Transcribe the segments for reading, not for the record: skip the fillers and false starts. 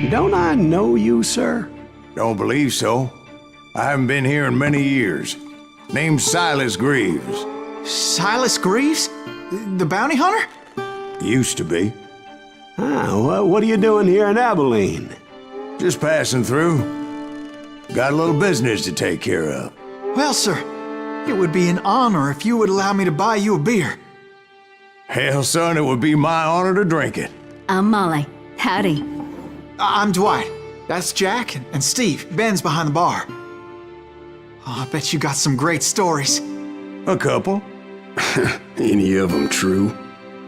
Don't I know you, sir? Don't believe so. I haven't been here in many years. Name's Silas Greaves. Silas Greaves? The bounty hunter? Used to be. What are you doing here in Abilene? Just passing through. Got a little business to take care of. Well, sir, it would be an honor if you would allow me to buy you a beer. Hell, son, it would be my honor to drink it. I'm Molly. Howdy. I'm Dwight. That's Jack and Steve. Ben's behind the bar. Oh, I bet you got some great stories. A couple. Any of them true?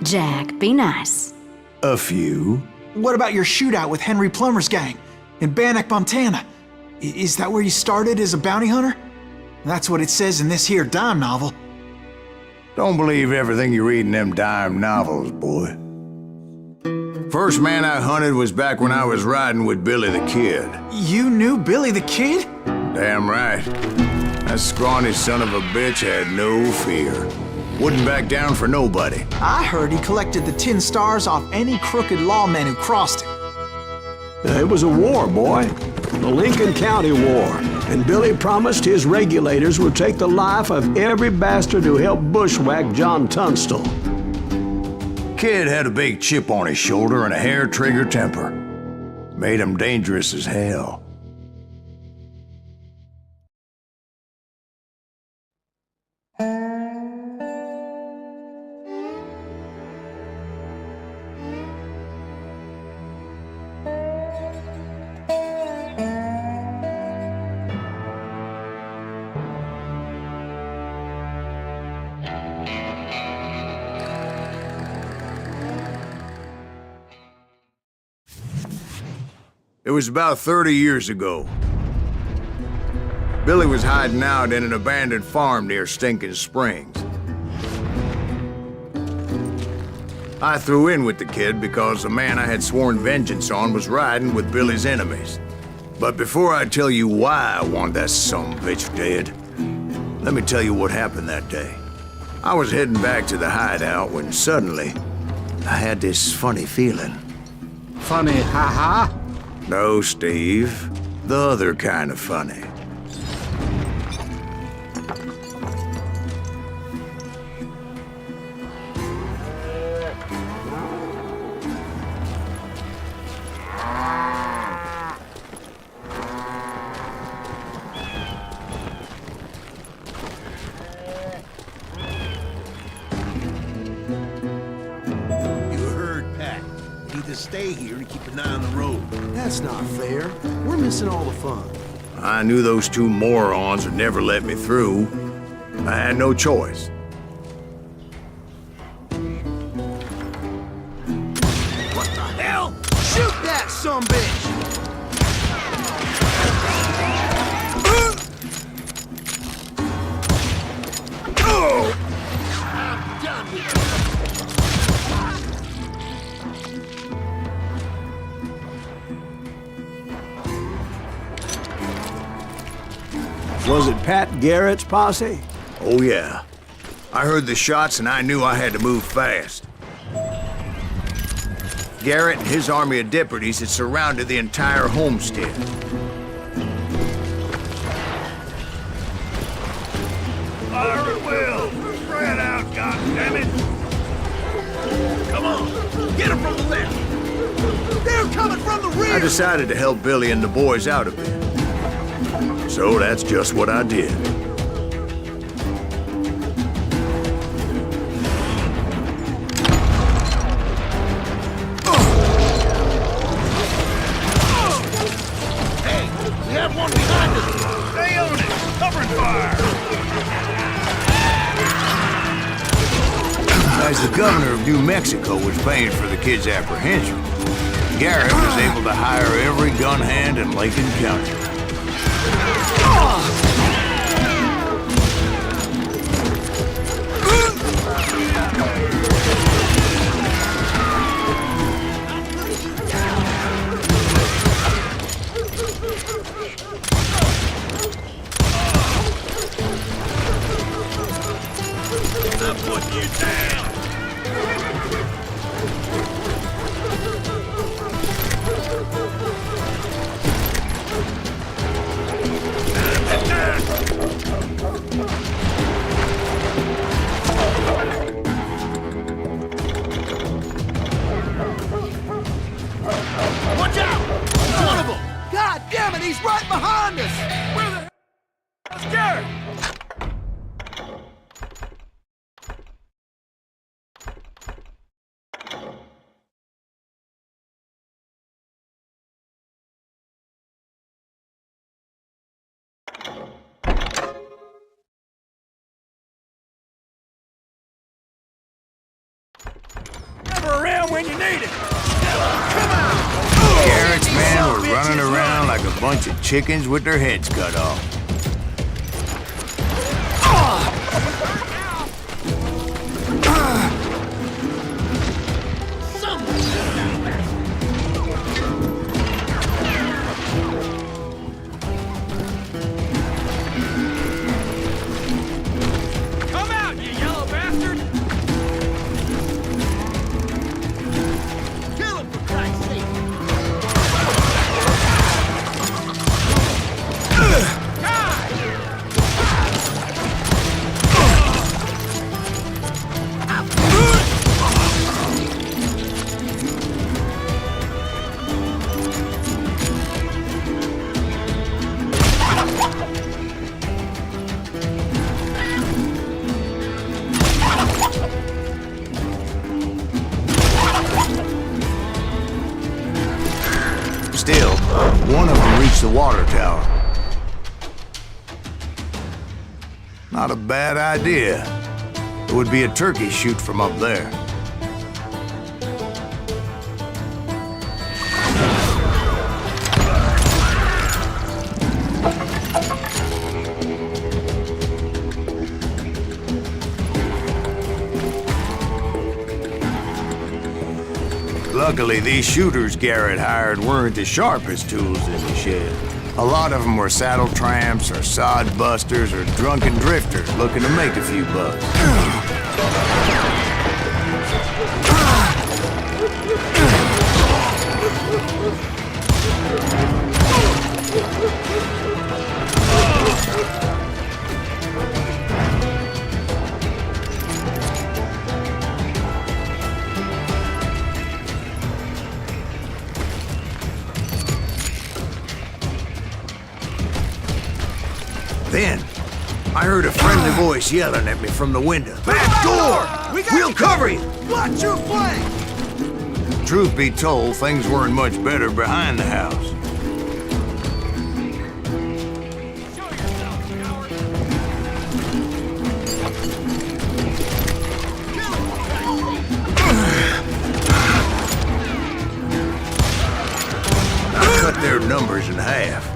Jack, be nice. A few. What about your shootout with Henry Plummer's gang in Bannock, Montana? Is that where you started as a bounty hunter? That's what it says in this here dime novel. Don't believe everything you read in them dime novels, boy. First man I hunted was back when I was riding with Billy the Kid. You knew Billy the Kid? Damn right. That scrawny son of a bitch had no fear. Wouldn't back down for nobody. I heard he collected the 10 stars off any crooked lawmen who crossed him. It was a war, boy. The Lincoln County War. And Billy promised his regulators would take the life of every bastard who helped bushwhack John Tunstall. Kid had a big chip on his shoulder and a hair-trigger temper. Made him dangerous as hell. It was about 30 years ago. Billy was hiding out in an abandoned farm near Stinking Springs. I threw in with the kid because the man I had sworn vengeance on was riding with Billy's enemies. But before I tell you why I want that sumbitch dead, let me tell you what happened that day. I was heading back to the hideout when suddenly I had this funny feeling. Funny, ha-ha? No, Steve. The other kind of funny. Stay here and keep an eye on the road. That's not fair. We're missing all the fun. I knew those two morons would never let me through. I had no choice. What the hell? Shoot that sumbitch! Oh! I'm done with you. Was it Pat Garrett's posse? Oh, yeah. I heard the shots and I knew I had to move fast. Garrett and his army of deputies had surrounded the entire homestead. Fire at will! Spread out, goddammit! Come on! Get them from the left! They're coming from the rear! I decided to help Billy and the boys out a bit. So that's just what I did. Hey, we have one behind us! Stay on it! Covering fire! As the governor of New Mexico was paying for the kid's apprehension, Garrett was able to hire every gun hand in Lincoln County. I'm putting you down! coming! He's right behind us! Where the hell is Garrett? Never around when you need it! Come on! Garrett's men were running around like a bunch of chickens with their heads cut off. Come out, you yellow bastard! Kill him for Christ's sake! Still, one of them reached the water tower. Not a bad idea. It would be a turkey shoot from up there. Luckily, these shooters Garrett hired weren't the sharpest tools in the shed. A lot of them were saddle tramps or sod busters or drunken drifters looking to make a few bucks. Then, I heard a friendly voice yelling at me from the window. Back door! We'll cover you! Watch your flank! Truth be told, things weren't much better behind the house. Show yourself, coward! I cut their numbers in half,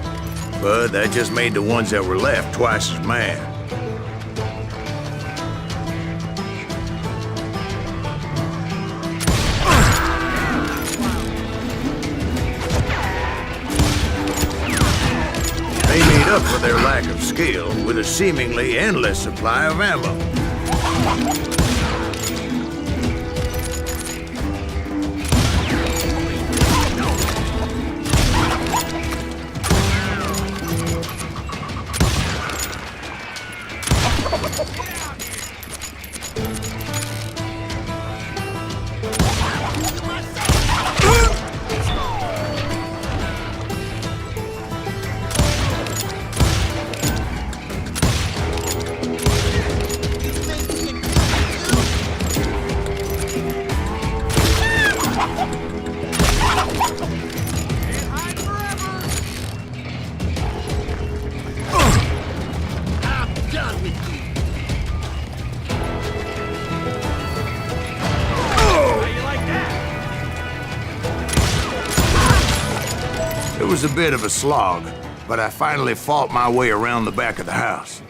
but that just made the ones that were left twice as mad. They made up for their lack of skill with a seemingly endless supply of ammo. It was a bit of a slog, but I finally fought my way around the back of the house.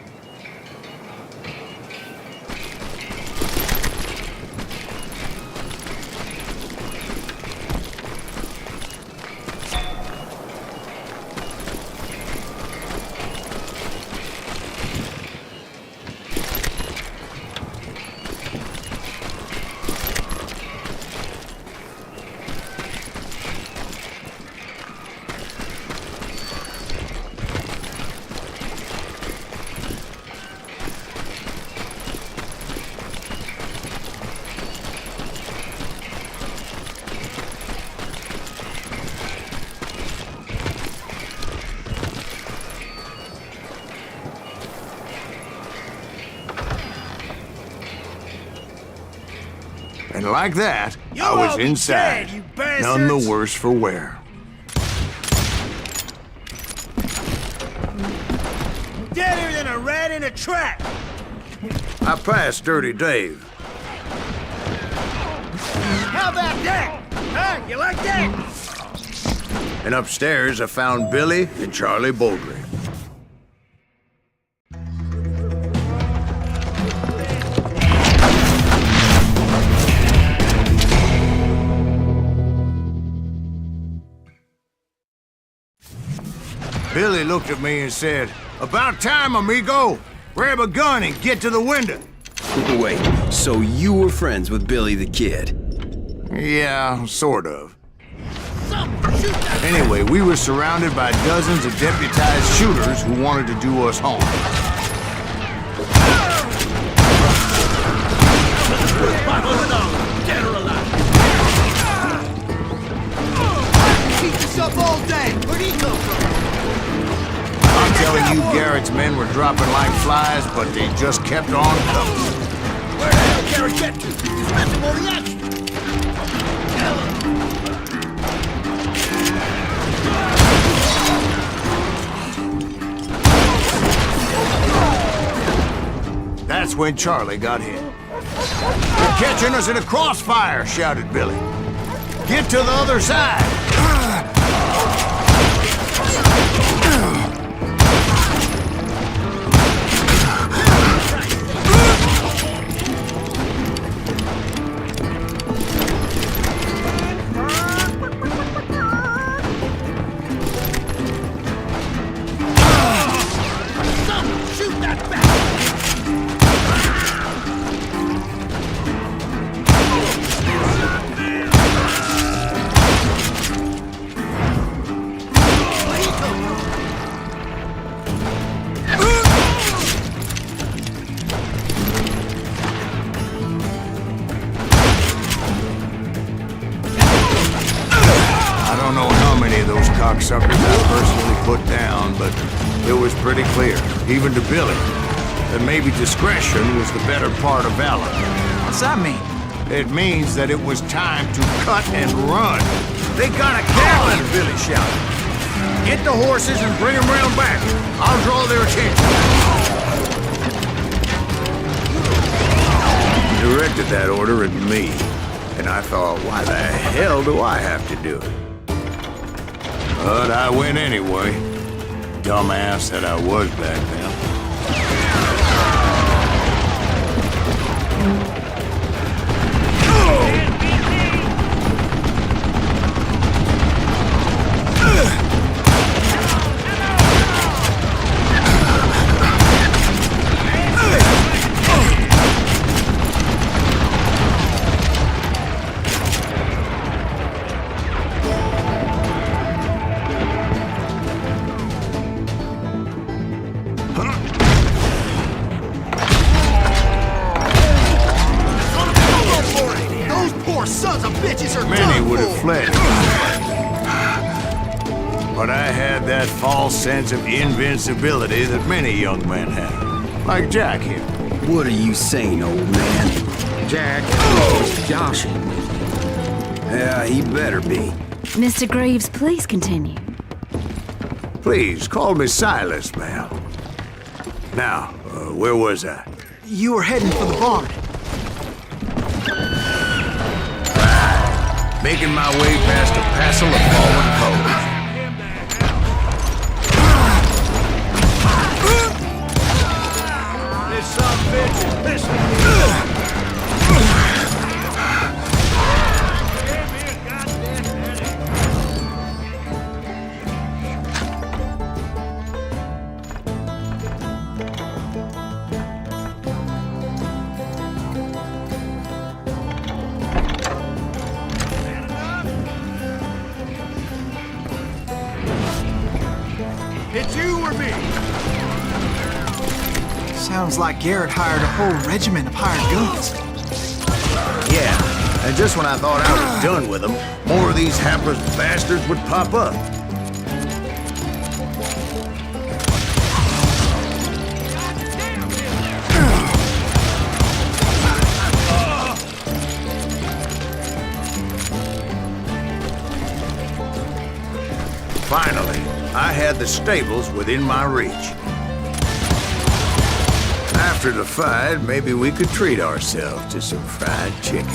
And like that, You I was all be inside. dead, you bastards! None the worse for wear. Deader than a rat in a trap! I passed Dirty Dave. How about that? Huh? You like that? And upstairs, I found Billy and Charlie Bowdry. Billy looked at me and said, "About time, amigo. Grab a gun and get to the window." Wait, so you were friends with Billy the Kid? Yeah, sort of. Anyway, we were surrounded by dozens of deputized shooters who wanted to do us harm. Dead or alive? Keep this up all day. Where'd he come from? I'm telling you, Garrett's men were dropping like flies, but they just kept on coming. Where the hell Garrett get to? He's missing all the action. That's when Charlie got hit. "They're catching us in a crossfire," shouted Billy. "Get to the other side!" Shoot that back! I don't know how many of those cocksuckers I personally put down, but it was pretty clear, even to Billy, that maybe discretion was the better part of valor. What's that mean? It means that it was time to cut and run. "They got a cannon!" Billy shouted. "Get the horses and bring them round back. I'll draw their attention." He directed that order at me, and I thought, why the hell do I have to do it? But I went anyway. Dumbass that I was back then. Those poor sons of bitches are Many done would for. have fled. But I had that false sense of invincibility that many young men have. Like Jack here. What are you saying, old man? Jack was joshing me. Yeah, he better be. Mr. Greaves, please continue. Please, call me Silas, ma'am. Now, where was I? You were heading for the barn. Making my way past a passel of fallen foes. This son of a bitch is pissed me. It's you or me? Sounds like Garrett hired a whole regiment of hired guns. Yeah, and just when I thought I was done with them, more of these hapless bastards would pop up. Finally, I had the stables within my reach. After the fight, maybe we could treat ourselves to some fried chicken.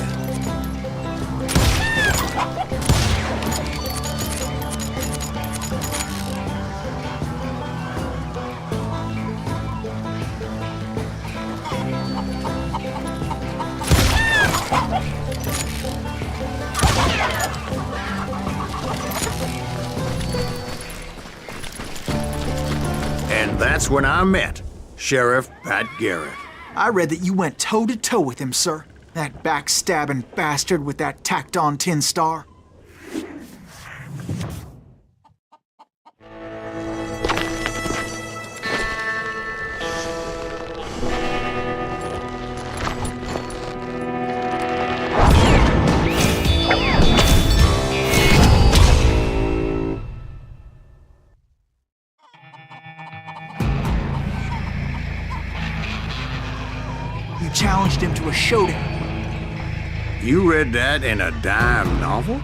And that's when I met Sheriff Pat Garrett. I read that you went toe-to-toe with him, sir. That backstabbing bastard with that tacked-on tin star. You challenged him to a showdown. You read that in a dime novel?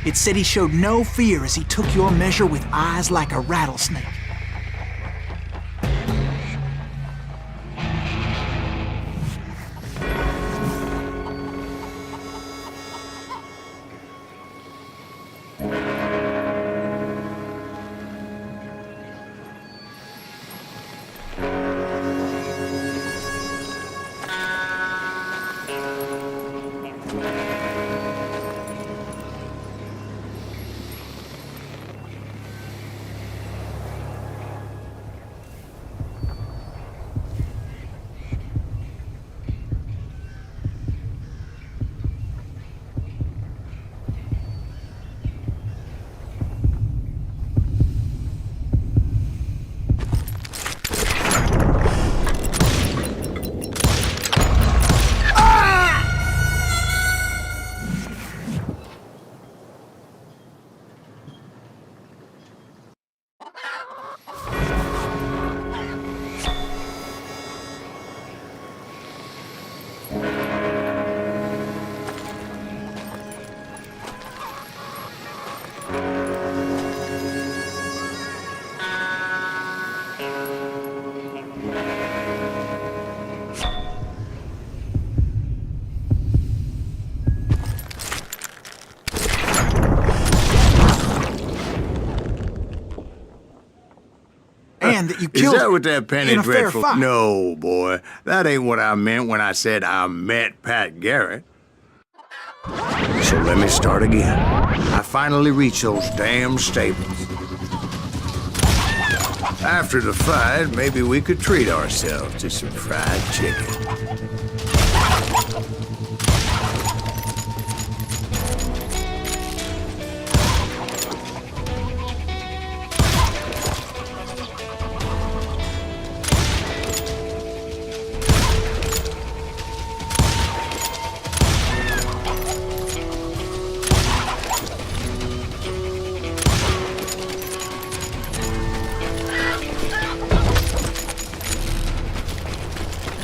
It said he showed no fear as he took your measure with eyes like a rattlesnake. And that you killed Is that what that penny in a fair dreadful? fight. No, boy. That ain't what I meant when I said I met Pat Garrett. So let me start again. I finally reached those damn stables. After the fight, maybe we could treat ourselves to some fried chicken.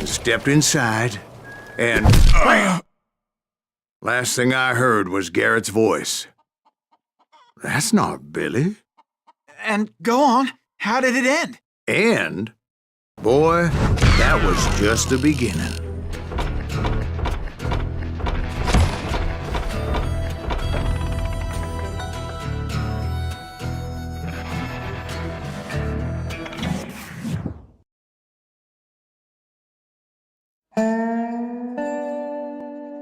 Stepped inside, and last thing I heard was Garrett's voice. That's not Billy. And go on. How did it end? And, boy, that was just the beginning.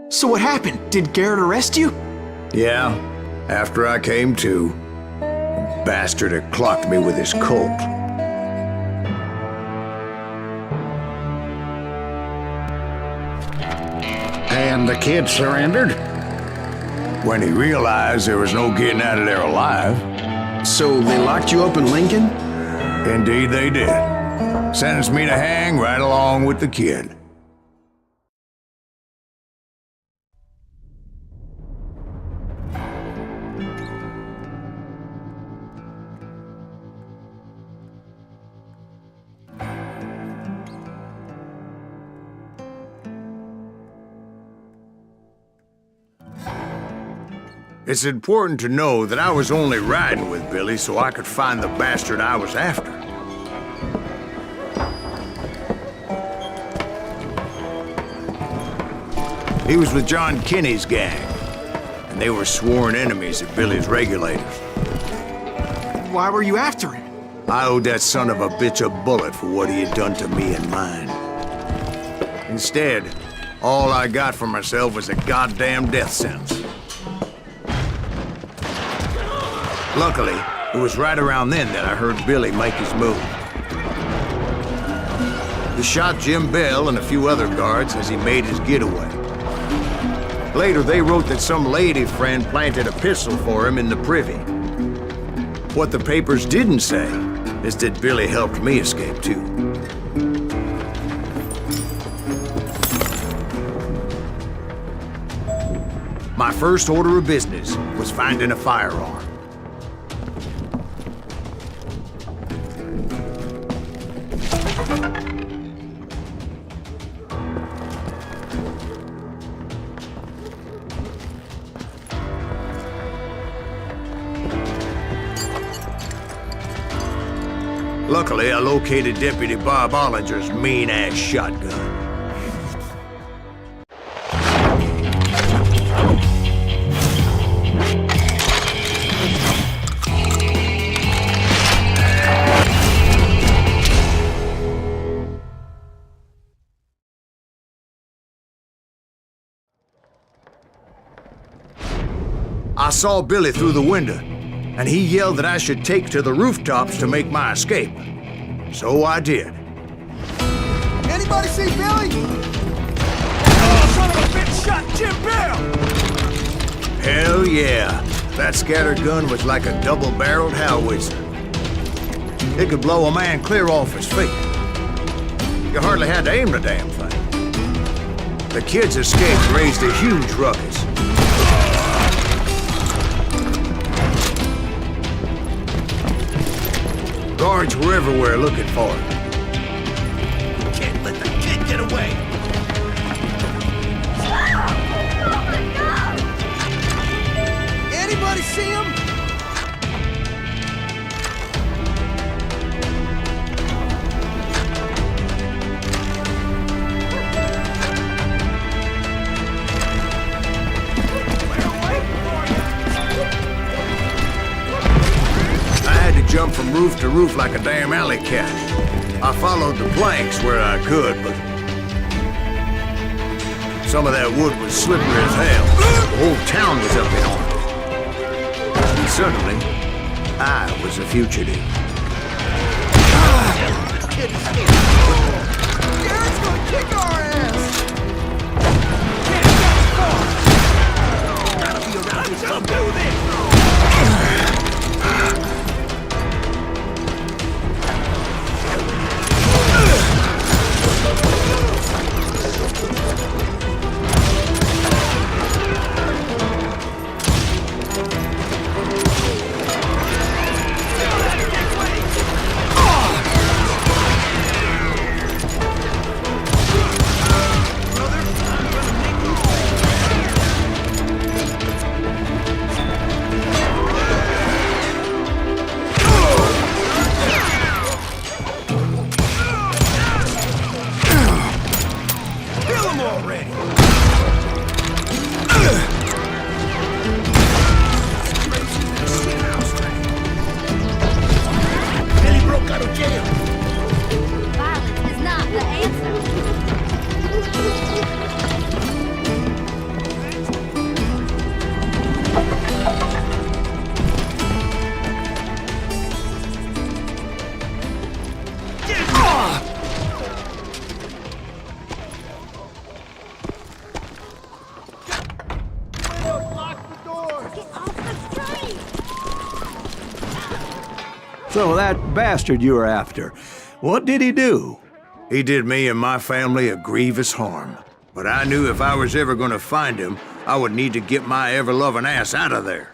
So what happened? Did Garrett arrest you? Yeah, after I came to, the bastard had clocked me with his Colt. And the kid surrendered? When he realized there was no getting out of there alive. So they locked you up in Lincoln? Indeed they did. Sentenced me to hang right along with the kid. It's important to know that I was only riding with Billy so I could find the bastard I was after. He was with John Kinney's gang, and they were sworn enemies of Billy's regulators. Why were you after him? I owed that son of a bitch a bullet for what he had done to me and mine. Instead, all I got for myself was a goddamn death sentence. Luckily, it was right around then that I heard Billy make his move. He shot Jim Bell and a few other guards as he made his getaway. Later, they wrote that some lady friend planted a pistol for him in the privy. What the papers didn't say is that Billy helped me escape too. My first order of business was finding a firearm. Luckily, I located Deputy Bob Ollinger's mean-ass shotgun. I saw Billy through the window, and he yelled that I should take to the rooftops to make my escape. So I did. Anybody see Billy? Oh, son of a bitch shot Jim Bell! Hell yeah. That scattergun was like a double-barreled howitzer. It could blow a man clear off his feet. You hardly had to aim the damn thing. The kid's escape raised a huge ruckus. Guards were everywhere looking for him. Can't let the kid get away! Anybody see him? Jump from roof to roof like a damn alley cat. I followed the planks where I could, but some of that wood was slippery as hell. The whole town was up in arms. And suddenly, I was a fugitive. Garrett's gonna kick our ass! Gotta be around here. Come do this! So that bastard you were after, what did he do? He did me and my family a grievous harm. But I knew if I was ever gonna find him, I would need to get my ever-loving ass out of there.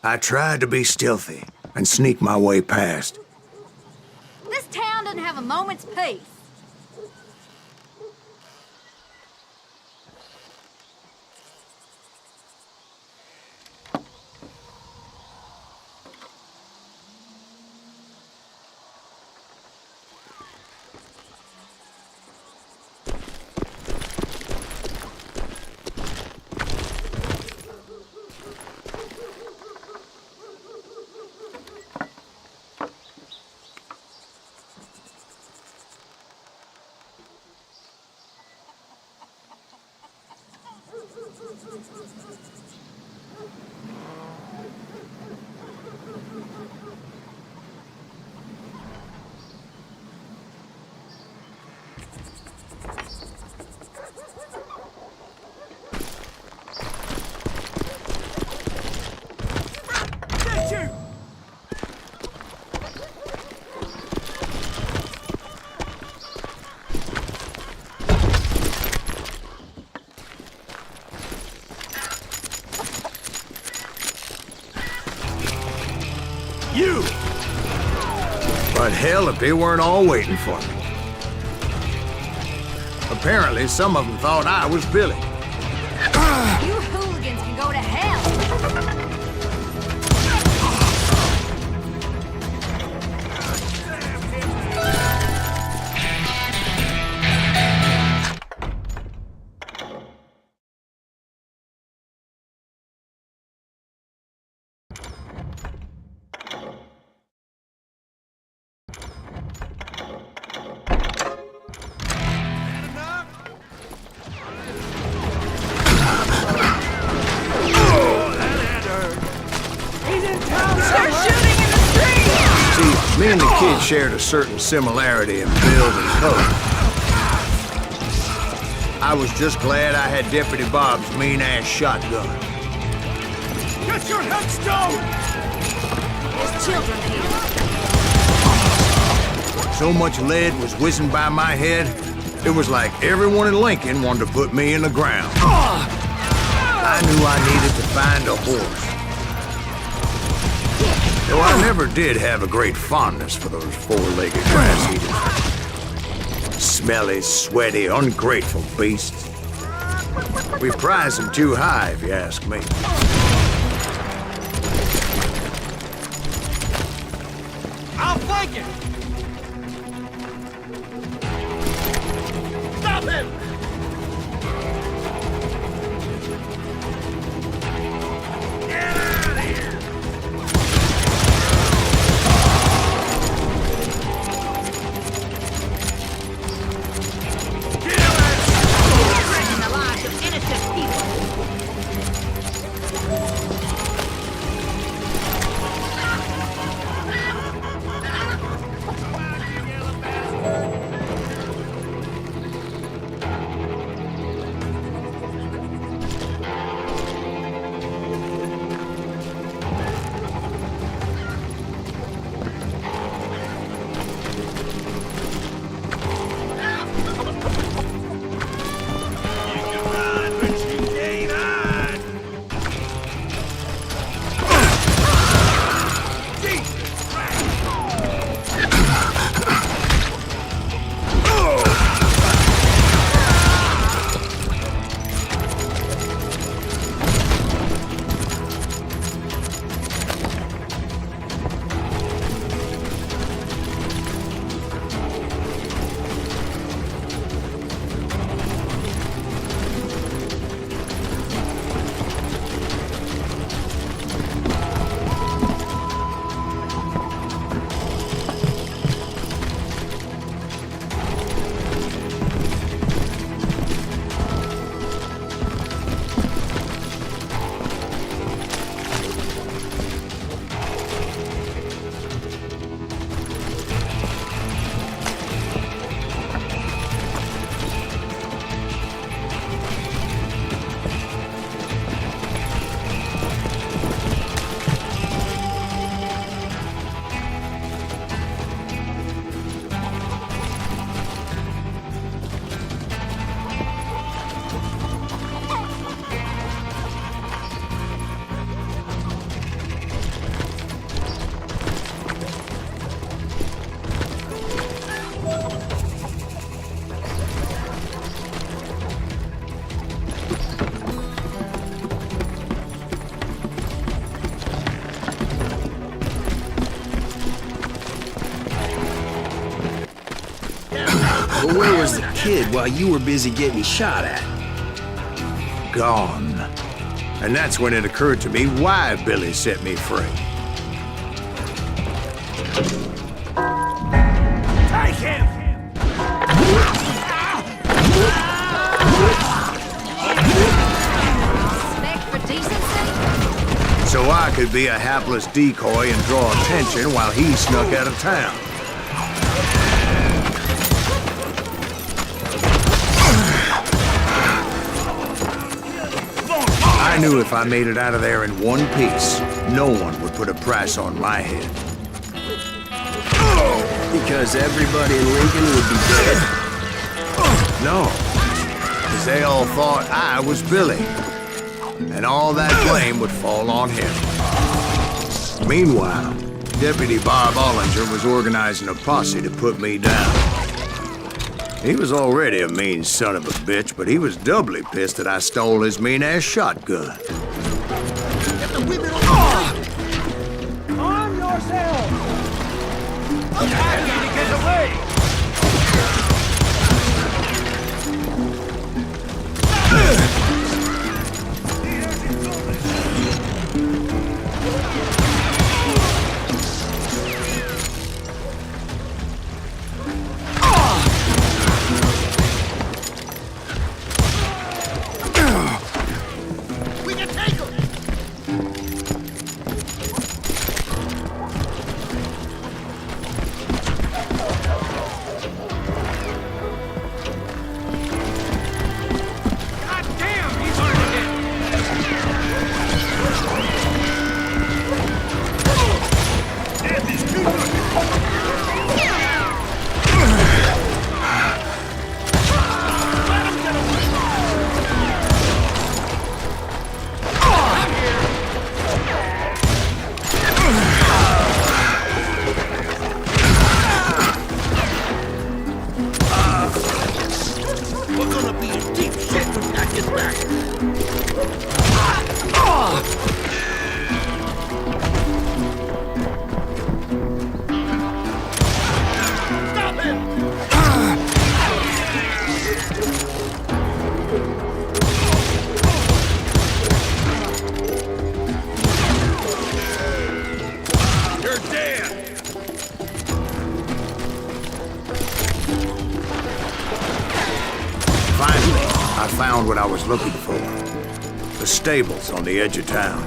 I tried to be stealthy and sneak my way past. This town doesn't have a moment's peace. You! But hell, if they weren't all waiting for me. Apparently, some of them thought I was Billy. You hooligans can go to hell! Me and the kid shared a certain similarity in build and color. I was just glad I had Deputy Bob's mean-ass shotgun. Get your headstone! There's children here. So much lead was whizzing by my head, it was like everyone in Lincoln wanted to put me in the ground. I knew I needed to find a horse. Though I never did have a great fondness for those four-legged grass eaters. Smelly, sweaty, ungrateful beasts. We prize them too high, if you ask me. I'll flank it! Stop him! Get out of here! Threatening the lives of innocent people. You can run, but you can't hide! Jesus But where was the kid while you were busy getting shot at? Gone. And that's when it occurred to me why Billy set me free. Take him! Respect for decency? So I could be a hapless decoy and draw attention while he snuck out of town. I knew if I made it out of there in one piece, no one would put a price on my head. Because everybody in Lincoln would be dead? No, because they all thought I was Billy, and all that blame would fall on him. Meanwhile, Deputy Bob Ollinger was organizing a posse to put me down. He was already a mean son of a bitch, but he was doubly pissed that I stole his mean-ass shotgun. Get the women Arm yourself! Attack to get away! We can take him! I found what I was looking for. The stables on the edge of town.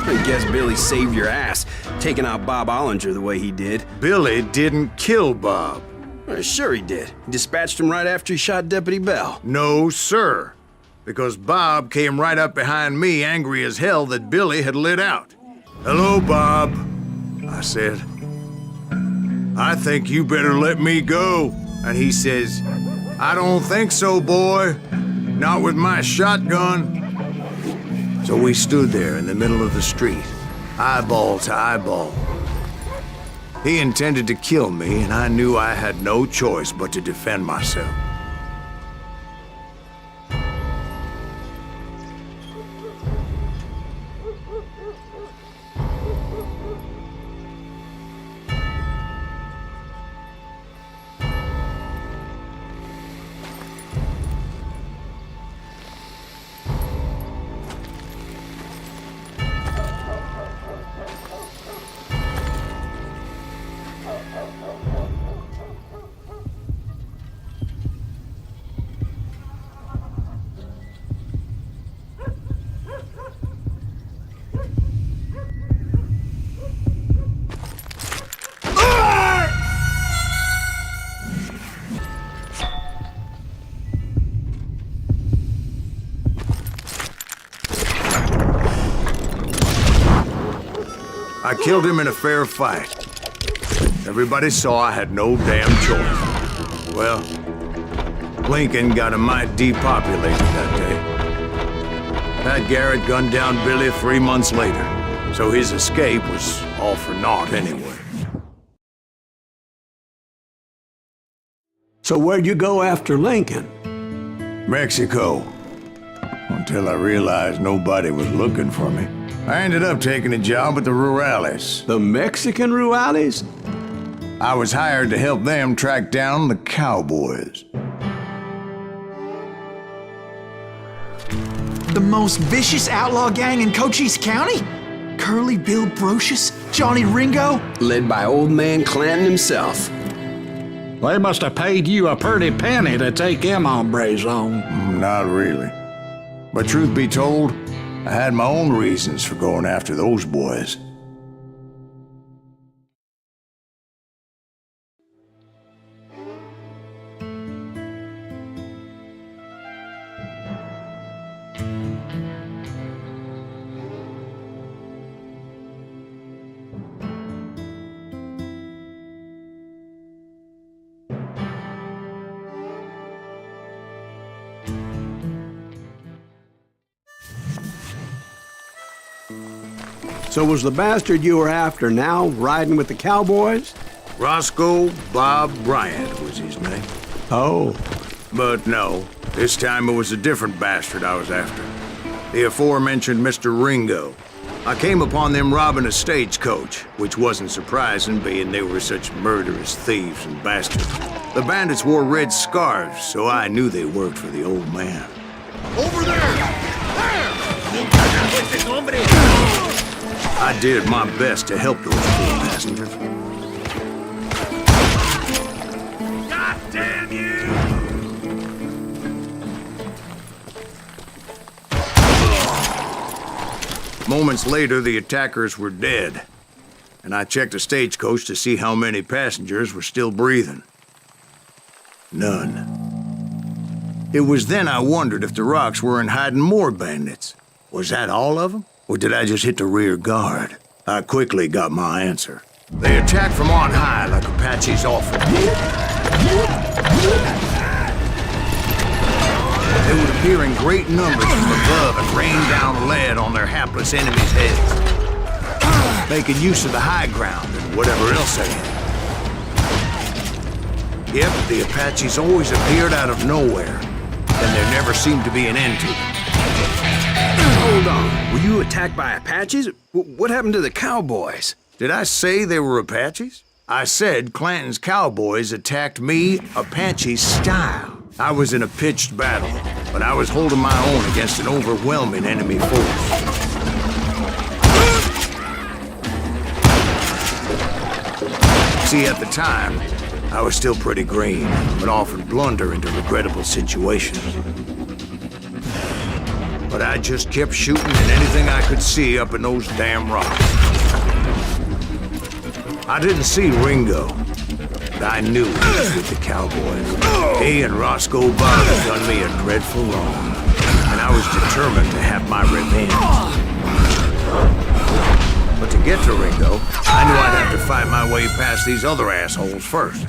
I guess Billy saved your ass, taking out Bob Ollinger the way he did. Billy didn't kill Bob. Well, sure he did. He dispatched him right after he shot Deputy Bell. No, sir. Because Bob came right up behind me, angry as hell that Billy had lit out. "Hello, Bob," I said. "I think you better let me go." And he says, "I don't think so, boy. Not with my shotgun." So we stood there in the middle of the street, eyeball to eyeball. He intended to kill me, and I knew I had no choice but to defend myself. I killed him in a fair fight. Everybody saw I had no damn choice. Well, Lincoln got a mite depopulated that day. Pat Garrett gunned down Billy 3 months later, so his escape was all for naught anyway. So where'd you go after Lincoln? Mexico. Until I realized nobody was looking for me. I ended up taking a job at the Rurales. The Mexican Rurales? I was hired to help them track down the cowboys. The most vicious outlaw gang in Cochise County? Curly Bill Brocious? Johnny Ringo? Led by old man Clanton himself. They must have paid you a pretty penny to take them hombres on. Not really. But truth be told, I had my own reasons for going after those boys. So was the bastard you were after now riding with the cowboys? Roscoe Bob Bryant was his name. Oh. But no, this time it was a different bastard I was after. The aforementioned Mr. Ringo. I came upon them robbing a stagecoach, which wasn't surprising, being they were such murderous thieves and bastards. The bandits wore red scarves, so I knew they worked for the old man. Over there! I did my best to help those poor passengers. God damn you! Moments later, the attackers were dead, and I checked the stagecoach to see how many passengers were still breathing. None. It was then I wondered if the rocks weren't hiding more bandits. Was that all of them? Or did I just hit the rear guard? I quickly got my answer. They attacked from on high like Apaches often did. They would appear in great numbers from above and rain down lead on their hapless enemies' heads, making use of the high ground and whatever else they had. Yep, the Apaches always appeared out of nowhere, and there never seemed to be an end to them. Hold on. Were you attacked by Apaches? What happened to the cowboys? Did I say they were Apaches? I said Clanton's cowboys attacked me Apache style. I was in a pitched battle, but I was holding my own against an overwhelming enemy force. See, at the time, I was still pretty green, but often blunder into regrettable situations. But I just kept shooting at anything I could see up in those damn rocks. I didn't see Ringo, but I knew he was with the cowboys. He and Roscoe Bob had done me a dreadful wrong, and I was determined to have my revenge. But to get to Ringo, I knew I'd have to fight my way past these other assholes first.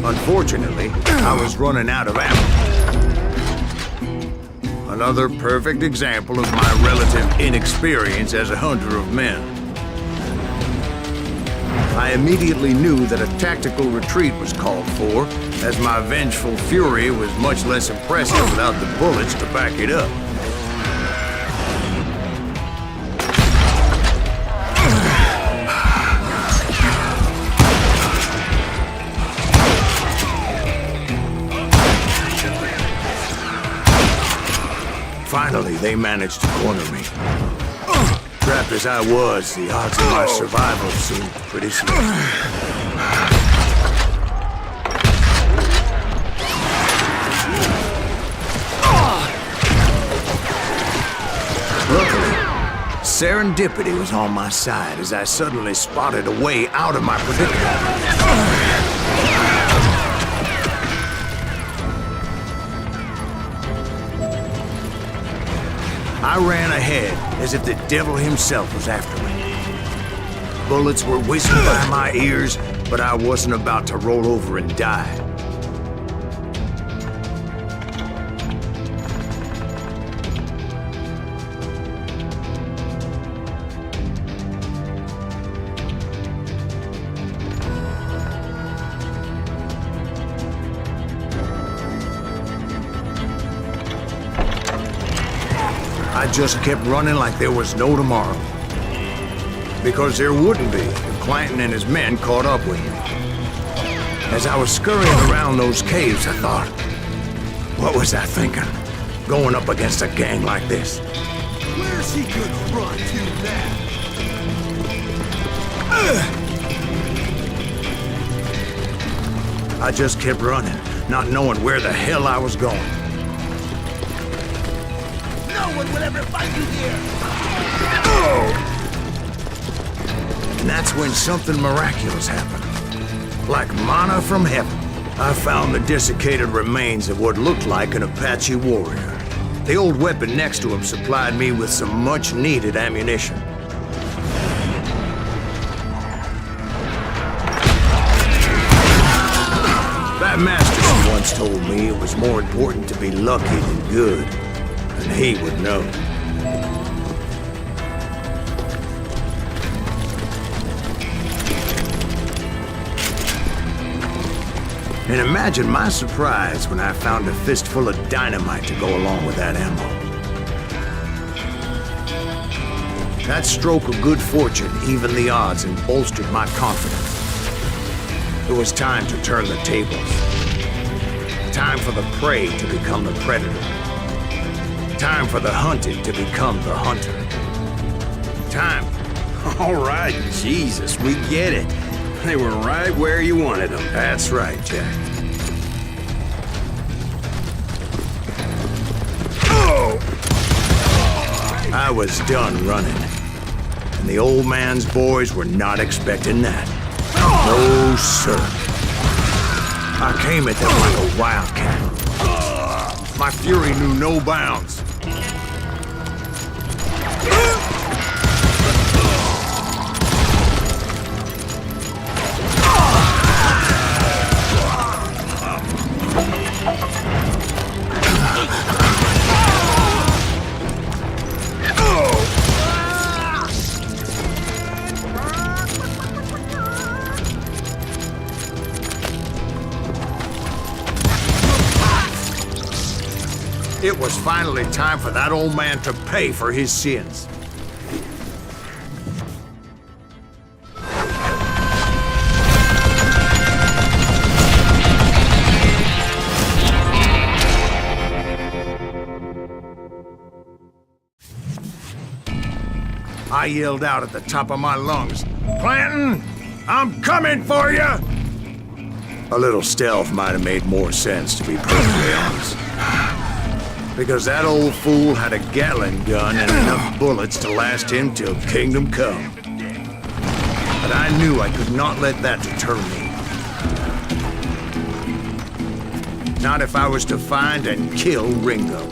Unfortunately, I was running out of ammo. Another perfect example of my relative inexperience as a hunter of men. I immediately knew that a tactical retreat was called for, as my vengeful fury was much less impressive without the bullets to back it up. Finally, they managed to corner me. Trapped as I was, the odds of my survival seemed pretty slim. Luckily, serendipity was on my side as I suddenly spotted a way out of my predicament. I ran ahead as if the devil himself was after me. Bullets were whizzing by my ears, but I wasn't about to roll over and die. I just kept running like there was no tomorrow. Because there wouldn't be if Clanton and his men caught up with me. As I was scurrying around those caves, I thought, what was I thinking? Going up against a gang like this? Where's he gonna run to now? I just kept running, not knowing where the hell I was going. No one will ever find you here! And that's when something miraculous happened. Like manna from heaven, I found the desiccated remains of what looked like an Apache warrior. The old weapon next to him supplied me with some much-needed ammunition. That master once told me it was more important to be lucky than good, and he would know. And imagine my surprise when I found a fistful of dynamite to go along with that ammo. That stroke of good fortune evened the odds and bolstered my confidence. It was time to turn the tables. Time for the prey to become the predator. Time for the hunted to become the hunter. Time. All right, Jesus, we get it. They were right where you wanted them. That's right, Jack. I was done running. And the old man's boys were not expecting that. No, sir. I came at them like a wildcat. My fury knew no bounds. It was finally time for that old man to pay for his sins. I yelled out at the top of my lungs, "Clanton, I'm coming for you!" A little stealth might have made more sense, to be perfectly honest. Because that old fool had a Gatling gun and enough bullets to last him till kingdom come. But I knew I could not let that deter me. Not if I was to find and kill Ringo.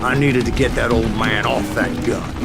I needed to get that old man off that gun.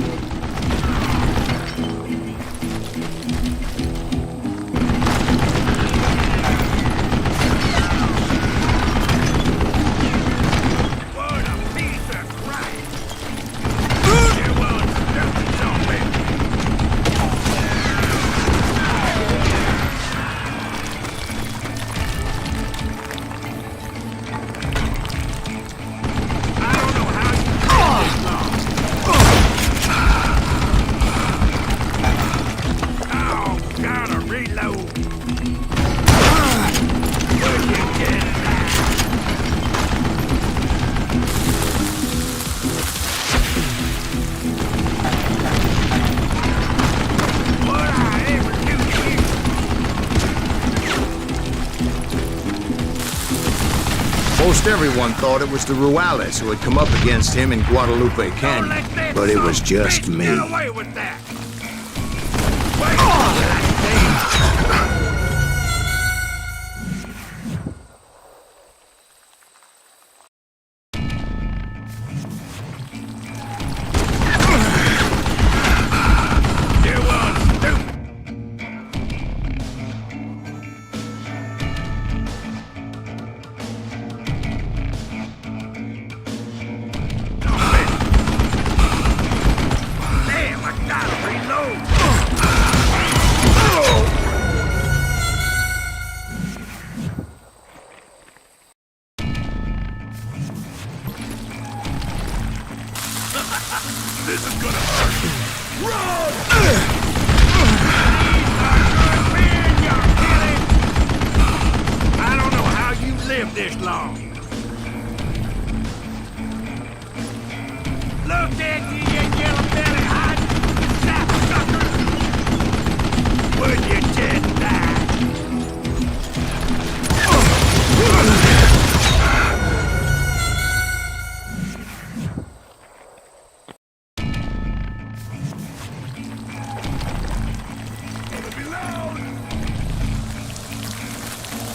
Most everyone thought it was the Ruales who had come up against him in Guadalupe Canyon, but it was just me. Get away with that! Damn, I got him!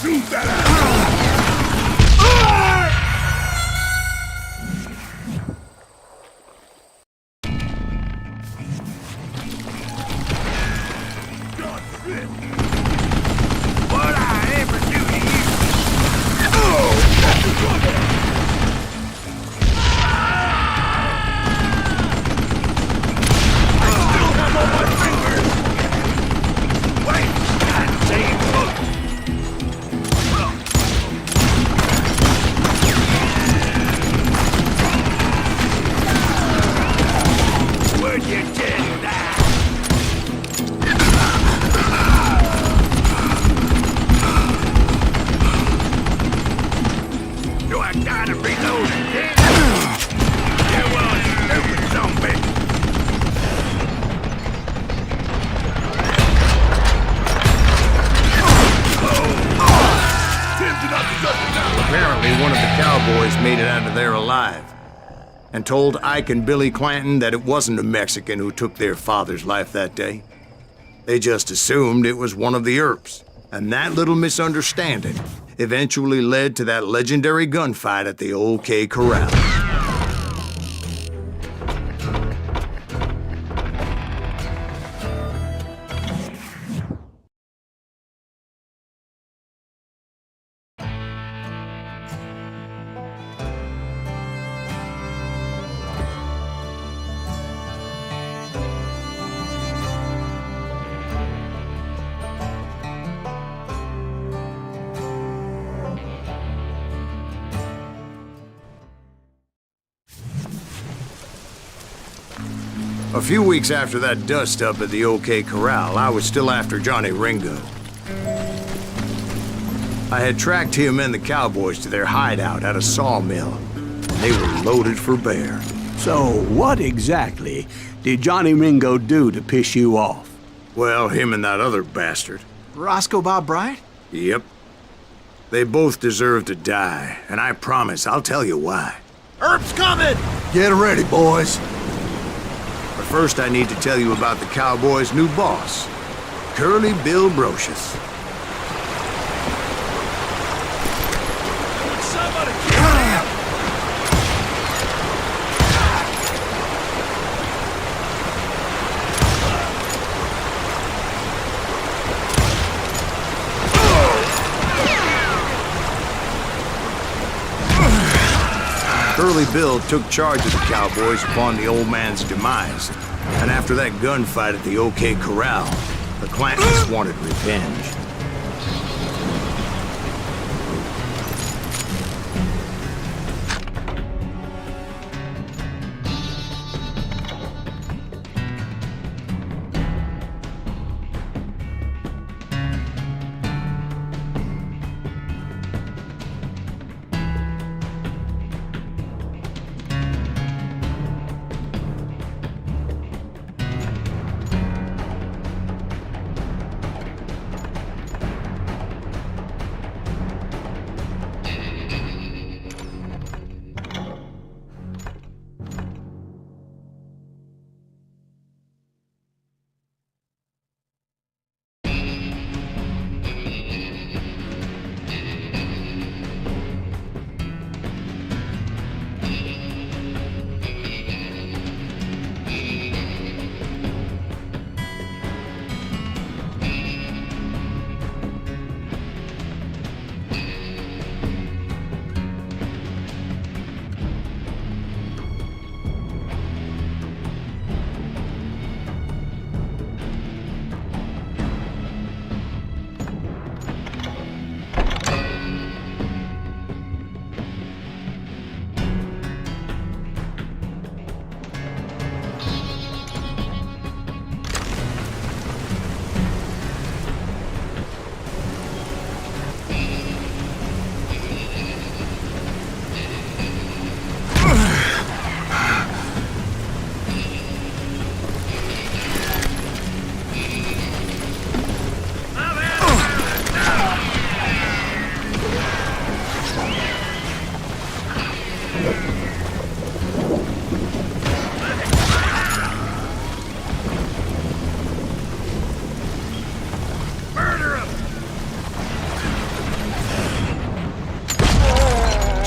Shoot that asshole! God forbid. What I ever do to you? Oh, that's the trouble! I still have all my fingers! Wait! God damn! Where'd you get that? Do I gotta reload again? Yeah, well, stupid zombie. Apparently, one of the cowboys made it out of there alive and told Ike and Billy Clanton that it wasn't a Mexican who took their father's life that day. They just assumed it was one of the Earps, and that little misunderstanding eventually led to that legendary gunfight at the OK Corral. A few weeks after that dust-up at the OK Corral, I was still after Johnny Ringo. I had tracked him and the cowboys to their hideout at a sawmill, and they were loaded for bear. So, what exactly did Johnny Ringo do to piss you off? Well, him and that other bastard. Roscoe Bob Bryant? Yep. They both deserve to die, and I promise I'll tell you why. Earp's coming! Get ready, boys. But first, I need to tell you about the Cowboys' new boss, Curly Bill Brocious. Somebody kill him! Curly Bill took charge of the Cowboys upon the old man's demise, and after that gunfight at the OK Corral, the Clantons wanted revenge.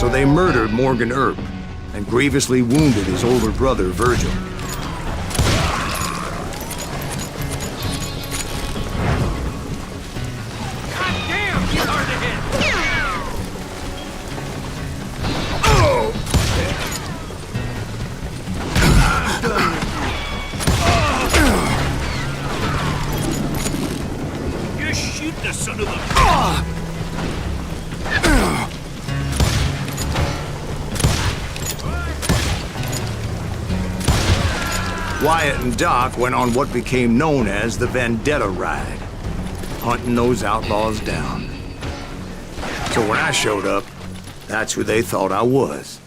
So they murdered Morgan Earp and grievously wounded his older brother, Virgil. Wyatt and Doc went on what became known as the Vendetta Ride, hunting those outlaws down. So when I showed up, that's who they thought I was.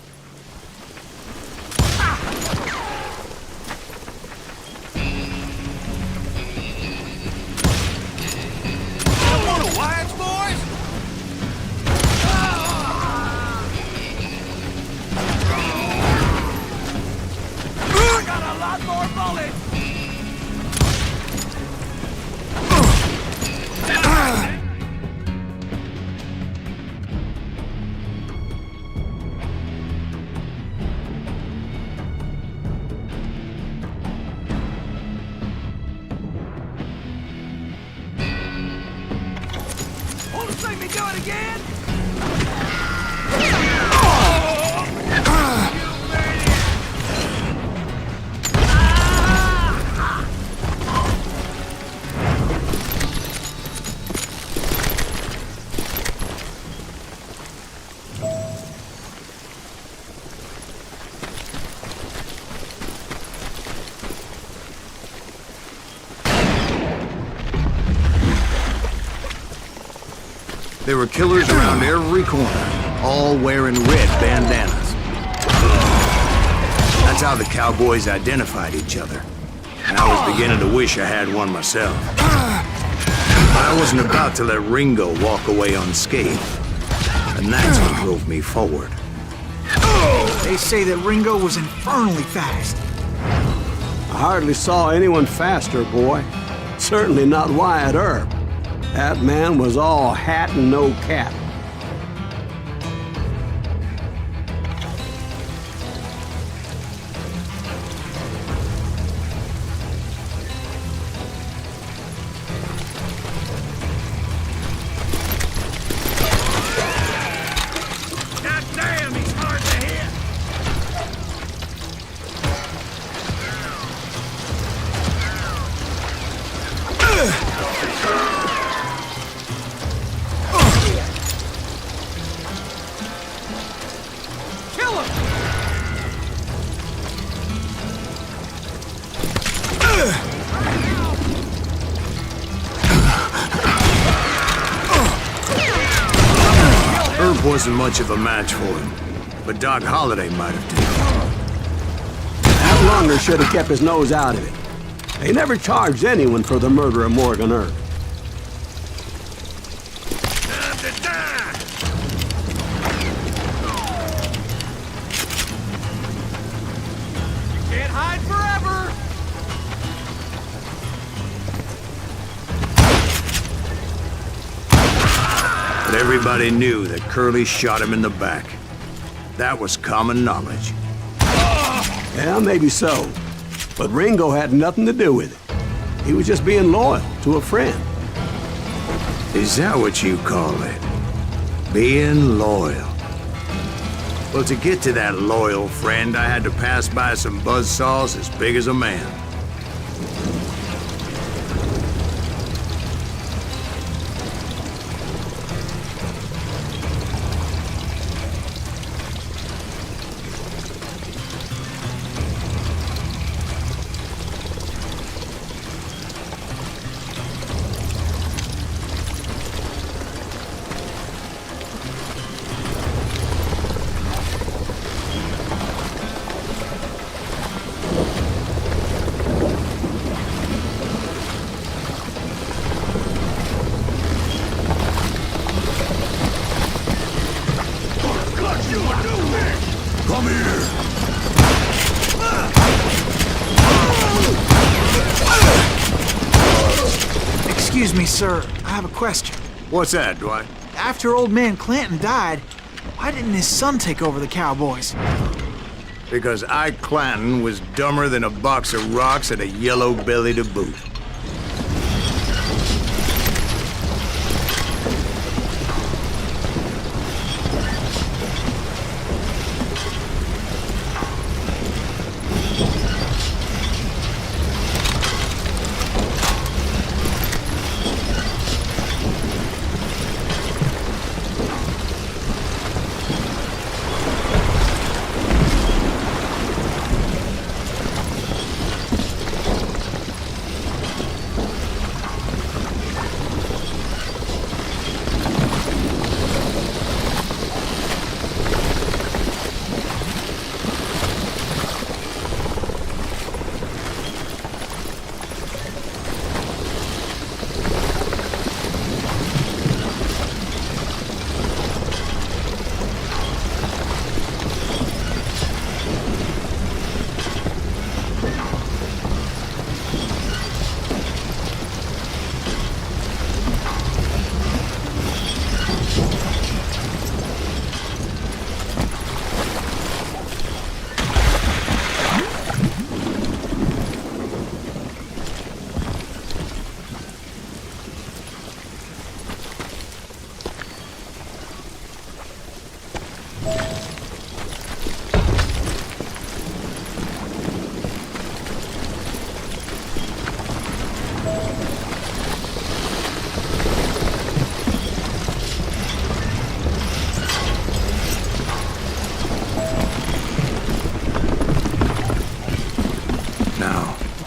There were killers around every corner, all wearing red bandanas. That's how the cowboys identified each other. And I was beginning to wish I had one myself. But I wasn't about to let Ringo walk away unscathed. And that's what drove me forward. They say that Ringo was infernally fast. I hardly saw anyone faster, boy. Certainly not Wyatt Earp. That man was all hat and no cap. Wasn't much of a match for him, but Doc Holliday might have taken That Lunger should have kept his nose out of it. They never charged anyone for the murder of Morgan Earp. Can't hide forever! But everybody knew that Curly shot him in the back. That was common knowledge. Yeah, maybe so. But Ringo had nothing to do with it. He was just being loyal to a friend. Is that what you call it? Being loyal? Well, to get to that loyal friend, I had to pass by some buzzsaws as big as a man. Come here! Excuse me, sir. I have a question. What's that, Dwight? After old man Clanton died, Why didn't his son take over the Cowboys? Because Ike Clanton was dumber than a box of rocks and a yellow belly to boot.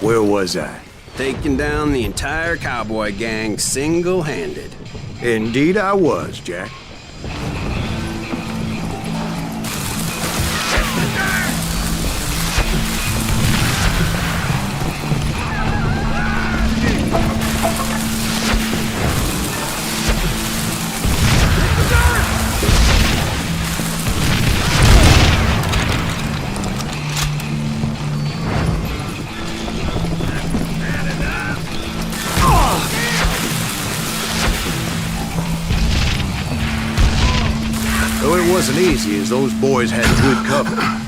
Where was I? Taking down the entire cowboy gang single-handed. Indeed I was, Jack. It wasn't easy, as those boys had good cover.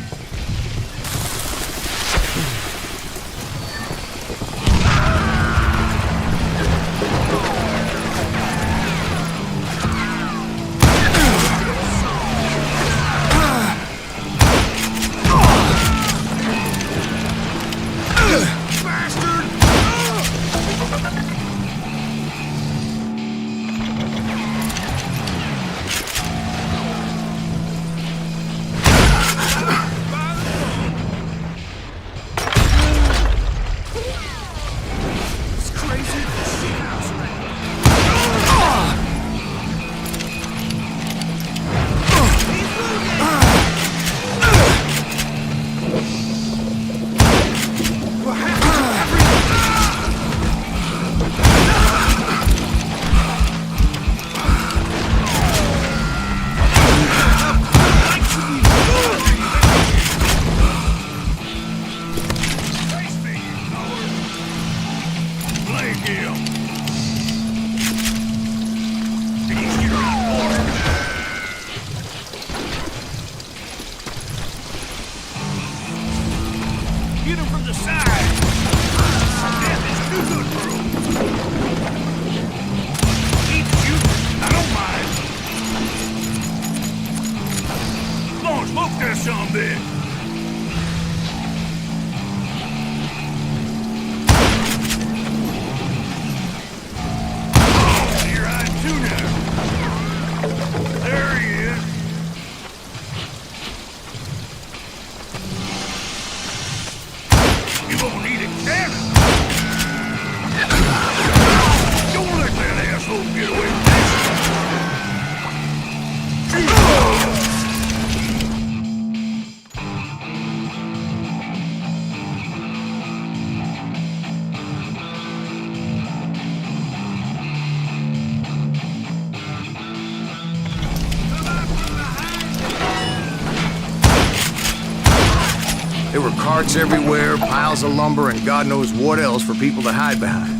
There were carts everywhere, piles of lumber, and God knows what else for people to hide behind.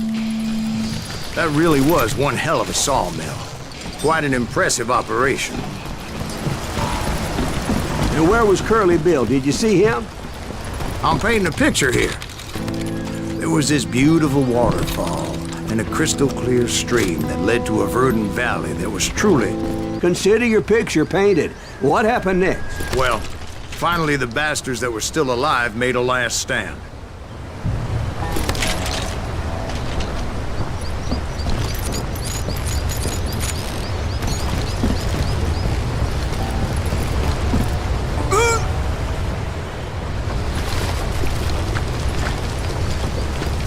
That really was one hell of a sawmill. Quite an impressive operation. And where was Curly Bill? Did you see him? I'm painting a picture here. There was this beautiful waterfall and a crystal clear stream that led to a verdant valley that was truly... Consider your picture painted. What happened next? Well, finally the bastards that were still alive made a last stand.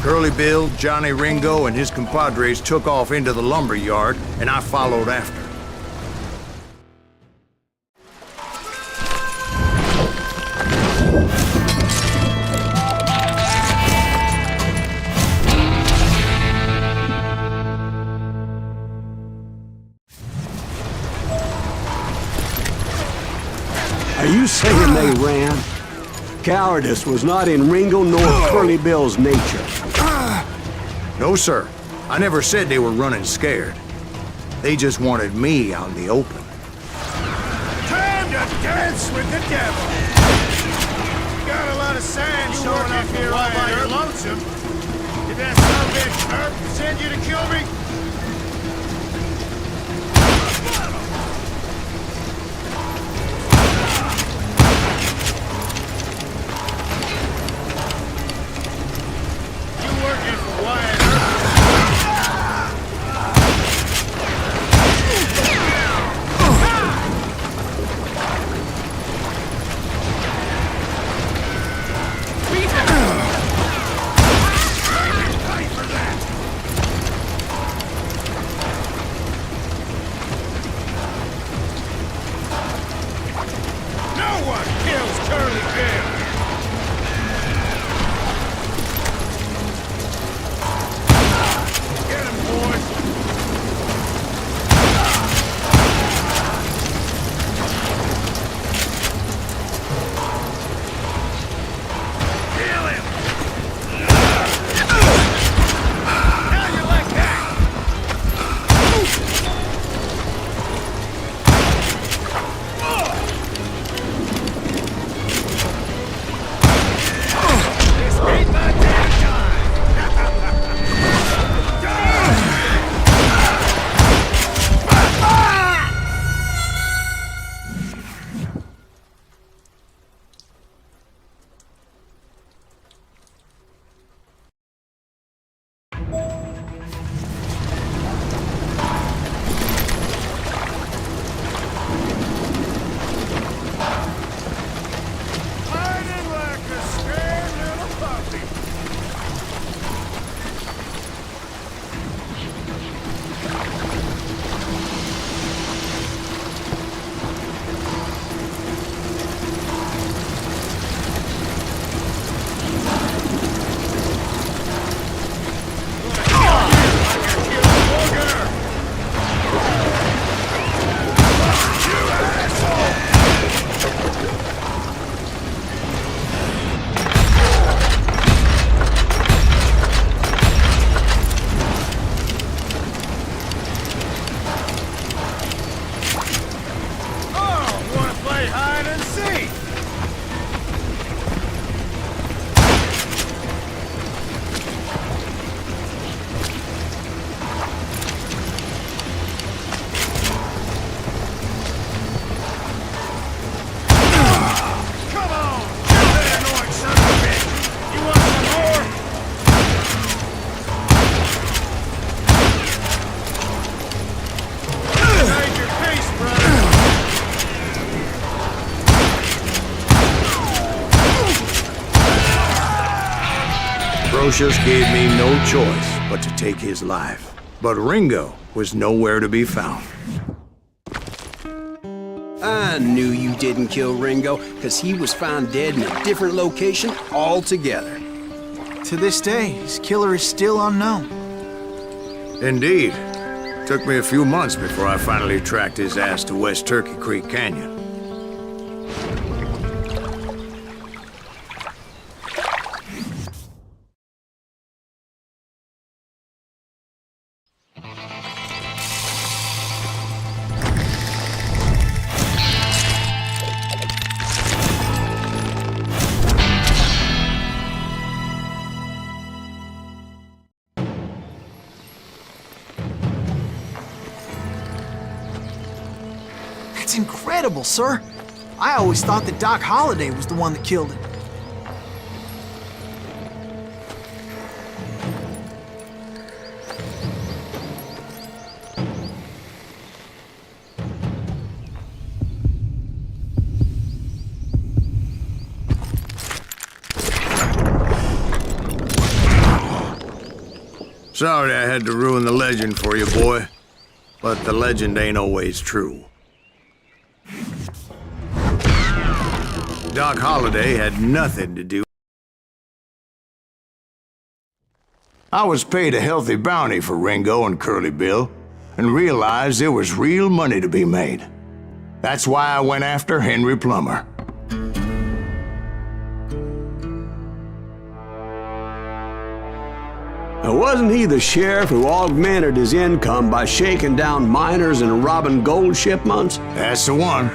Curly Bill, Johnny Ringo, and his compadres took off into the lumber yard, and I followed after. Are you saying they ran? Cowardice was not in Ringo nor Curly Bill's nature. No, sir. I never said they were running scared. They just wanted me out in the open. Time to dance with the devil! Got a lot of sand showing up here all by your lonesome. Did that son of a bitch Herb send you to kill me? You working for Wyatt Earp? No one kills Curly Bill! Get him, boys! Kill him! How you like that? This ain't my damn hiding like a scared little puppy. Oh, wanna play hide and seek? Come on, kill that annoying son of a bitch! You want some more? Save your face, brother! Brocious gave me no choice but to take his life. But Ringo was nowhere to be found. I knew you didn't kill Ringo, because he was found dead in a different location altogether. To this day, his killer is still unknown. Indeed. Took me a few months before I finally tracked his ass to West Turkey Creek Canyon. That's incredible, sir. I always thought that Doc Holliday was the one that killed him. Sorry I had to ruin the legend for you, boy. But the legend ain't always true. Doc Holliday had nothing to do. I was paid a healthy bounty for Ringo and Curly Bill, and realized there was real money to be made. That's why I went after Henry Plummer. Now, wasn't he the sheriff who augmented his income by shaking down miners and robbing gold shipments? That's the one.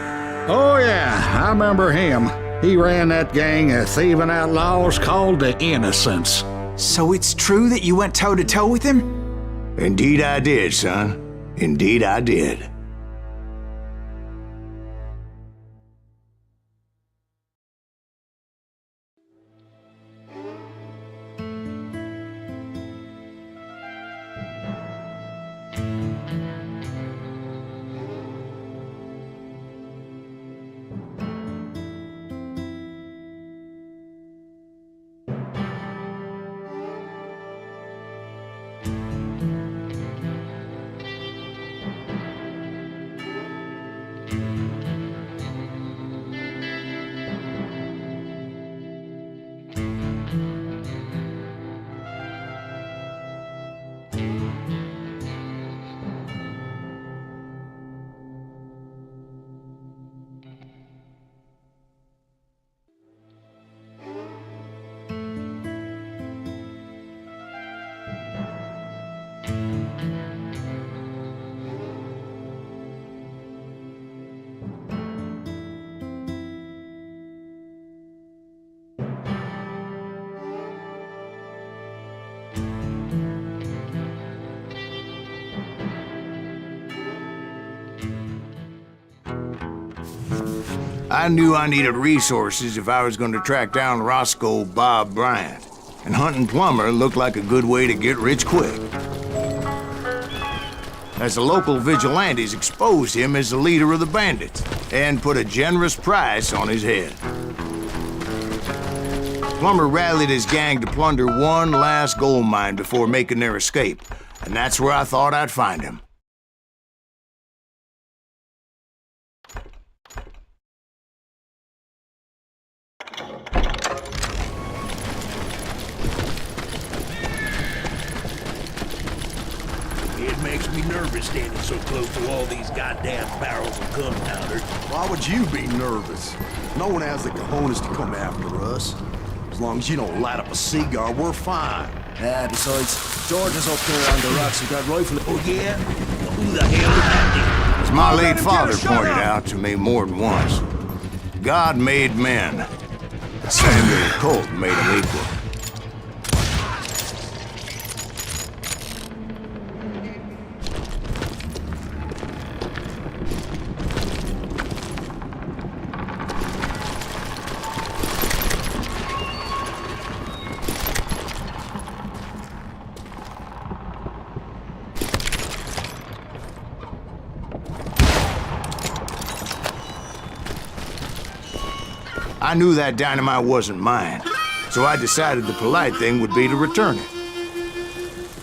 Oh, yeah, I remember him. He ran that gang of thieving outlaws called the Innocents. So it's true that you went toe-to-toe with him? Indeed I did, son. Indeed I did. I knew I needed resources if I was going to track down Roscoe Bob Bryant, and hunting Plummer looked like a good way to get rich quick. As the local vigilantes exposed him as the leader of the bandits, and put a generous price on his head. Plummer rallied his gang to plunder one last gold mine before making their escape, and that's where I thought I'd find him. It makes me nervous standing so close to all these goddamn barrels of gunpowder. Why would you be nervous? No one has the cojones to come after us. As long as you don't light up a cigar, we're fine. Besides, George is up there on the rocks with that rifle. Oh, yeah? Who the hell is that? As my late father pointed out to me more than once, God made men. Samuel Colt made them equal. I knew that dynamite wasn't mine, so I decided the polite thing would be to return it.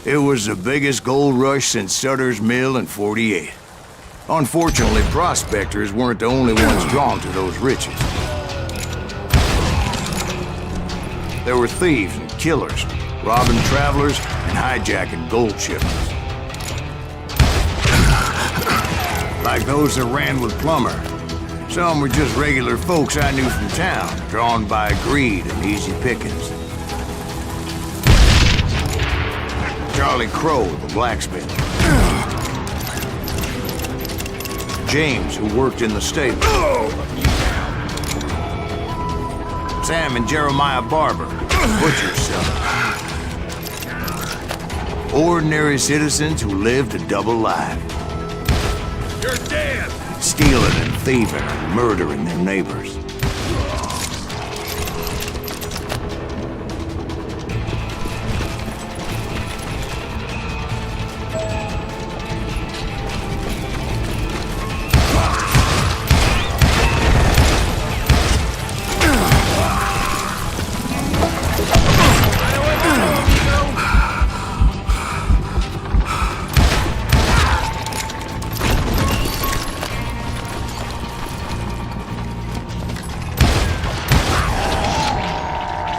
It was the biggest gold rush since Sutter's Mill in '48. Unfortunately, prospectors weren't the only ones drawn to those riches. There were thieves and killers, robbing travelers and hijacking gold shipments. Like those that ran with Plummer. Some were just regular folks I knew from town, drawn by greed and easy pickings. Charlie Crow, the blacksmith. James, who worked in the stable. Sam and Jeremiah Barber, butcher's son. Ordinary citizens who lived a double life. You're dead! stealing and thieving and murdering their neighbors.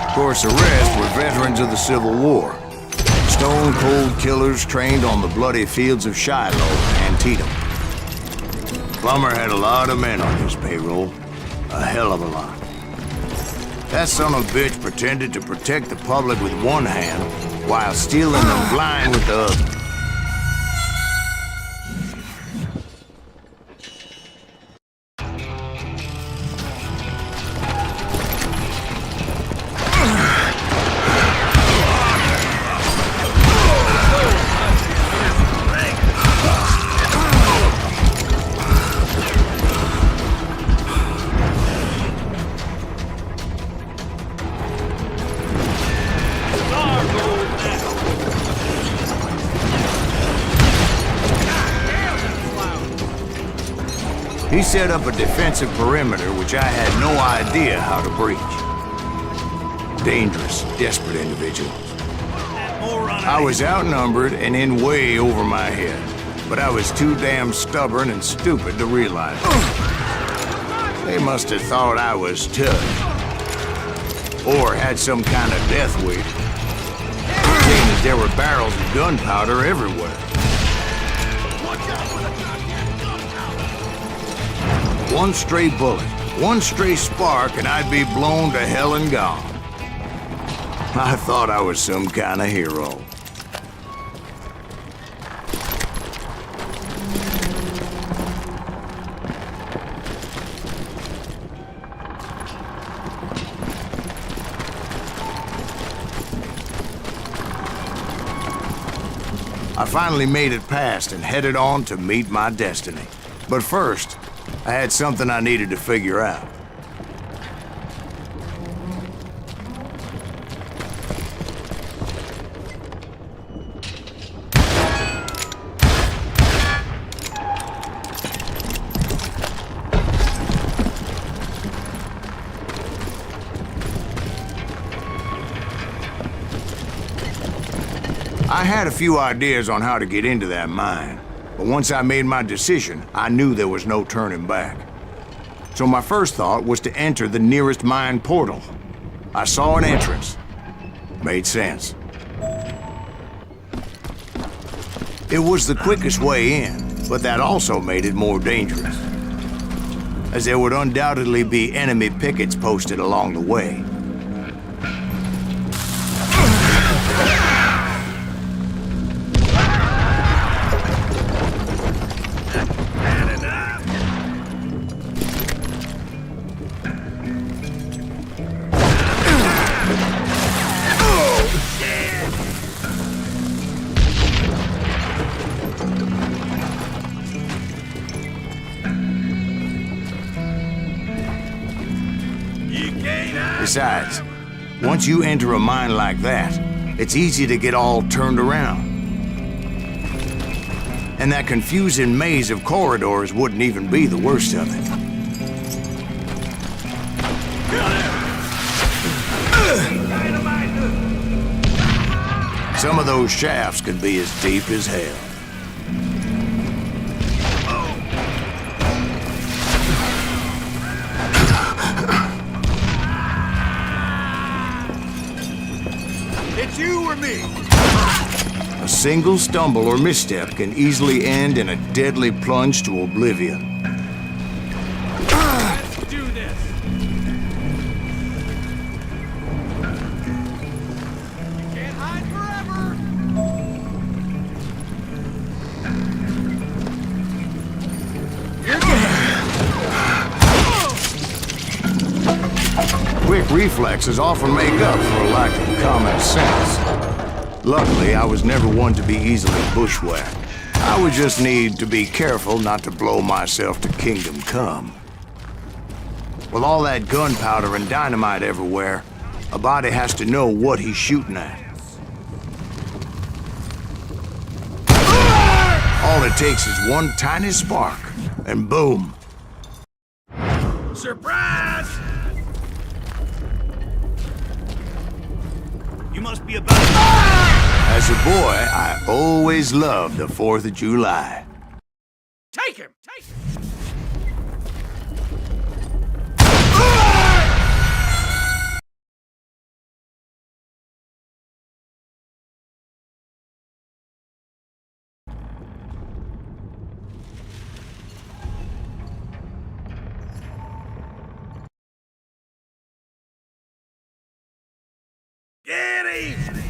Of course, the rest were veterans of the Civil War. Stone-cold killers trained on the bloody fields of Shiloh and Antietam. Plummer had a lot of men on his payroll. A hell of a lot. That son of a bitch pretended to protect the public with one hand while stealing them blind with the other. He set up a defensive perimeter which I had no idea how to breach. Dangerous, desperate individuals. I was outnumbered and in way over my head, but I was too damn stubborn and stupid to realize it. They must have thought I was tough, or had some kind of death wish, seeing as there were barrels of gunpowder everywhere. One stray bullet, one stray spark, and I'd be blown to hell and gone. I thought I was some kind of hero. I finally made it past and headed on to meet my destiny. But first, I had something I needed to figure out. I had a few ideas on how to get into that mine. But once I made my decision, I knew there was no turning back. So my first thought was to enter the nearest mine portal. I saw an entrance. Made sense. It was the quickest way in, but that also made it more dangerous, as there would undoubtedly be enemy pickets posted along the way. Besides, once you enter a mine like that, it's easy to get all turned around. And that confusing maze of corridors wouldn't even be the worst of it. Some of those shafts could be as deep as hell. It's you or me! A single stumble or misstep can easily end in a deadly plunge to oblivion. Let's do this! You can't hide forever! Quick reflexes often make up for a lack of common sense. Luckily, I was never one to be easily bushwhacked. I would just need to be careful not to blow myself to kingdom come. With all that gunpowder and dynamite everywhere, a body has to know what he's shooting at. All it takes is one tiny spark, and boom. Surprise! You must be about... As a boy, I always loved the 4th of July. Take him! Take him! Get him!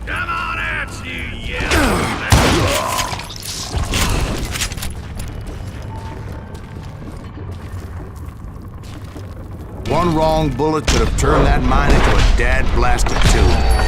Come on out, you yellow! One wrong bullet could have turned that mine into a dad-blasted tomb.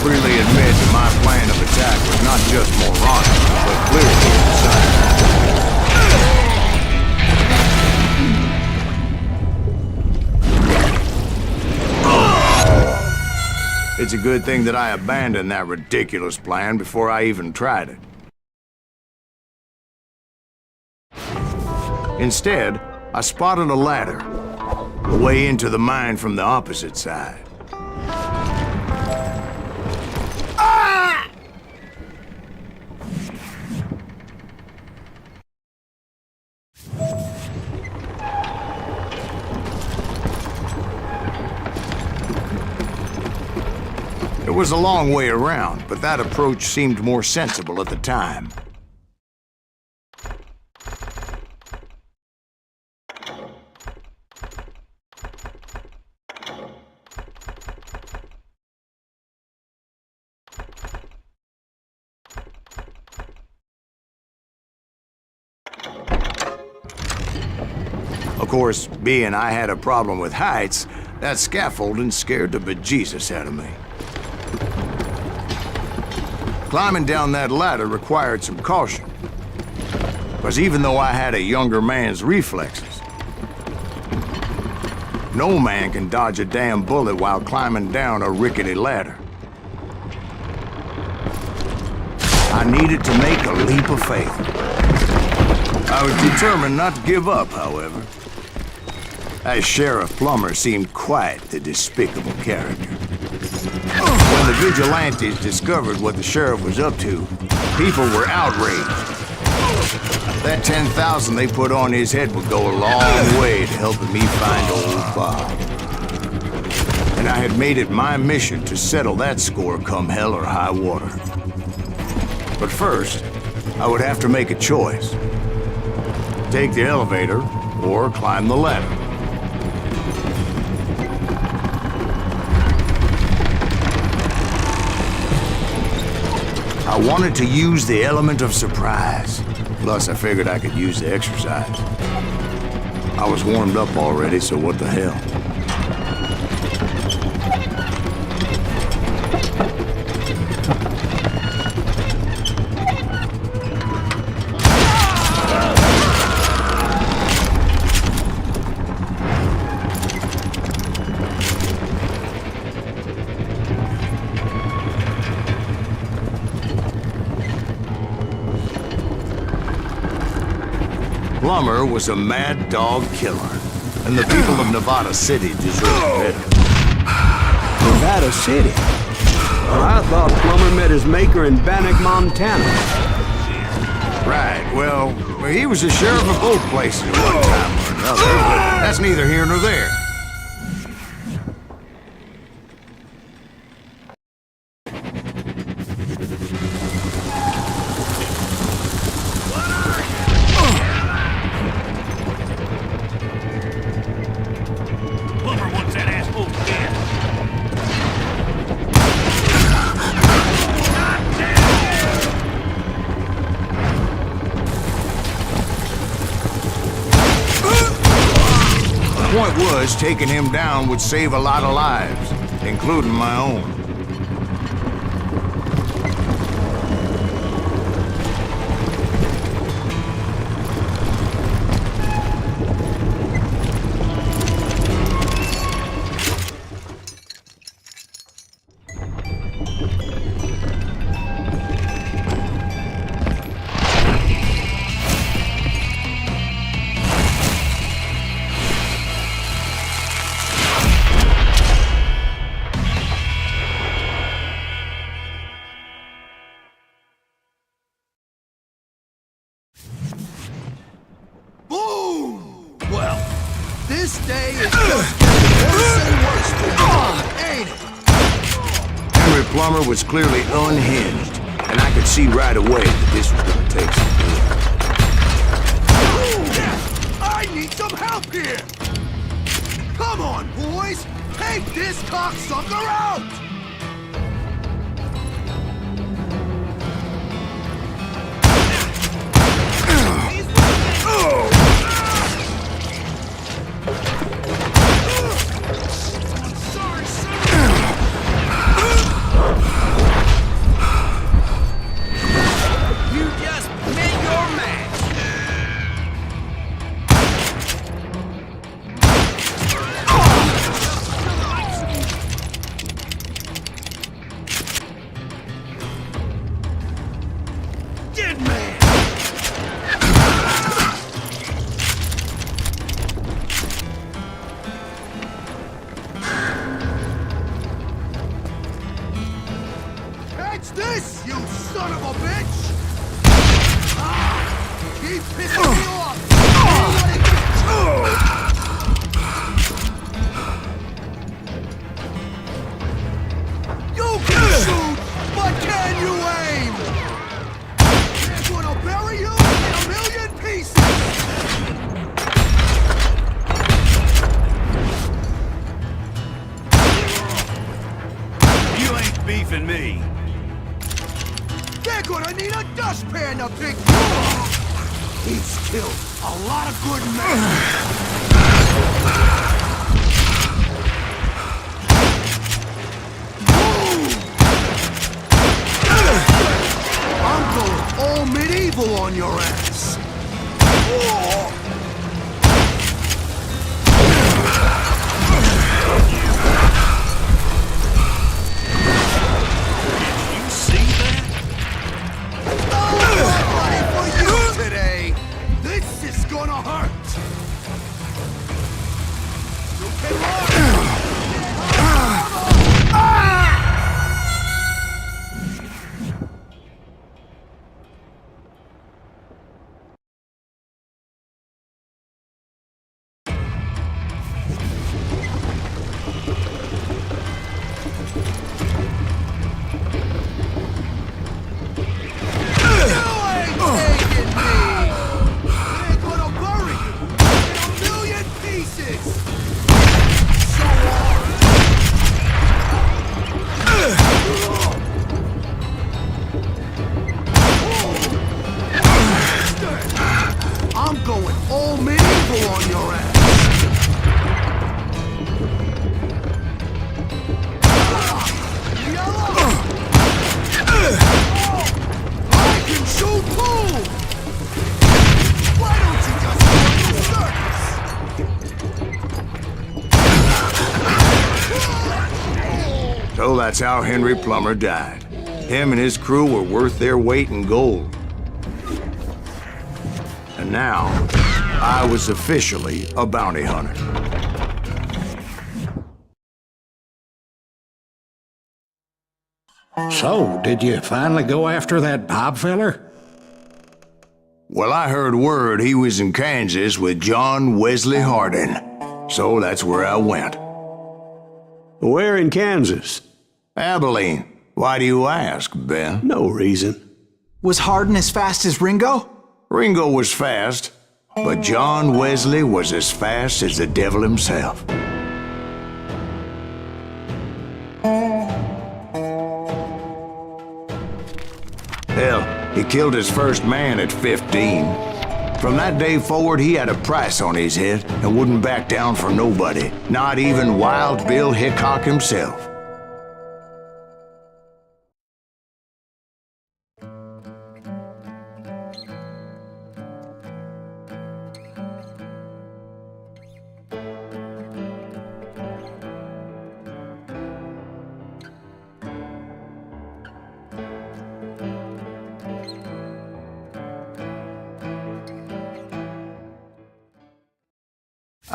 Freely admit that my plan of attack was not just moronic, but clearly insane. It's a good thing that I abandoned that ridiculous plan before I even tried it. Instead, I spotted a ladder, a way into the mine from the opposite side. It was a long way around, but that approach seemed more sensible at the time. Of course, being I had a problem with heights, that scaffolding scared the bejesus out of me. Climbing down that ladder required some caution, because even though I had a younger man's reflexes, no man can dodge a damn bullet while climbing down a rickety ladder. I needed to make a leap of faith. I was determined not to give up, however. That Sheriff Plummer seemed quite the despicable character. When the vigilantes discovered what the sheriff was up to, people were outraged. That 10,000 they put on his head would go a long way to helping me find old Bob. And I had made it my mission to settle that score come hell or high water. But first, I would have to make a choice. Take the elevator or climb the ladder. I wanted to use the element of surprise. Plus, I figured I could use the exercise. I was warmed up already, so what the hell? Plummer was a mad dog killer, and the people of Nevada City deserve better. Nevada City? Well, I thought Plummer met his maker in Bannock, Montana. Right, well, he was the sheriff of both places at one time or another, but that's neither here nor there. The point was, taking him down would save a lot of lives, including my own. This day is just getting worse and worse for you, ain't it? Henry Plummer was clearly unhinged, and I could see right away that this was gonna take some doing. I need some help here! Come on, boys! Take this cocksucker out! This, you son of a bitch! Keep pissing me off! You can shoot, but can you aim? They're gonna bury you in a million pieces! You ain't beefing me. They're gonna need a dustpan to pick you up! He's killed a lot of good men! I'm going all medieval on your ass! I'm going all medieval on your ass! I can shoot too! Why don't you just go to circus? So that's how Henry Plummer died. Him and his crew were worth their weight in gold. And And now, I was officially a bounty hunter. So, did you finally go after that Bob feller? Well, I heard word he was in Kansas with John Wesley Hardin. So that's where I went. Where in Kansas? Abilene. Why do you ask, Ben? No reason. Was Hardin as fast as Ringo? Ringo was fast, but John Wesley was as fast as the devil himself. Hell, he killed his first man at 15. From that day forward, he had a price on his head and wouldn't back down for nobody, not even Wild Bill Hickok himself.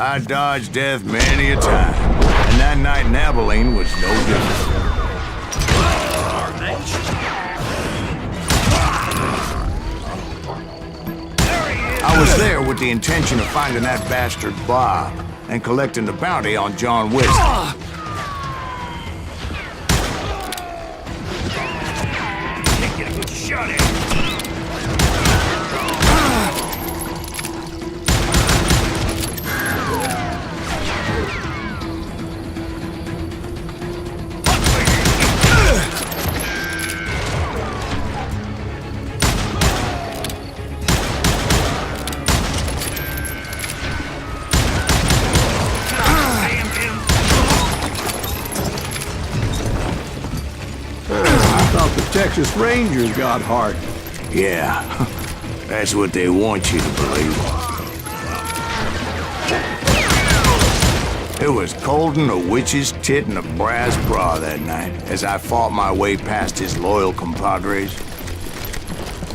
I dodged death many a time, and that night in Abilene was no different. I was there with the intention of finding that bastard Bob and collecting the bounty on John Wesley. Texas Rangers got Hardin. Yeah, that's what they want you to believe. It was cold in a witch's tit and a brass bra that night as I fought my way past his loyal compadres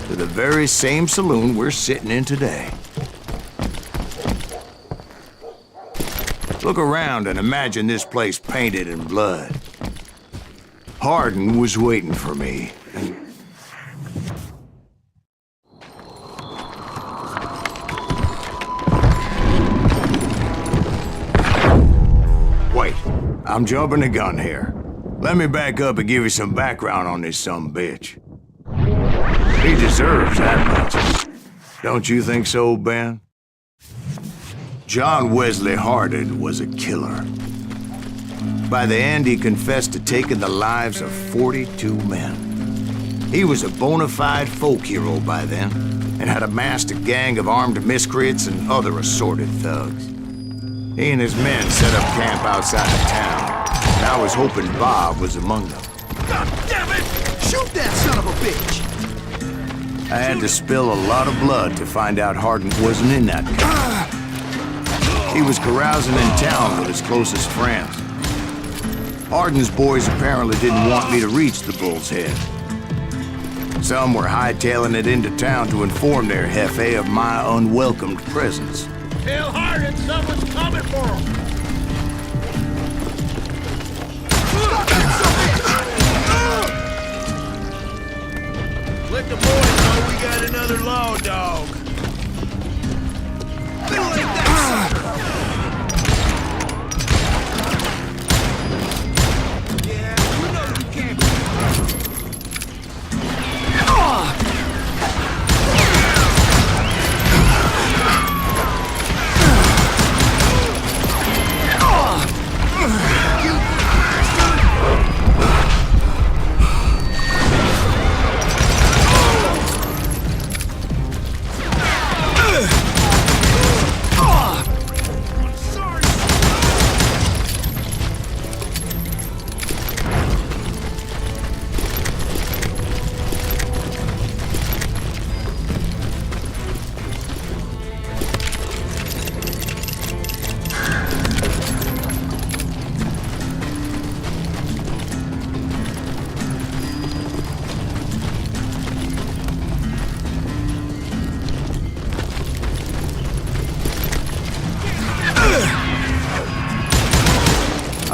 to the very same saloon we're sitting in today. Look around and imagine this place painted in blood. Hardin was waiting for me. Wait, I'm jumping the gun here. Let me back up and give you some background on this sumbitch. He deserves that much. Don't you think so, Ben? John Wesley Hardin was a killer. By the end, he confessed to taking the lives of 42 men. He was a bona fide folk hero by then, and had amassed a gang of armed miscreants and other assorted thugs. He and his men set up camp outside of town, and I was hoping Bob was among them. God damn it! Shoot that son of a bitch! I had to spill a lot of blood to find out Hardin wasn't in that camp. He was carousing in town with his closest friends. Hardin's boys apparently didn't want me to reach the Bull's Head. Some were hightailing it into town to inform their jefe of my unwelcomed presence. Tell Hardin someone's coming for him! Let the boys know we got another law dog.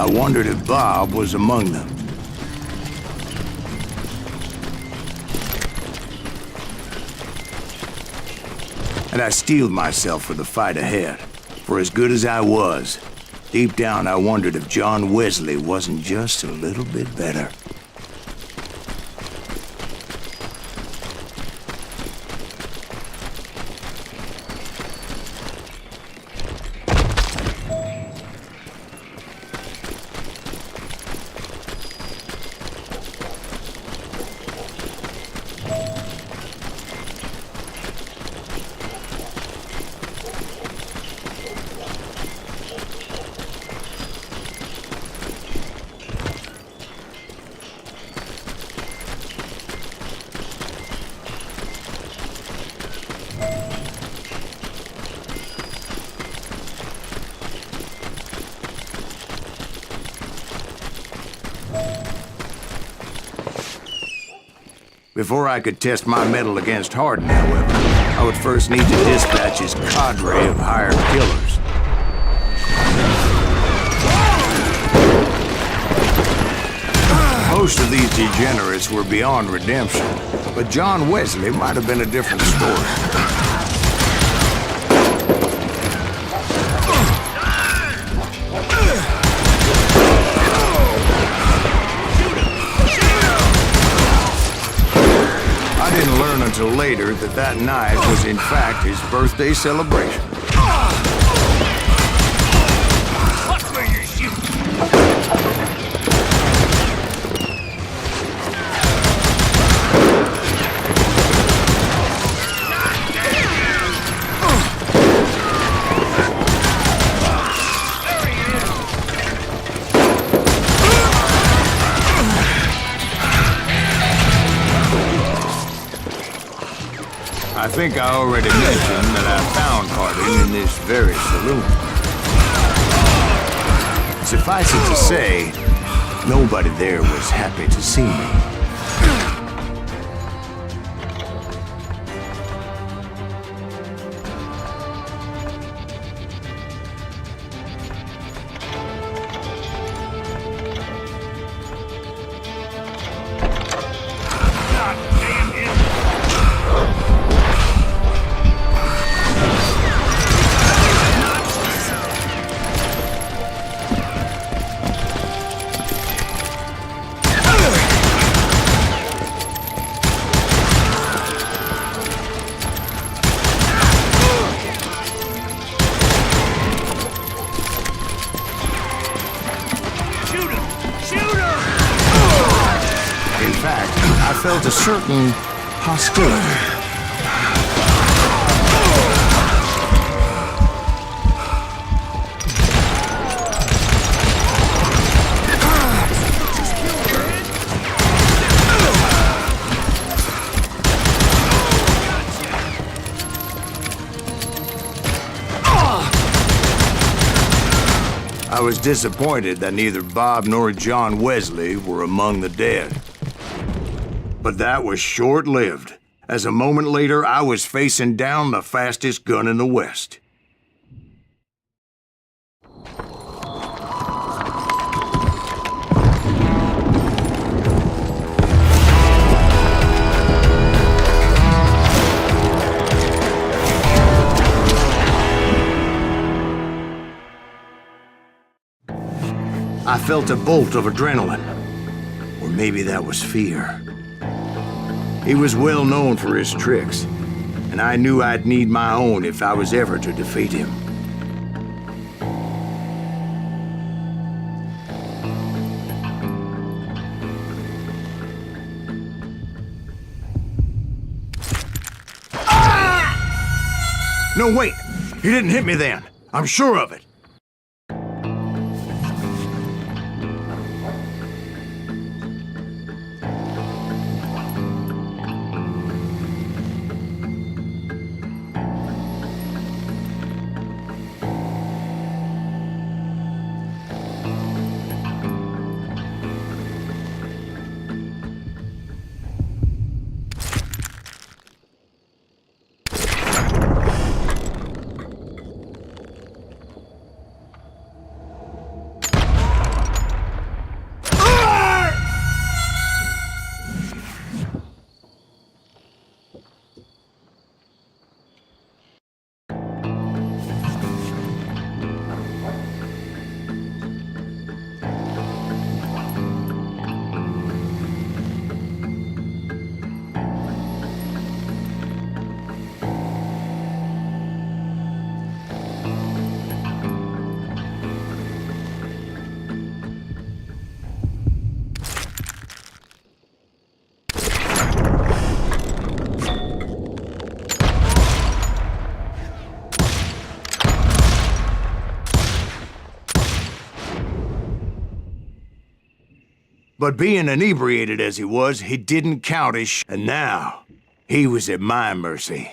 I wondered if Bob was among them. And I steeled myself for the fight ahead. For as good as I was, deep down I wondered if John Wesley wasn't just a little bit better. Before I could test my mettle against Hardin, however, I would first need to dispatch his cadre of hired killers. Most of these degenerates were beyond redemption, but John Wesley might have been a different story. I didn't learn until later that that night was in fact his birthday celebration. Watch where you're shooting! I think I already mentioned that I found Hardin in this very saloon. Suffice it to say, nobody there was happy to see me. I felt a certain hostility. I was disappointed that neither Bob nor John Wesley were among the dead. But that was short-lived, as a moment later I was facing down the fastest gun in the West. I felt a bolt of adrenaline, or maybe that was fear. He was well known for his tricks, and I knew I'd need my own if I was ever to defeat him. Ah! No, wait! He didn't hit me then. I'm sure of it. But being inebriated as he was, he didn't count his and now, he was at my mercy.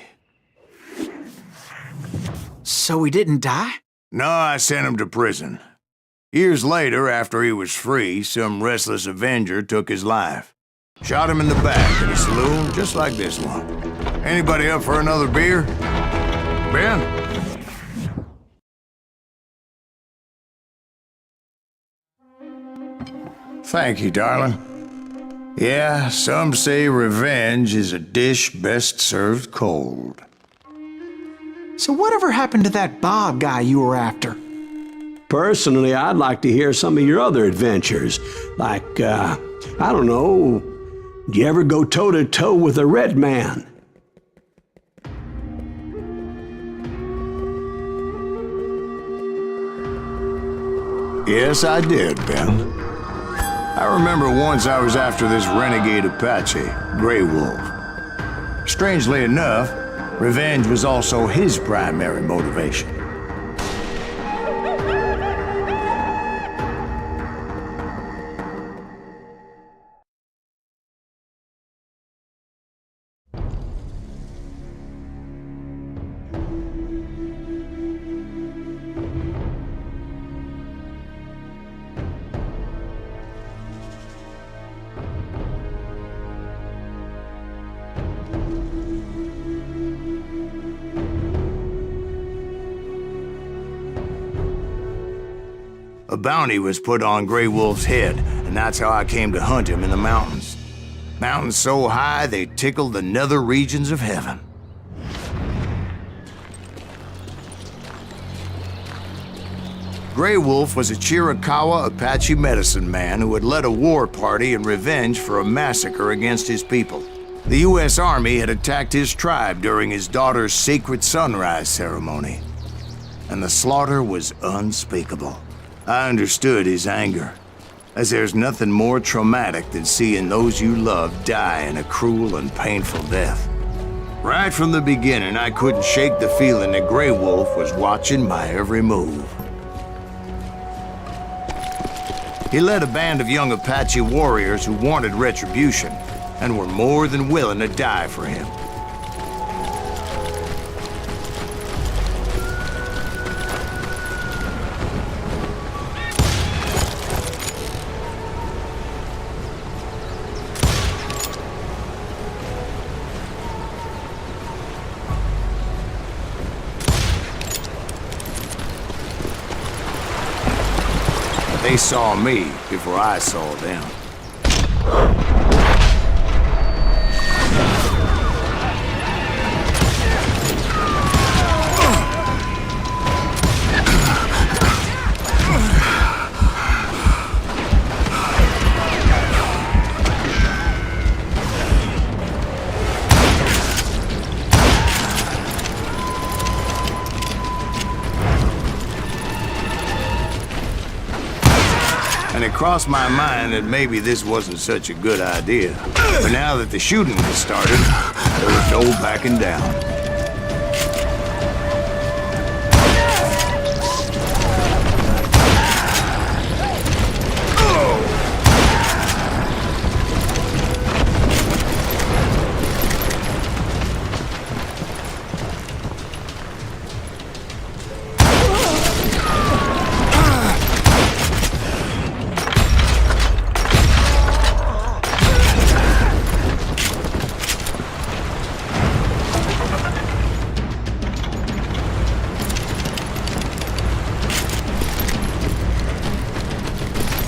So he didn't die? No, I sent him to prison. Years later, after he was free, some restless avenger took his life. Shot him in the back in a saloon just like this one. Anybody up for another beer? Ben? Thank you, darling. Yeah, some say revenge is a dish best served cold. So whatever happened to that Bob guy you were after? Personally, I'd like to hear some of your other adventures. Like, I don't know, did you ever go toe-to-toe with a red man? Yes, I did, Ben. I remember once I was after this renegade Apache, Grey Wolf. Strangely enough, revenge was also his primary motivation. A bounty was put on Grey Wolf's head, and that's how I came to hunt him in the mountains. Mountains so high they tickled the nether regions of heaven. Grey Wolf was a Chiricahua Apache medicine man who had led a war party in revenge for a massacre against his people. The U.S. Army had attacked his tribe during his daughter's sacred sunrise ceremony, and the slaughter was unspeakable. I understood his anger, as there's nothing more traumatic than seeing those you love die in a cruel and painful death. Right from the beginning, I couldn't shake the feeling that Grey Wolf was watching my every move. He led a band of young Apache warriors who wanted retribution and were more than willing to die for him. They saw me before I saw them. And it crossed my mind that maybe this wasn't such a good idea. But now that the shooting had started, there was no backing down.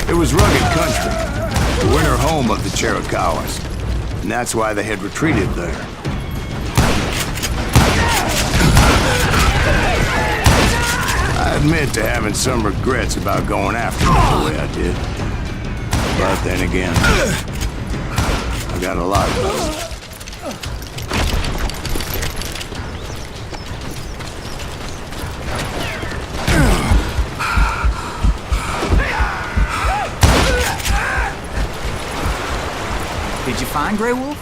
It was rugged country, the winter home of the Chiricahuas, and that's why they had retreated there. I admit to having some regrets about going after them the way I did. But then again, I got a lot of those. Did you find Grey Wolf?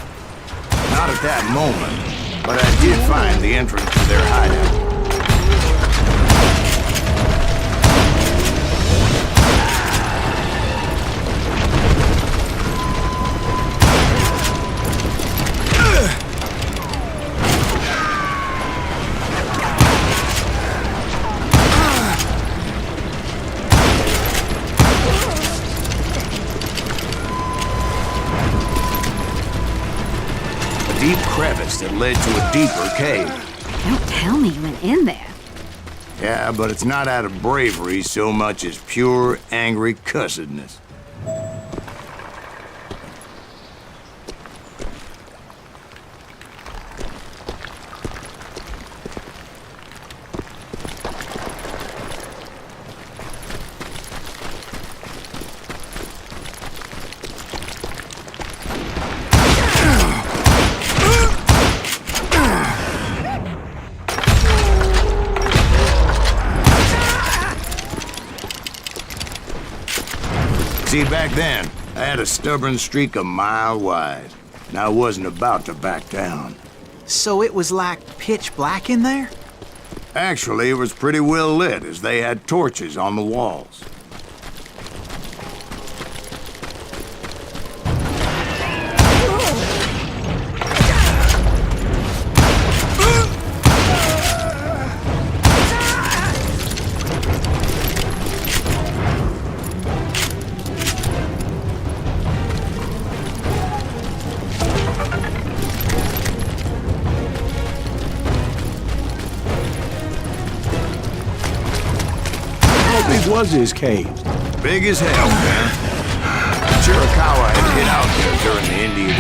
Not at that moment, but I did find the entrance to their hideout. that led to a deeper cave. Don't tell me you went in there. Yeah, but it's not out of bravery so much as pure, angry cussedness. See, back then, I had a stubborn streak a mile wide, and I wasn't about to back down. So it was like pitch black in there? Actually, it was pretty well lit, as they had torches on the walls. How big was his cave? Big as hell, man. Chiricahua had hid out there during the Indian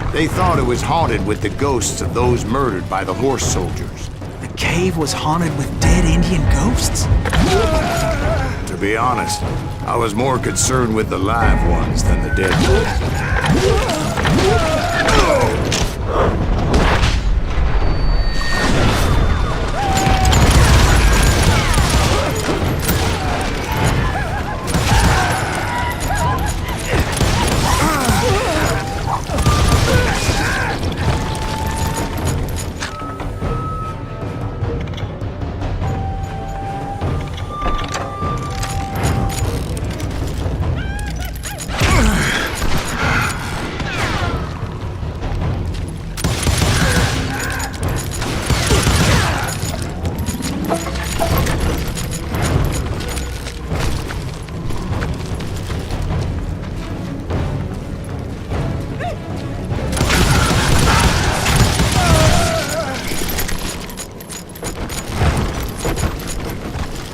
Wars. They thought it was haunted with the ghosts of those murdered by the horse soldiers. The cave was haunted with dead Indian ghosts? To be honest, I was more concerned with the live ones than the dead ones.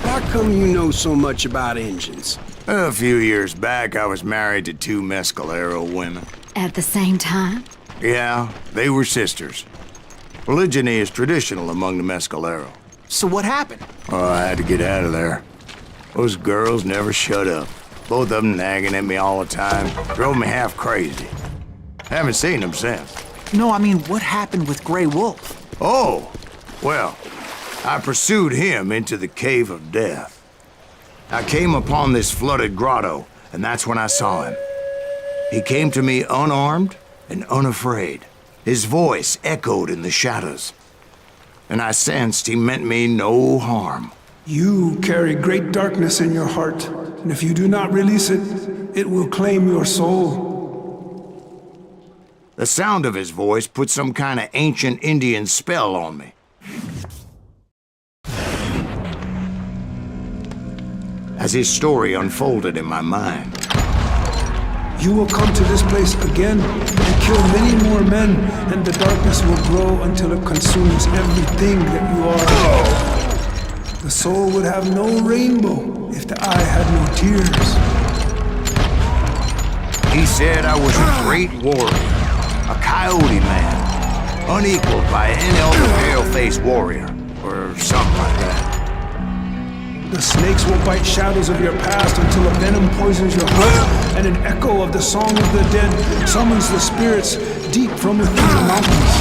How come you know so much about engines? A few years back, I was married to two Mescalero women. At the same time? Yeah, they were sisters. Polygyny is traditional among the Mescalero. So what happened? Oh, I had to get out of there. Those girls never shut up. Both of them nagging at me all the time. Drove me half crazy. Haven't seen them since. No, I mean, what happened with Grey Wolf? Oh, well, I pursued him into the Cave of Death. I came upon this flooded grotto, and that's when I saw him. He came to me unarmed and unafraid. His voice echoed in the shadows, and I sensed he meant me no harm. You carry great darkness in your heart, and if you do not release it, it will claim your soul. The sound of his voice put some kind of ancient Indian spell on me. As his story unfolded in my mind, You will come to this place again and kill many more men, and the darkness will grow until it consumes everything that you are. The soul would have no rainbow if the eye had no tears. he said I was a great warrior, a coyote man, unequaled by any other pale-faced warrior, or something like that. The snakes will bite shadows of your past until a venom poisons your heart, and an echo of the song of the dead summons the spirits deep from within the mountains.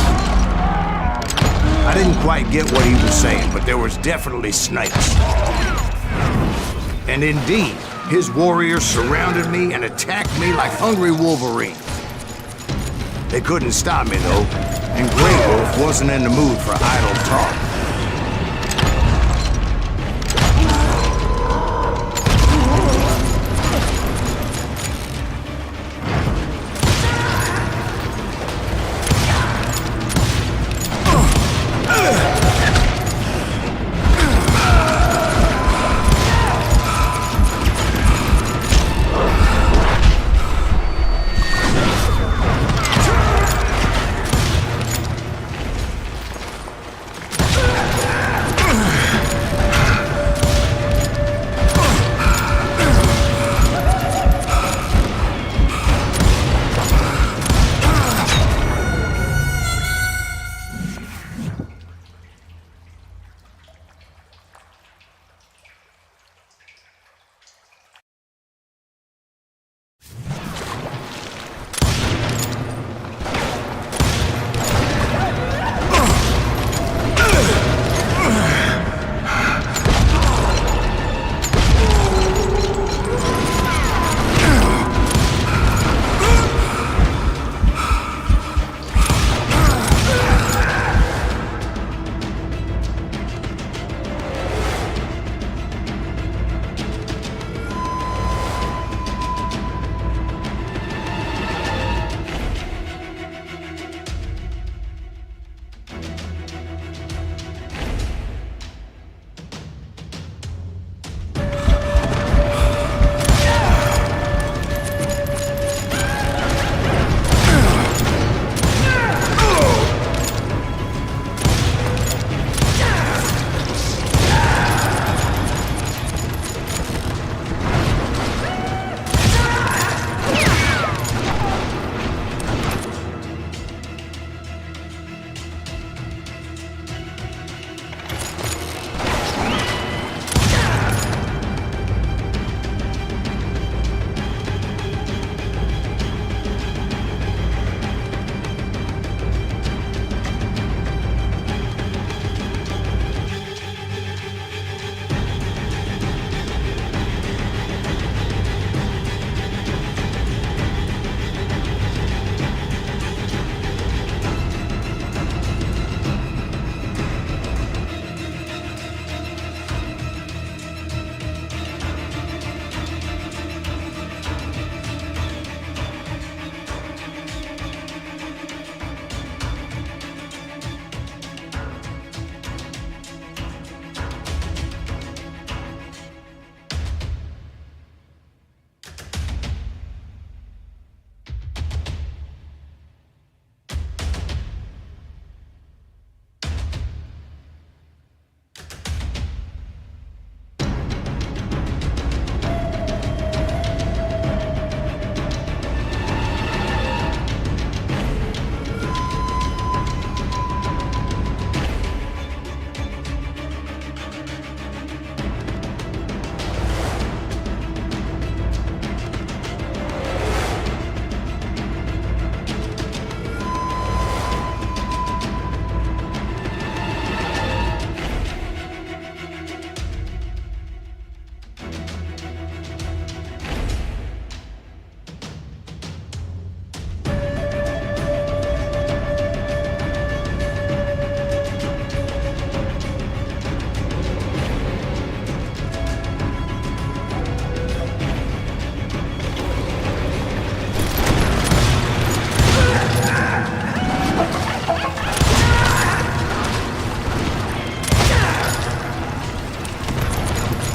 I didn't quite get what he was saying, but there was definitely snakes. And indeed, his warriors surrounded me and attacked me like hungry wolverines. They couldn't stop me, though, and Grey Wolf wasn't in the mood for idle talk.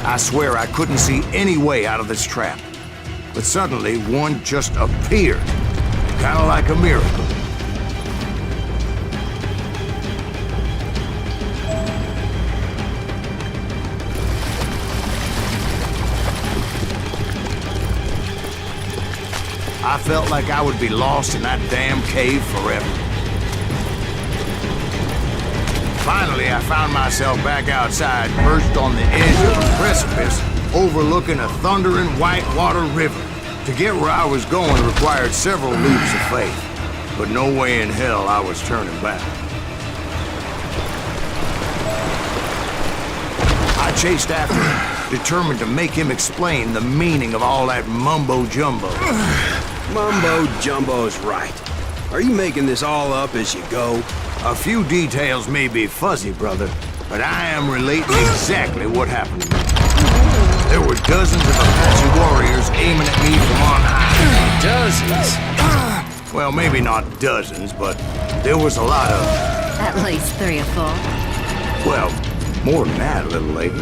I swear I couldn't see any way out of this trap. But suddenly, one just appeared. Kind of like a miracle. I felt like I would be lost in that damn cave forever. Finally, I found myself back outside, perched on the edge of a precipice, overlooking a thundering whitewater river. To get where I was going required several leaps of faith, but no way in hell I was turning back. I chased after him, determined to make him explain the meaning of all that mumbo-jumbo. Mumbo-jumbo's right. Are you making this all up as you go? A few details may be fuzzy, brother, but I am relating exactly what happened to me. There were dozens of Apache warriors aiming at me from on high. Dozens? Well, maybe not dozens, but there was a lot of... At least 3 or 4. Well, more than that, little lady.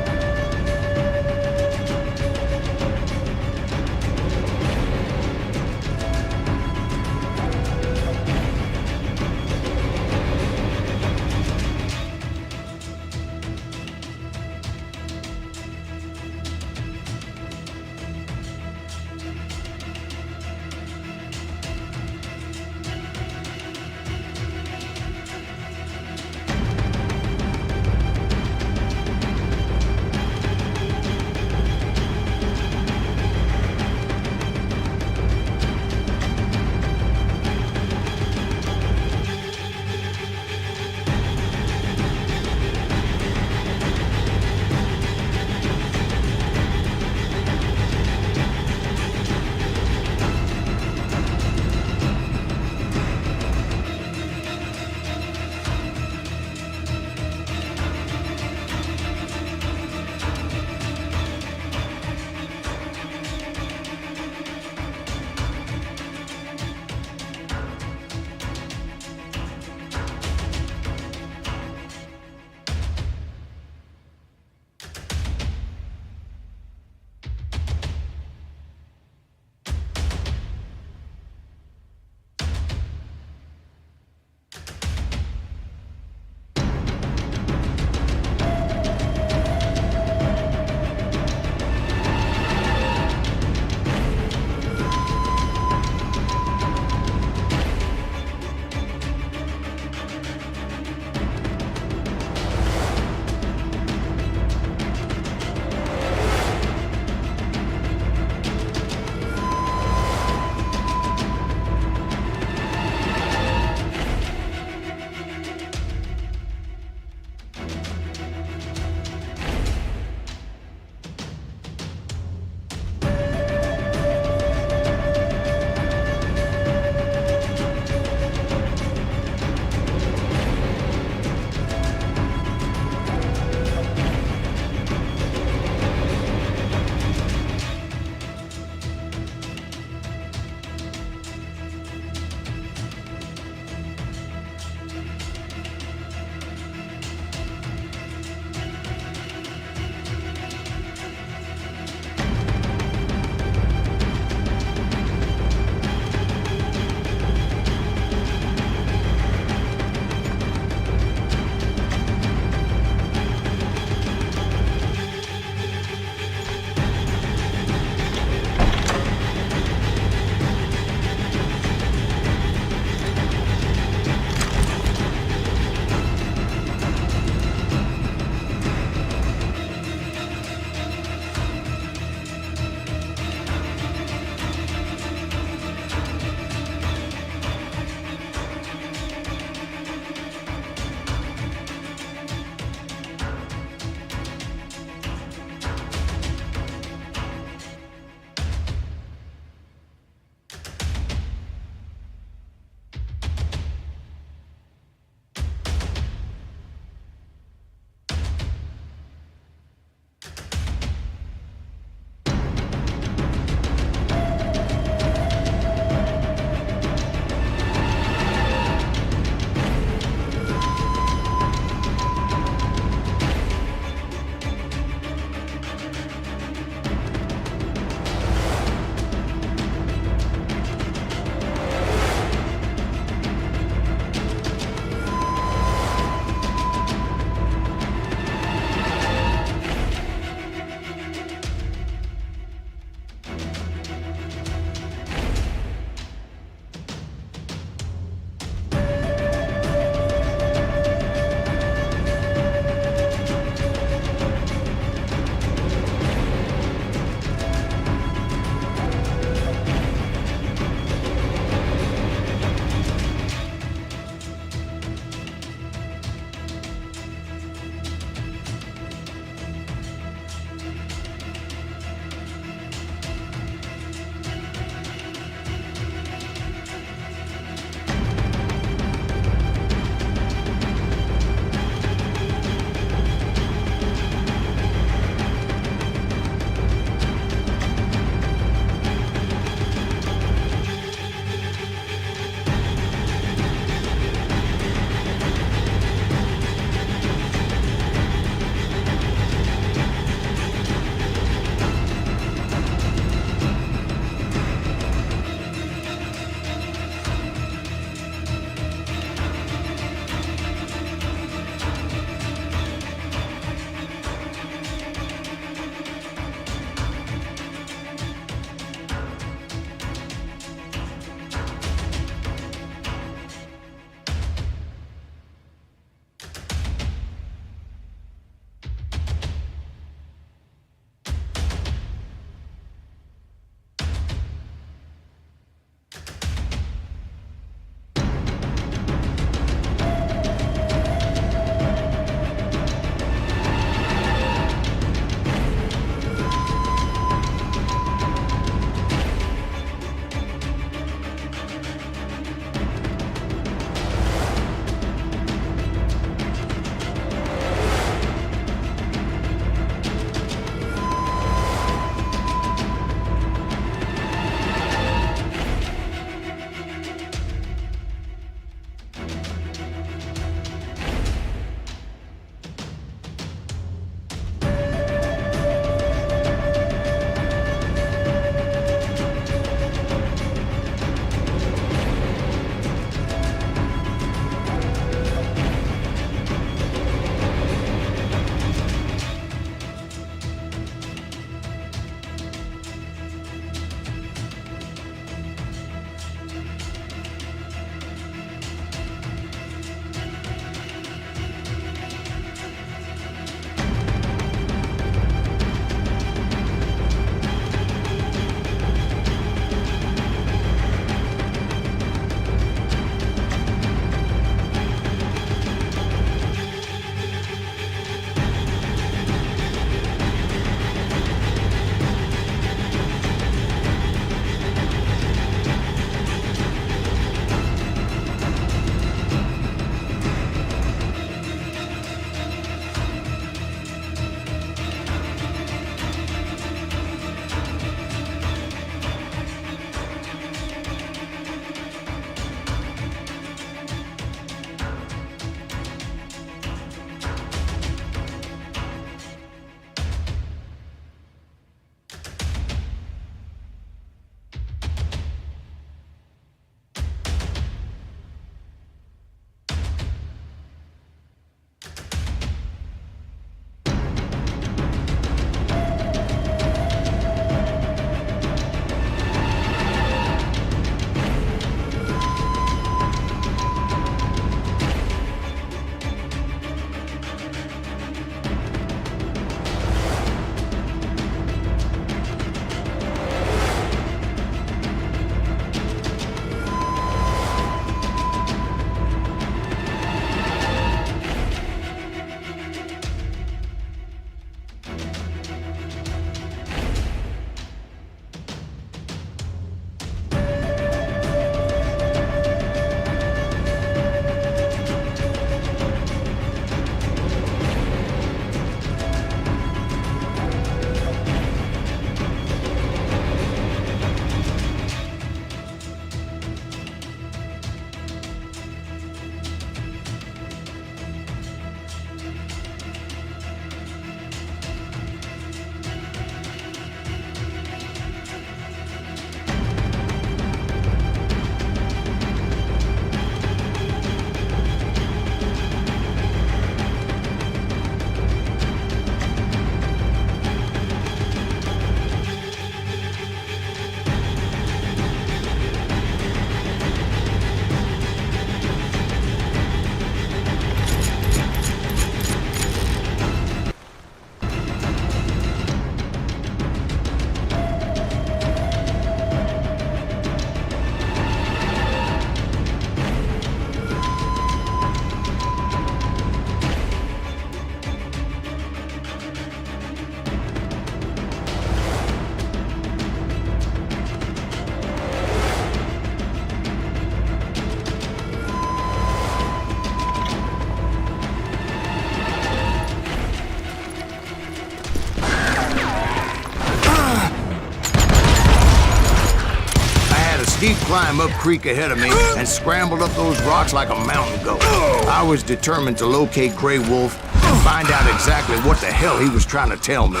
climb up creek ahead of me and scrambled up those rocks like a mountain goat. I was determined to locate Grey Wolf and find out exactly what the hell he was trying to tell me.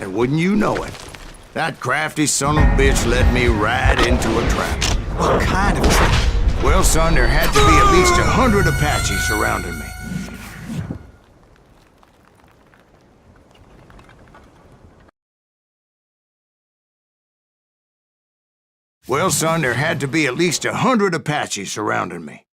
And wouldn't you know it, that crafty son of a bitch led me right into a trap. What kind of trap? Well, son, there had to be at least 100 Apaches surrounding me. Well, son, there had to be at least 100 Apaches surrounding me.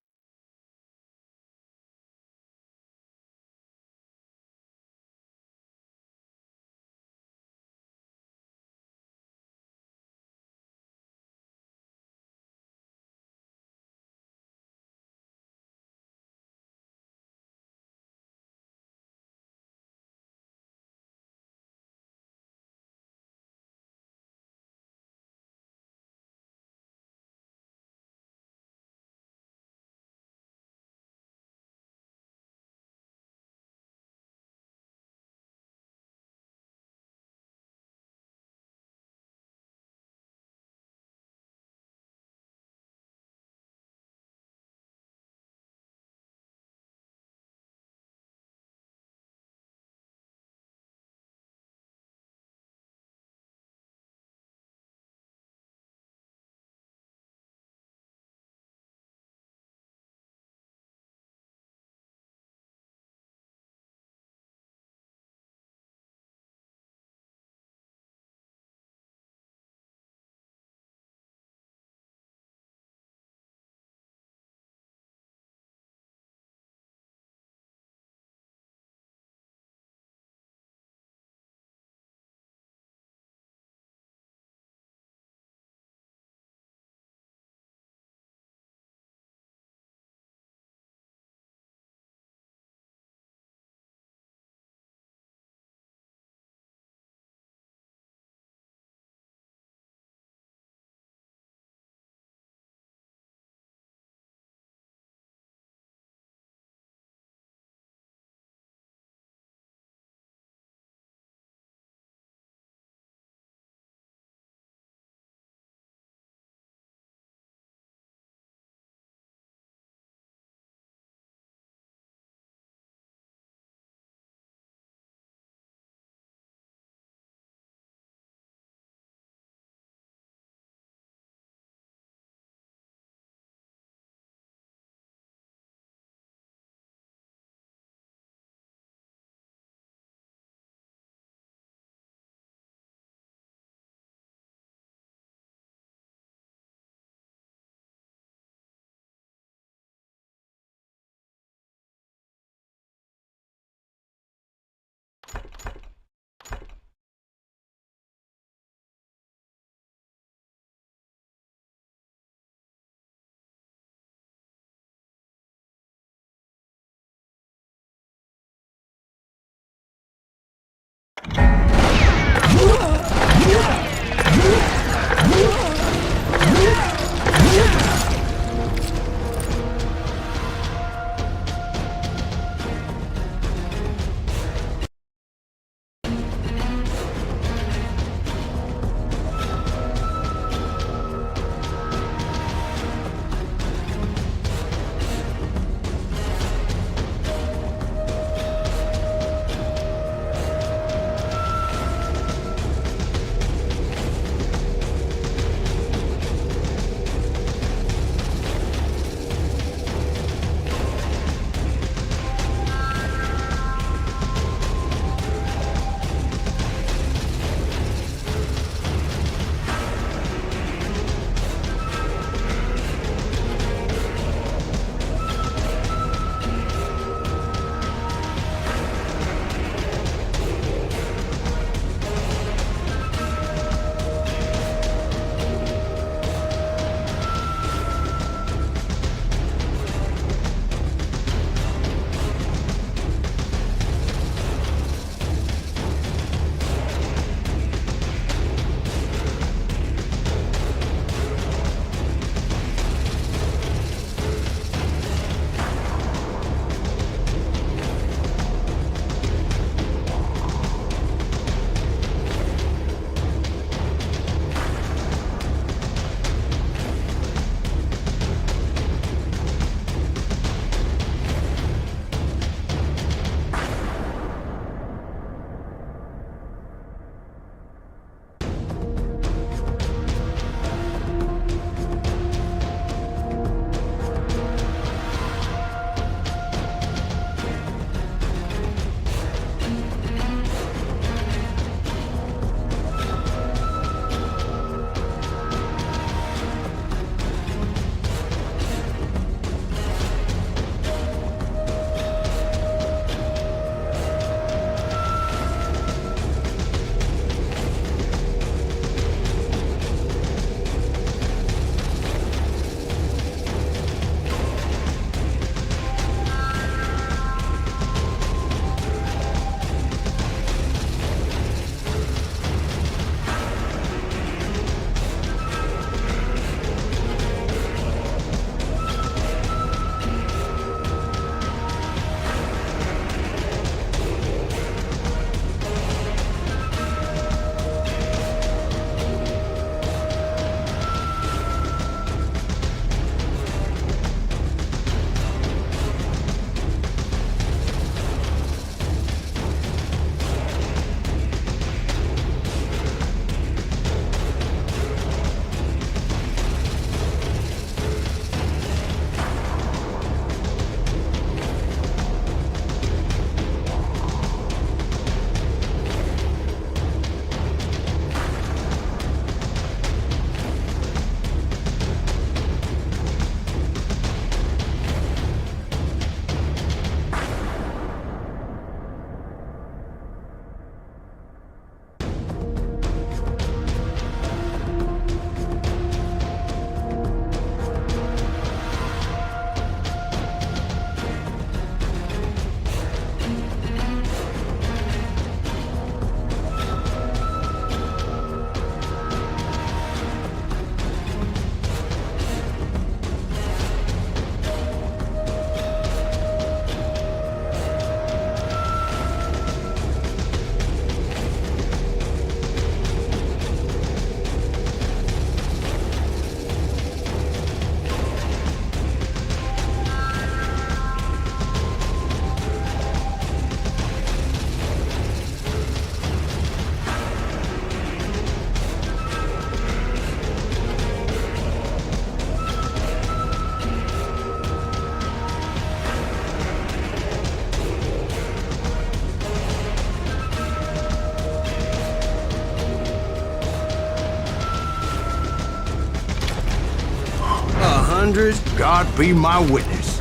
100? God be my witness.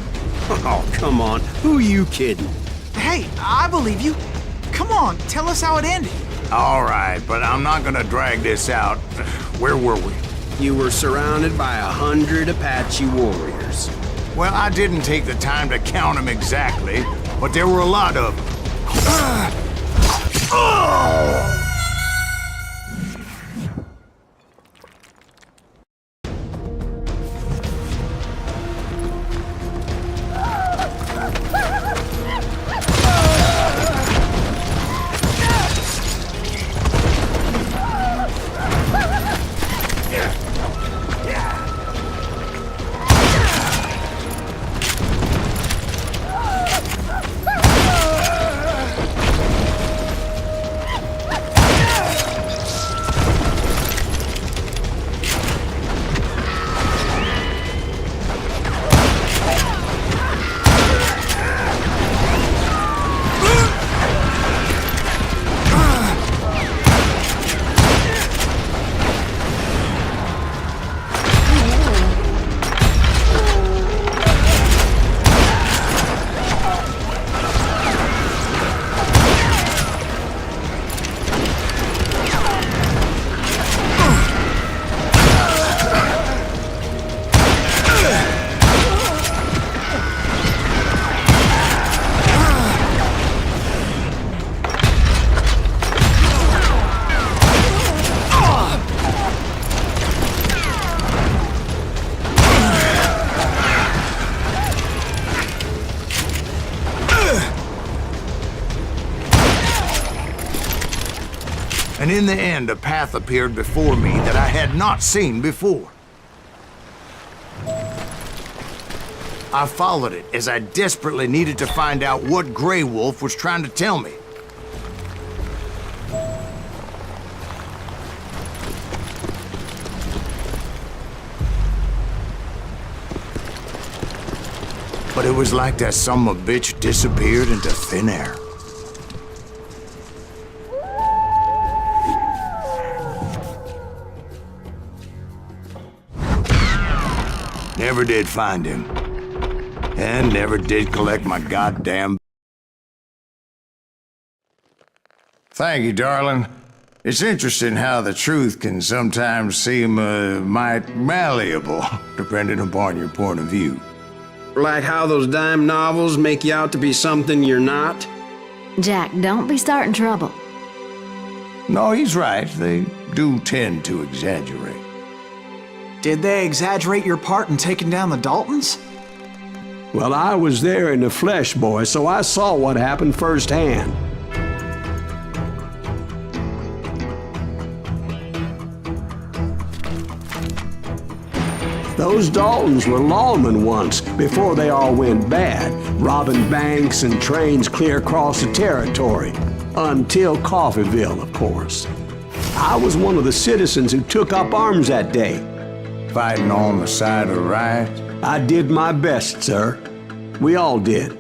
Oh, come on. Who are you kidding? Hey, I believe you. Come on, tell us how it ended. All right, but I'm not gonna drag this out. Where were we? You were surrounded by 100 Apache warriors. Well, I didn't take the time to count them exactly, but there were a lot of them. And in the end, a path appeared before me that I had not seen before. I followed it as I desperately needed to find out what Grey Wolf was trying to tell me. But it was like that son of a bitch disappeared into thin air. Never did find him. And never did collect my goddamn... Thank you, darling. It's interesting how the truth can sometimes seem, might malleable, depending upon your point of view. Like how those dime novels make you out to be something you're not? Jack, don't be starting trouble. No, he's right. They do tend to exaggerate. Did they exaggerate your part in taking down the Daltons? Well, I was there in the flesh, boy, so I saw what happened firsthand. Those Daltons were lawmen once, before they all went bad, robbing banks and trains clear across the territory. Until Coffeeville, of course. I was one of the citizens who took up arms that day. Fighting on the side of the right? I did my best, sir. We all did.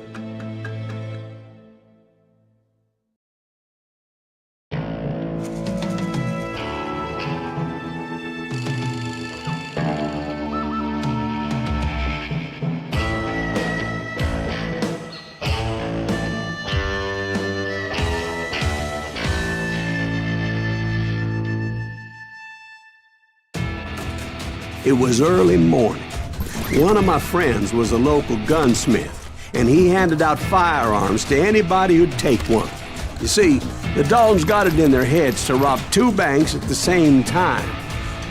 It was early morning. One of my friends was a local gunsmith, and he handed out firearms to anybody who'd take one. You see, the Daltons got it in their heads to rob 2 banks at the same time.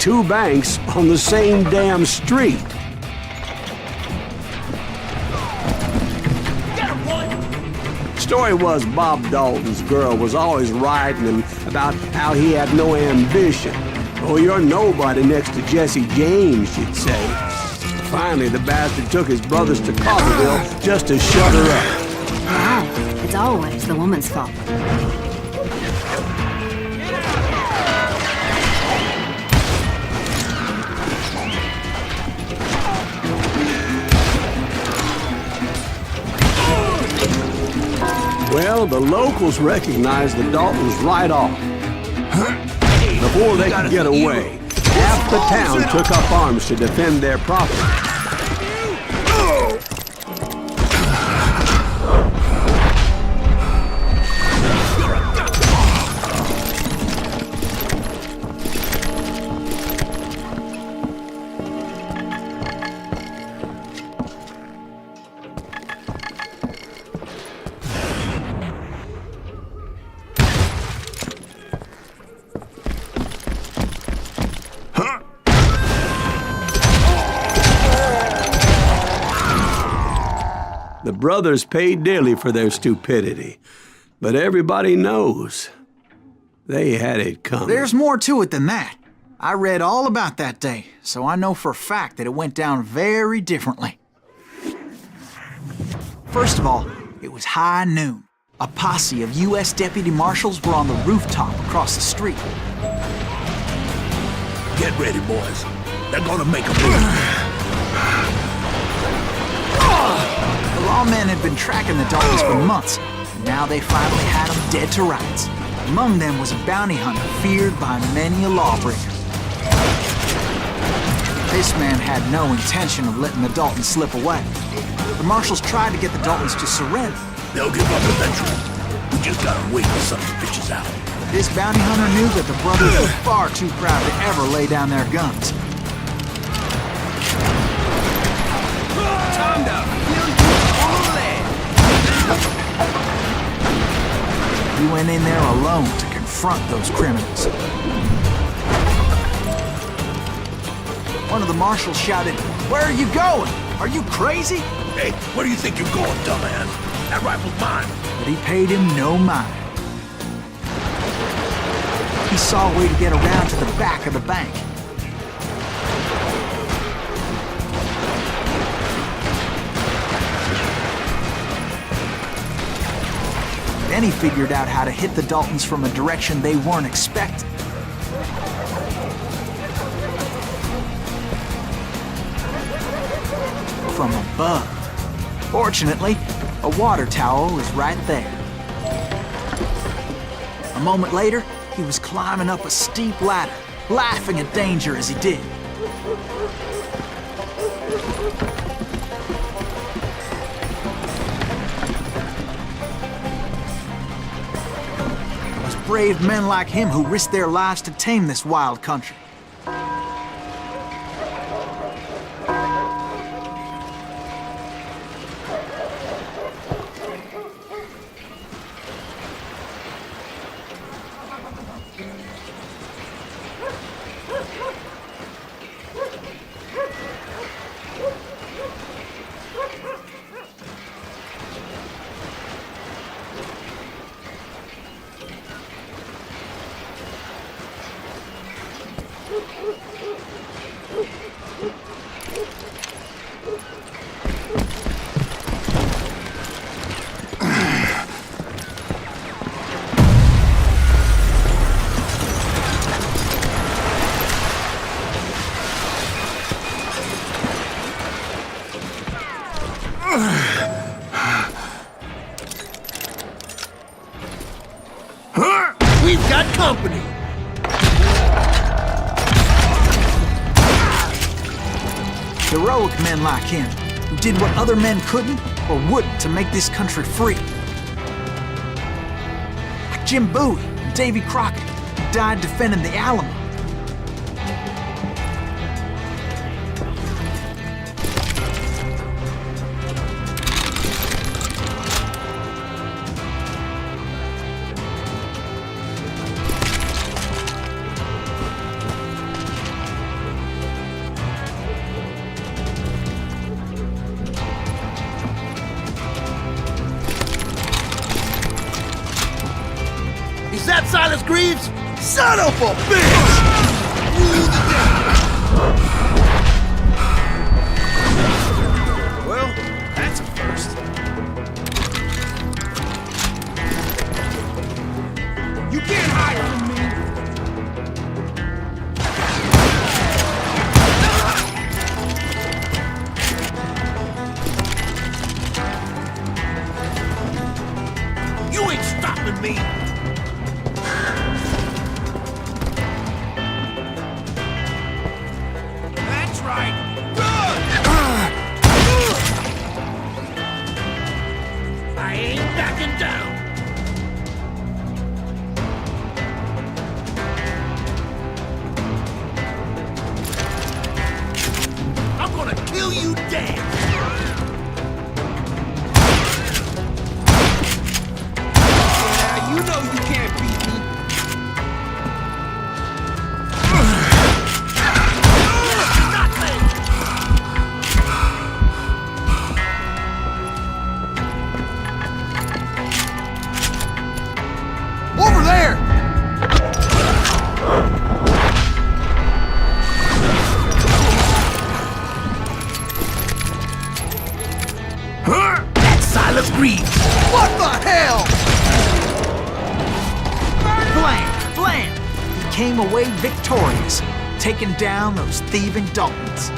2 banks on the same damn street. Story was Bob Dalton's girl was always writing him about how he had no ambition. Oh, you're nobody next to Jesse James, she'd say. Finally, the bastard took his brothers to Coffeeville just to shut her up. Wow, it's always the woman's fault. Well, the locals recognized the Daltons right off. Before they could get away, half the town took up arms to defend their property. brothers paid dearly for their stupidity. But everybody knows they had it coming. There's more to it than that. I read all about that day, so I know for a fact that it went down very differently. First of all, it was high noon. A posse of U.S. deputy marshals were on the rooftop across the street. Get ready, boys. They're gonna make a move. The lawmen had been tracking the Daltons for months, and now they finally had them dead to rights. Among them was a bounty hunter feared by many a lawbreaker. This man had no intention of letting the Daltons slip away. The marshals tried to get the Daltons to surrender. They'll give up eventually. We just gotta wait till something bitches out. This bounty hunter knew that the brothers were far too proud to ever lay down their guns. Time to feel you full of lead. He went in there alone to confront those criminals. One of the marshals shouted, "Where are you going? Are you crazy?" Hey, where do you think you're going, dumbass? That rifle's mine. But he paid him no mind. He saw a way to get around to the back of the bank. Then he figured out how to hit the Daltons from a direction they weren't expecting. From above. Fortunately, a water tower was right there. A moment later, he was climbing up a steep ladder, laughing at danger as he did. It was brave men like him who risked their lives to tame this wild country. We've got company. Heroic men like him, who did what other men couldn't or wouldn't to make this country free. Like Jim Bowie and Davy Crockett, who died defending the Alamo. Is that Silas Greaves? Son of a bitch! Well, that's a first. You can't hide from me! You ain't stopping me! came away victorious, taking down those thieving Daltons.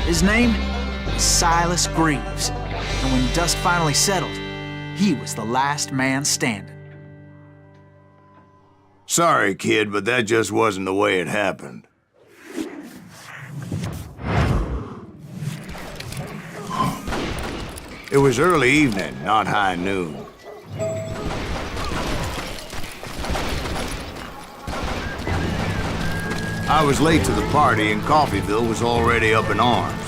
His name? Silas Greaves. And when dust finally settled, he was the last man standing. Sorry, kid, but that just wasn't the way it happened. It was early evening, not high noon. I was late to the party and Coffeyville was already up in arms.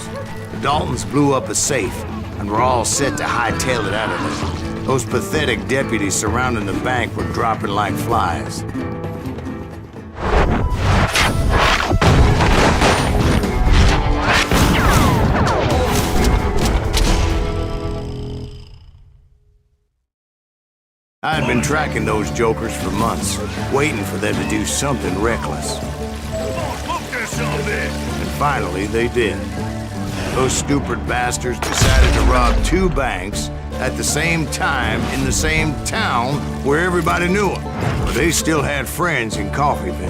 The Daltons blew up a safe and were all set to hightail it out of there. Those pathetic deputies surrounding the bank were dropping like flies. I had been tracking those jokers for months, waiting for them to do something reckless. And finally, they did. Those stupid bastards decided to rob 2 banks at the same time in the same town where everybody knew them. But they still had friends in Coffeyville.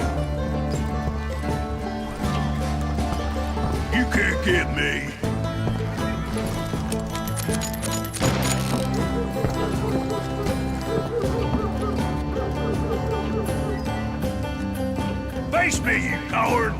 You can't get me. Face me, you coward!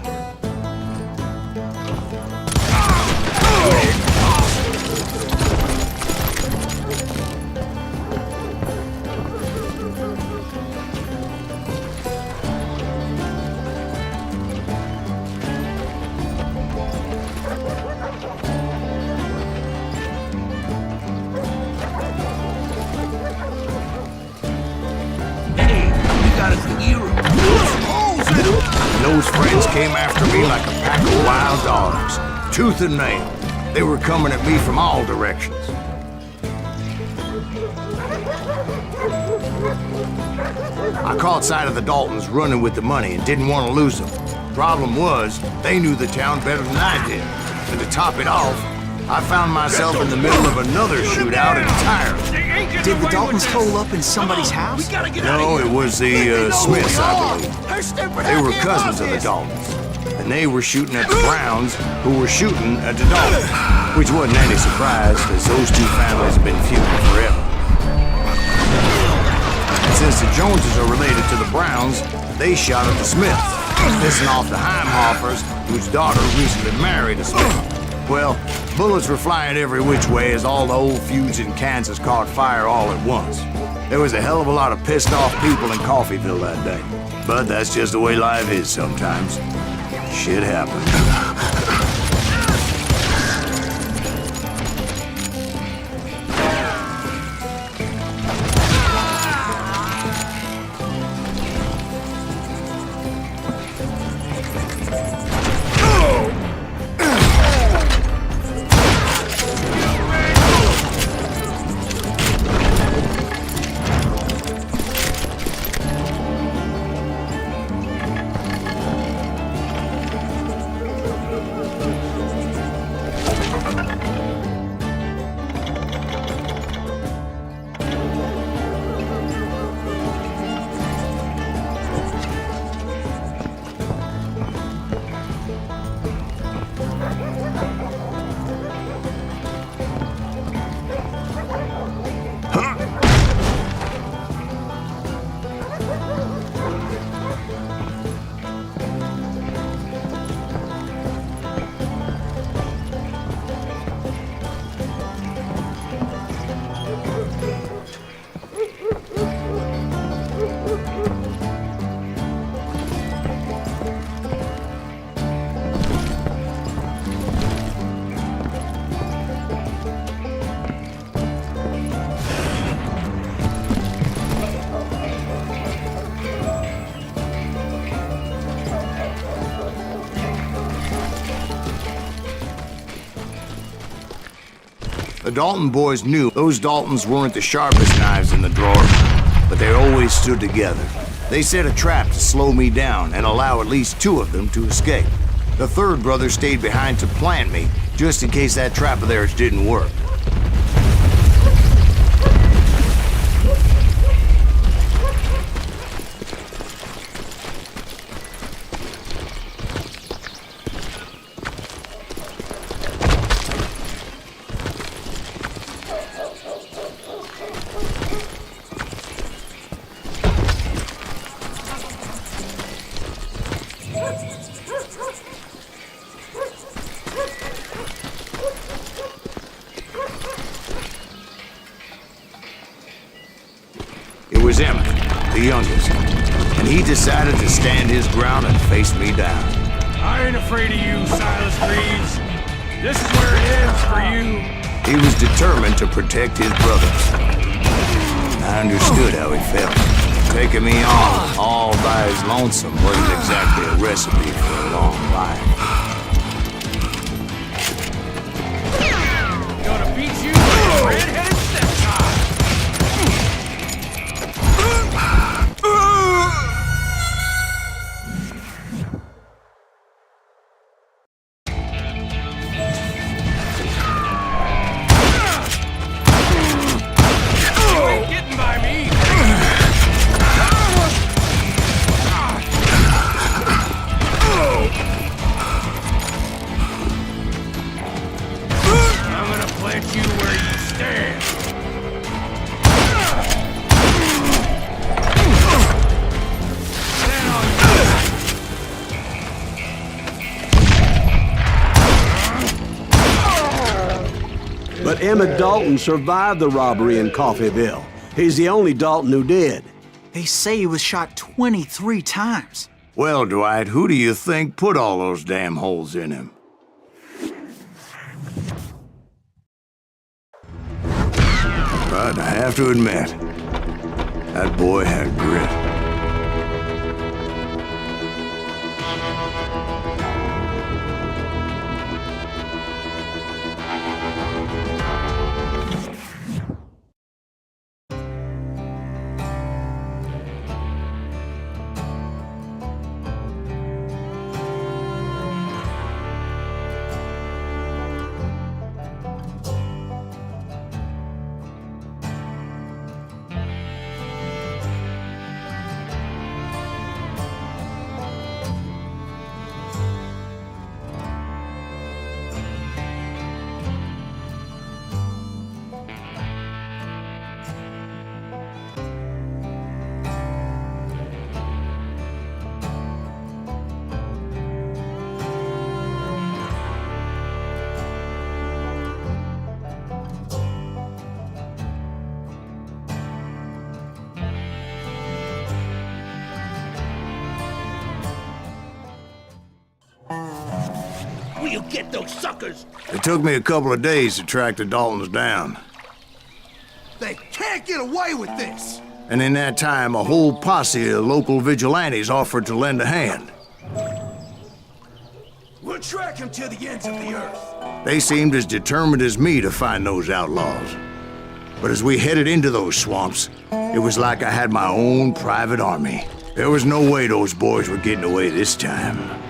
those friends came after me like a pack of wild dogs, tooth and nail. They were coming at me from all directions. I caught sight of the Daltons running with the money and didn't want to lose them. Problem was, they knew the town better than I did. And to top it off, I found myself in the middle of another shootout entirely. Did the Daltons hole up in somebody's house? No, it was the Smiths, I believe. They were cousins of the Daltons. And they were shooting at the Browns, who were shooting at the Daltons. Which wasn't any surprise, because those two families have been feuding forever. And since the Joneses are related to the Browns, they shot at the Smiths, pissing off the Heimhoffers, whose daughter recently married a Smith. Well, bullets were flying every which way as all the old feuds in Kansas caught fire all at once. There was a hell of a lot of pissed off people in Coffeyville that day. But that's just the way life is sometimes. Shit happens. The Dalton boys knew those Daltons weren't the sharpest knives in the drawer, but they always stood together. They set a trap to slow me down and allow at least two of them to escape. The third brother stayed behind to plant me, just in case that trap of theirs didn't work. It was Emmett, the youngest, and he decided to stand his ground and face me down. I ain't afraid of you, Silas Greaves. This is where it ends for you. He was determined to protect his brothers. I understood how he felt. Taking me on all by his lonesome wasn't exactly a recipe for a long life. Gonna beat you with a red-headed stepchild. But Emmett Dalton survived the robbery in Coffeyville. He's the only Dalton who did. They say he was shot 23 times. Well, Dwight, who do you think put all those damn holes in him? But I have to admit, that boy had grit. you get those suckers? It took me a couple of days to track the Daltons down. They can't get away with this! And in that time, a whole posse of local vigilantes offered to lend a hand. We'll track him to the ends of the earth. They seemed as determined as me to find those outlaws. But as we headed into those swamps, it was like I had my own private army. There was no way those boys were getting away this time.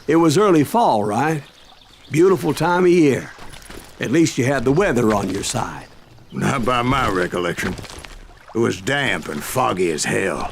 It was early fall, right? Beautiful time of year. At least you had the weather on your side. Not by my recollection. It was damp and foggy as hell.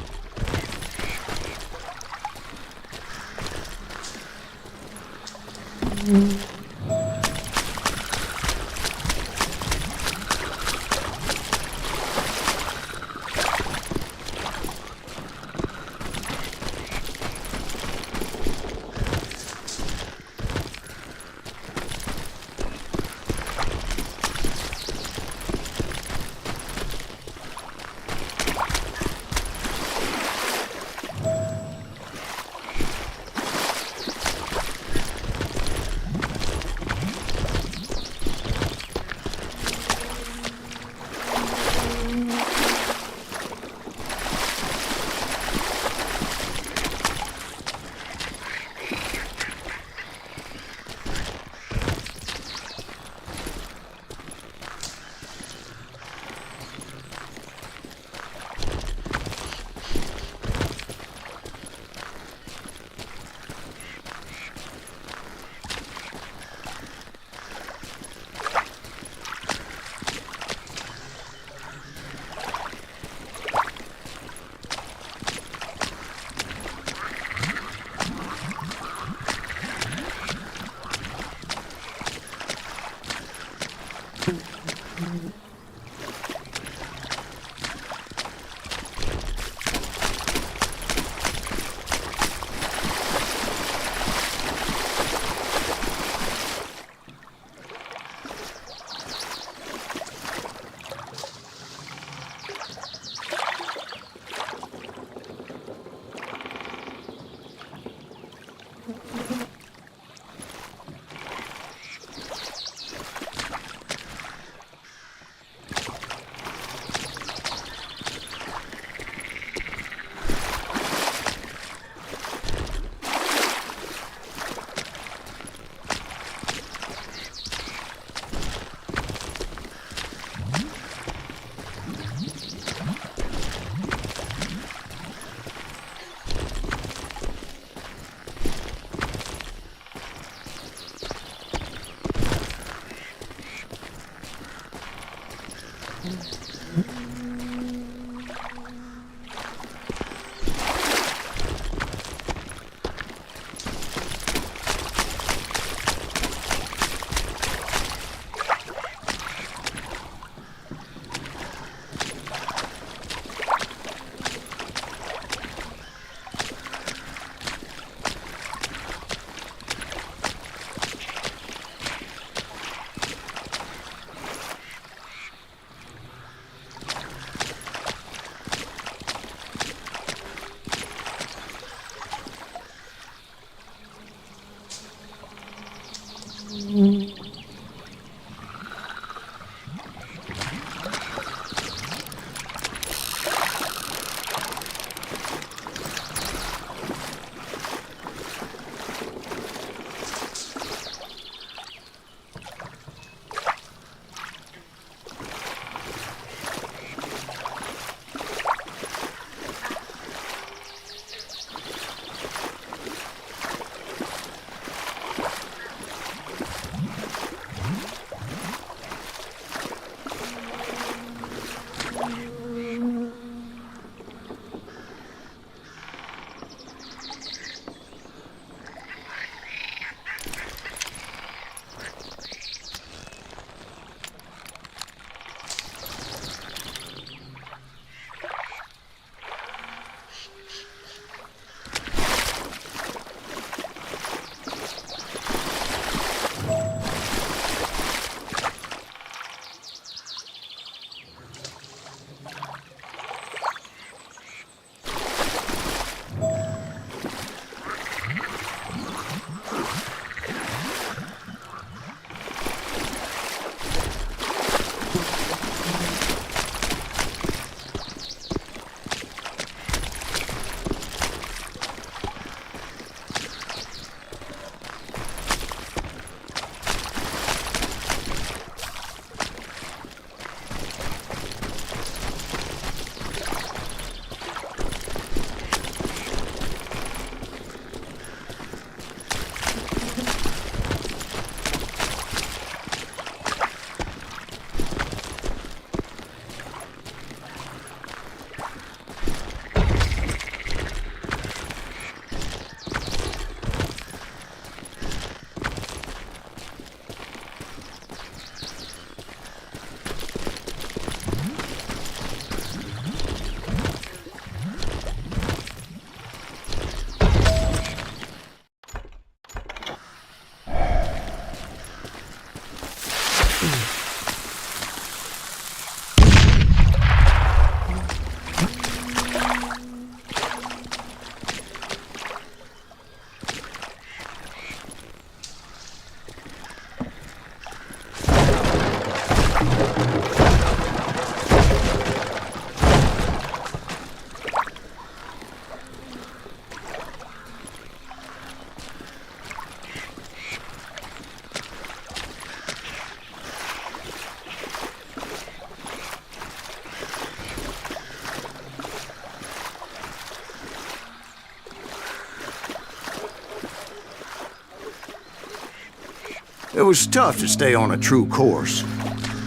It was tough to stay on a true course,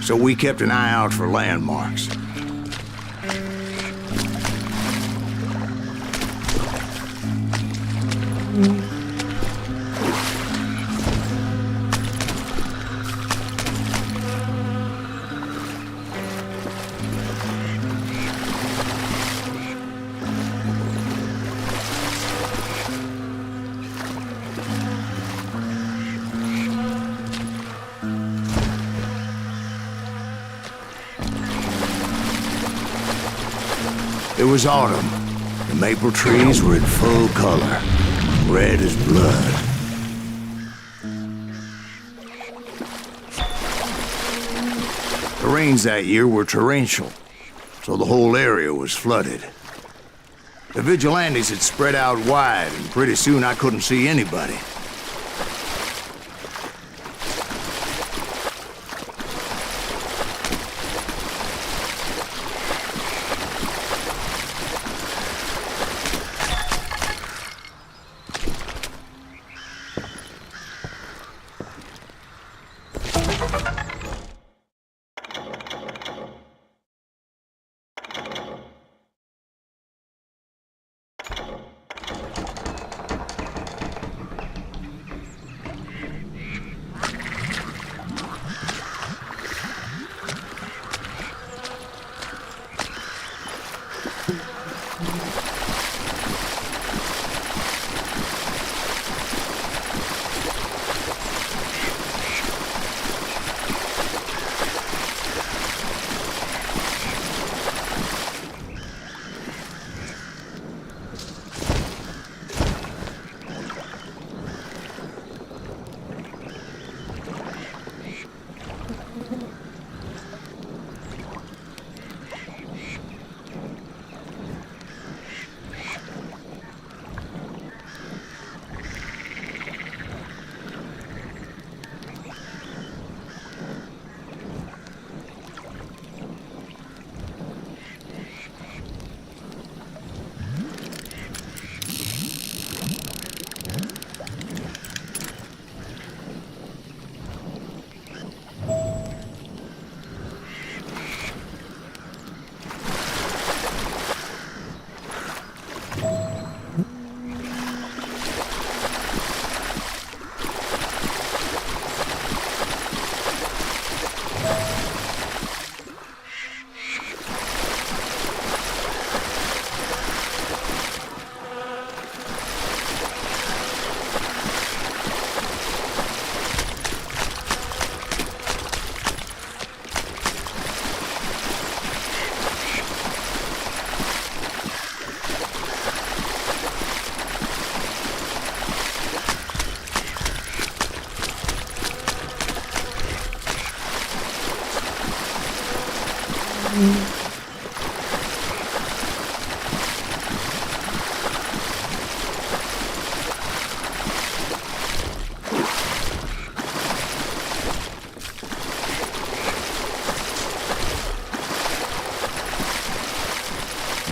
so we kept an eye out for landmarks. It was autumn. The maple trees were in full color, red as blood. The rains that year were torrential, so the whole area was flooded. The vigilantes had spread out wide, and pretty soon I couldn't see anybody.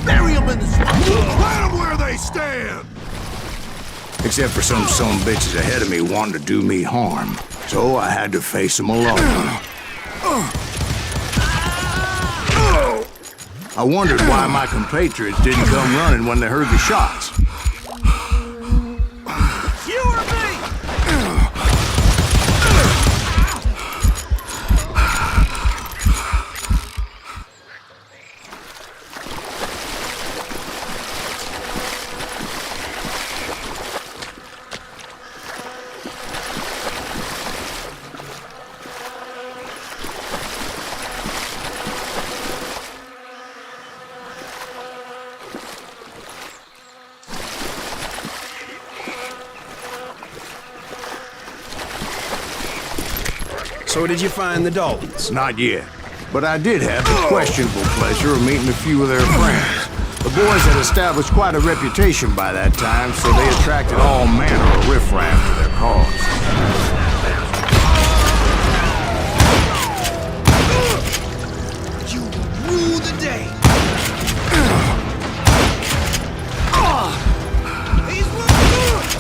Bury them in the swamp! Plant them where they stand! Except for some bitches ahead of me wanting to do me harm. So I had to face them alone. I wondered why my compatriots didn't come running when they heard the shots. You or me? So did you find the Daltons? Not yet. But I did have the questionable pleasure of meeting a few of their friends. The boys had established quite a reputation by that time, so they attracted all manner of riffraff to their cause. You rule the day! He's looking good!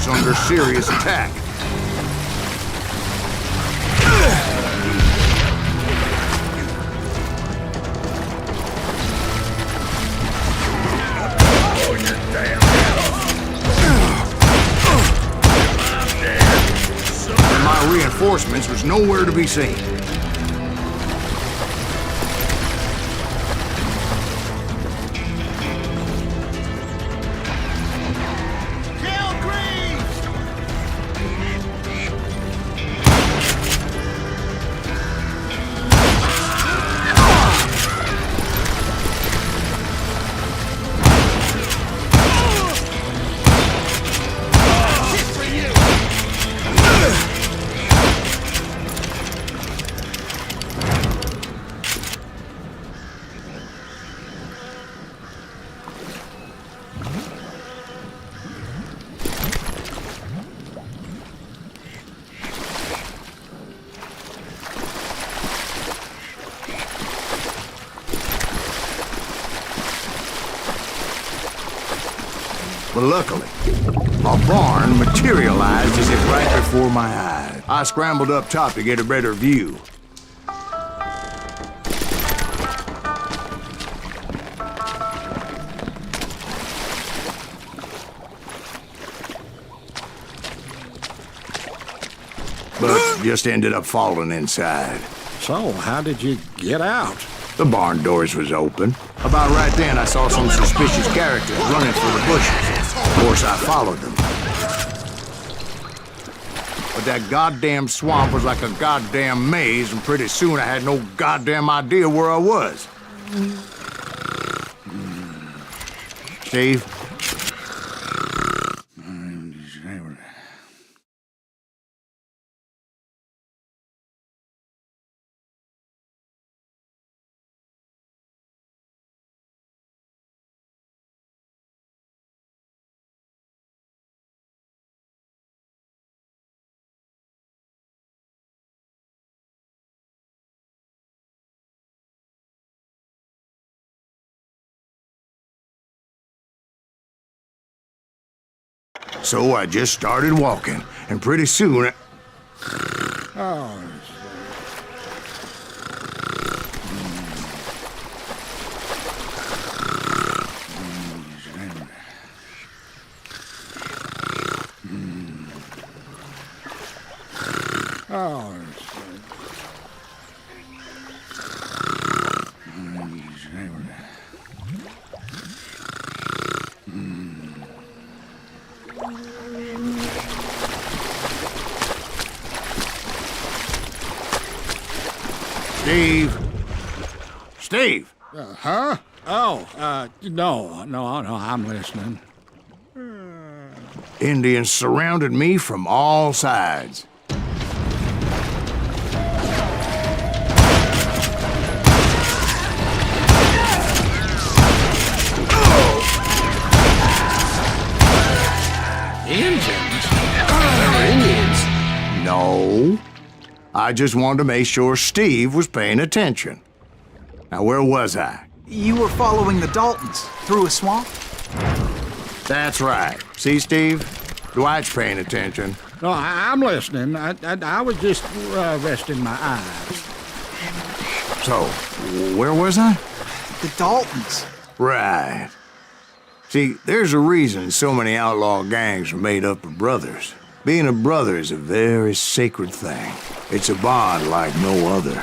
was under serious attack. And my reinforcements was nowhere to be seen. But luckily, a barn materialized as if right before my eyes. I scrambled up top to get a better view. But just ended up falling inside. So, how did you get out? The barn doors was open. About right then, I saw some suspicious characters running for the bushes. Of course, I followed them. But that goddamn swamp was like a goddamn maze, and pretty soon I had no goddamn idea where I was. Steve? So I just started walking, and pretty soon Oh, oh. Steve? Steve! Huh? Oh, no, I'm listening. Indians surrounded me from all sides. Indians? There were Indians? No. I just wanted to make sure Steve was paying attention. Now, where was I? You were following the Daltons through a swamp? That's right. See, Steve? Dwight's paying attention. No, I'm listening. I was just resting my eyes. So, where was I? The Daltons. Right. See, there's a reason so many outlaw gangs are made up of brothers. Being a brother is a very sacred thing. It's a bond like no other.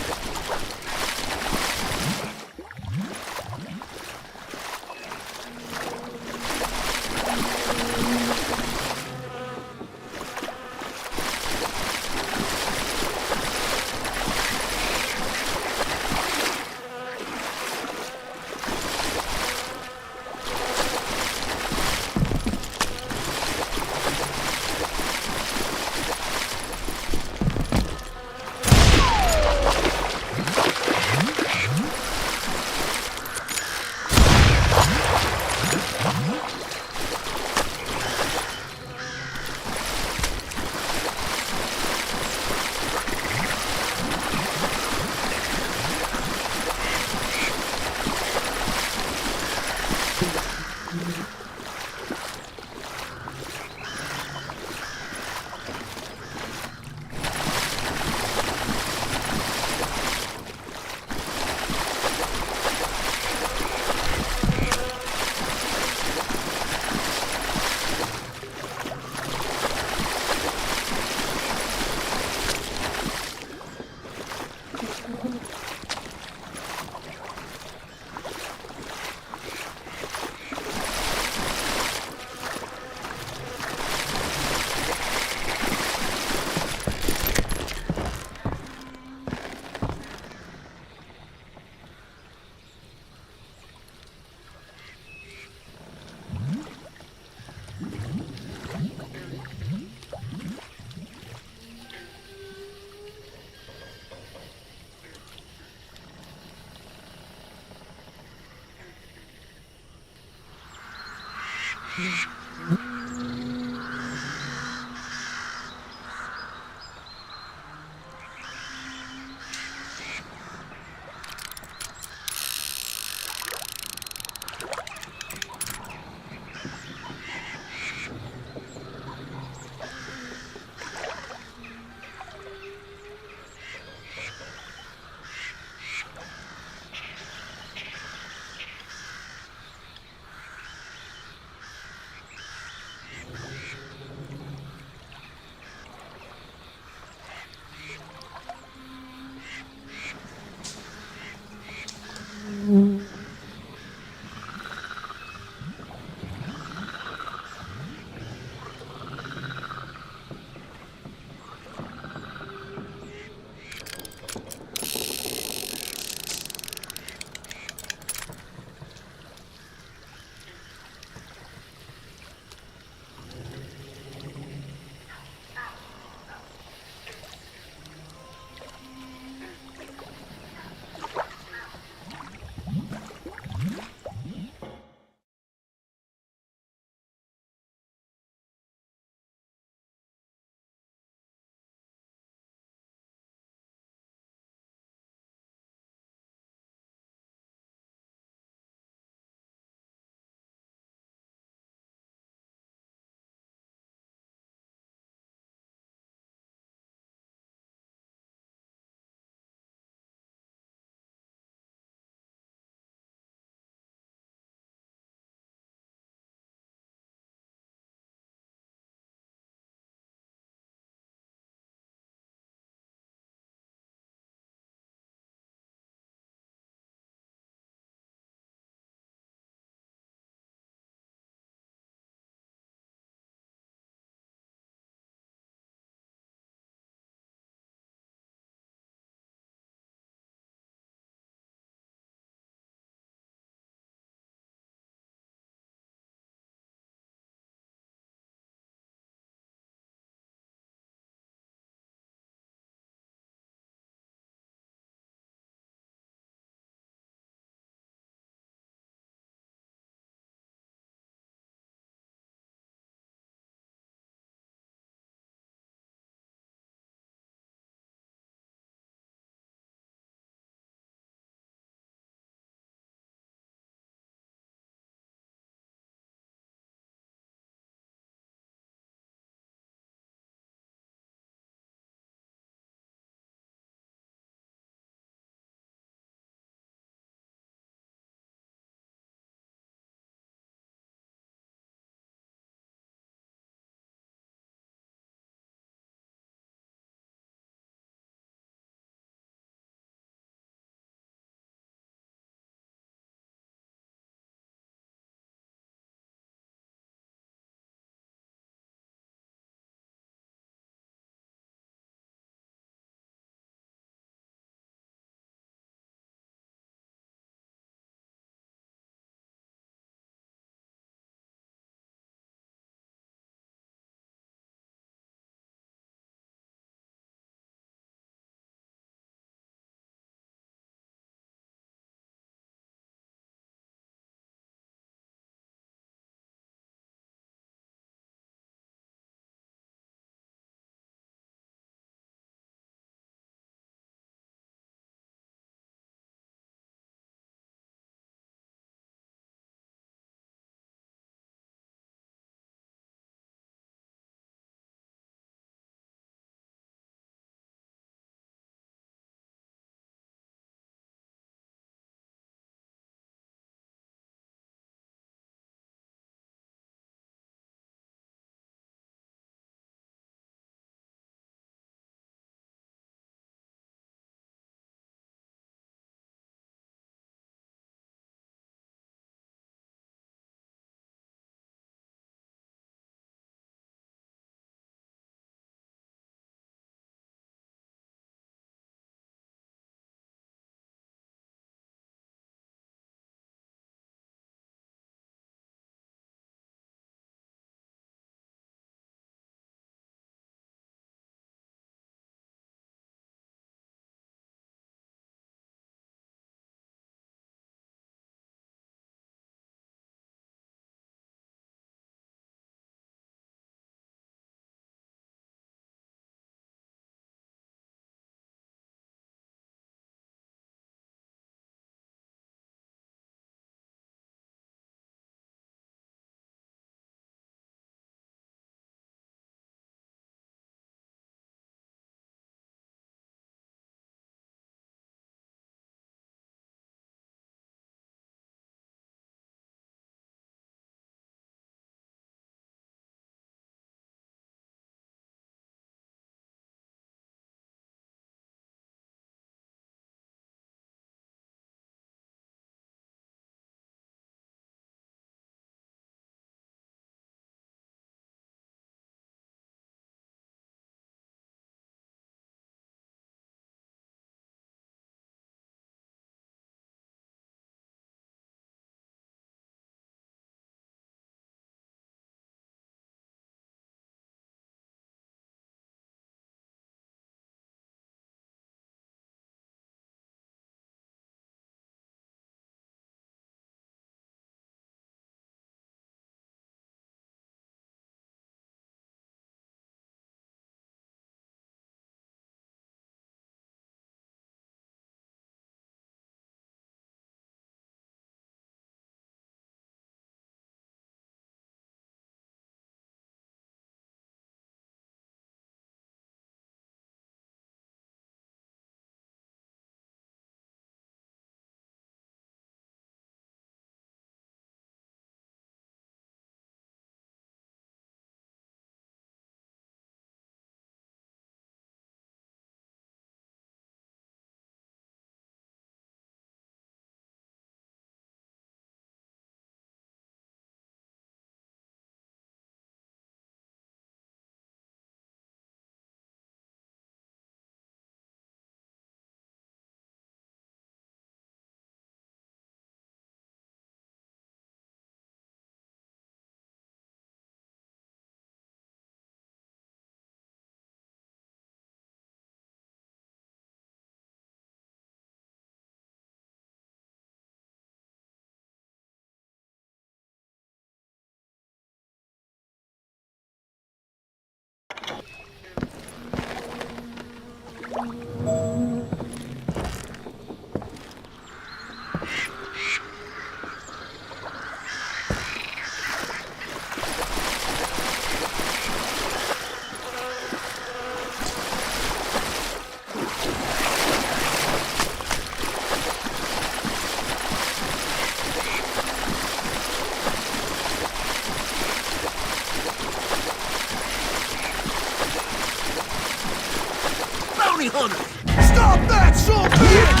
Bounty hunter! Stop that, son of a bitch!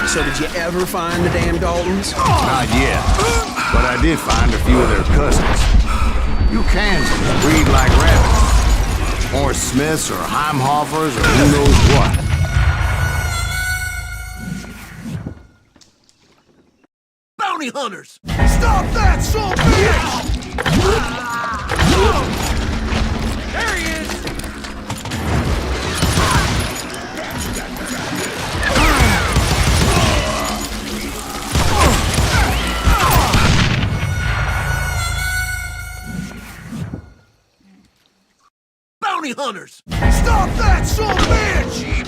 So did you ever find the damn Daltons? Not yet, but I did find a few of their cousins. You Kansans breed like rabbits. Or Smiths or Heimhoffers or who knows what. Bounty hunters! Stop that, son of a bitch! There he is! Bounty hunters! Stop that, son of a bitch!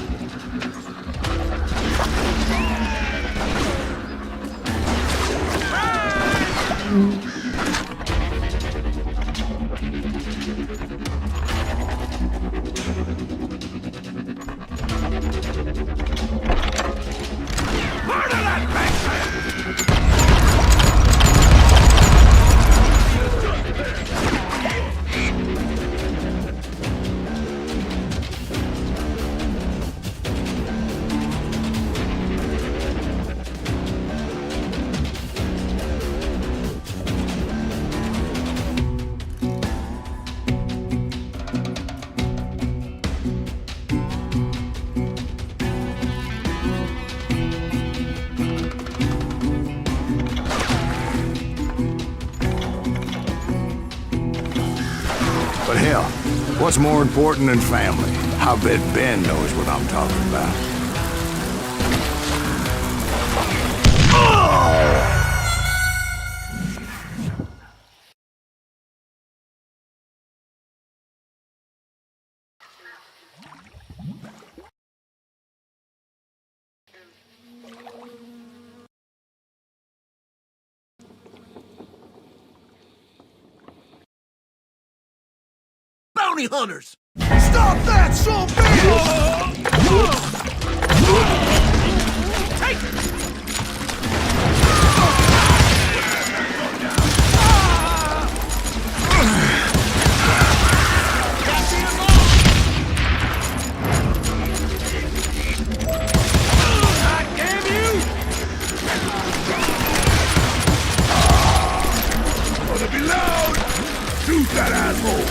But hell, what's more important than family? I bet Ben knows what I'm talking about. Bounty hunters! Stop that, son of a bitch! Take it! Damn you! Gonna be loud! Shoot that asshole!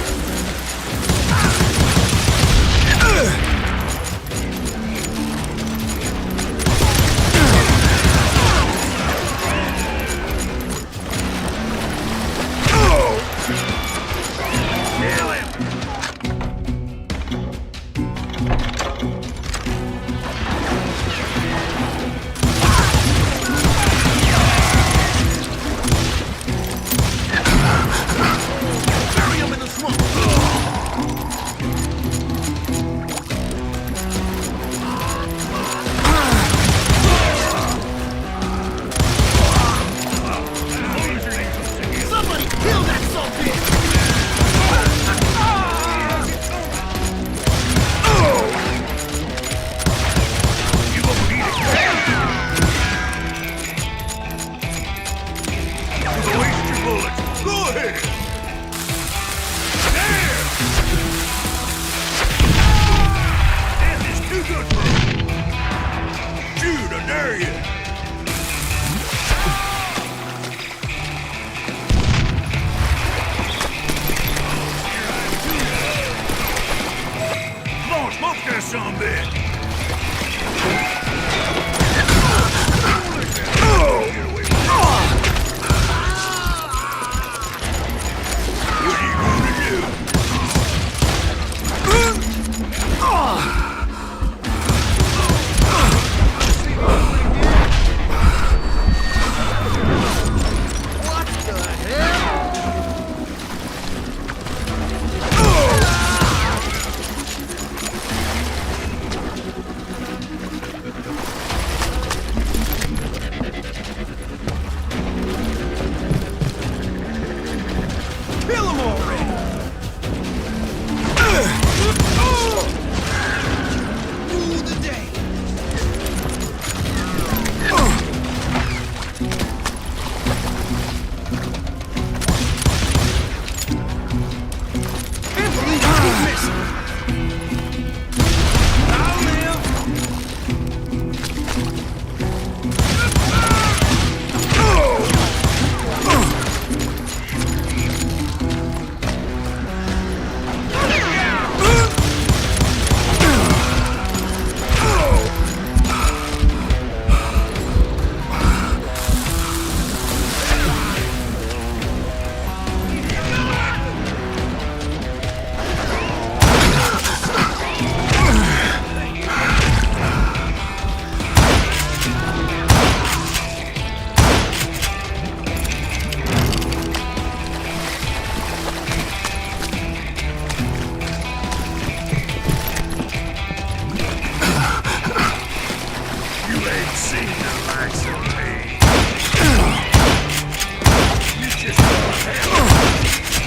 seen the likes of me.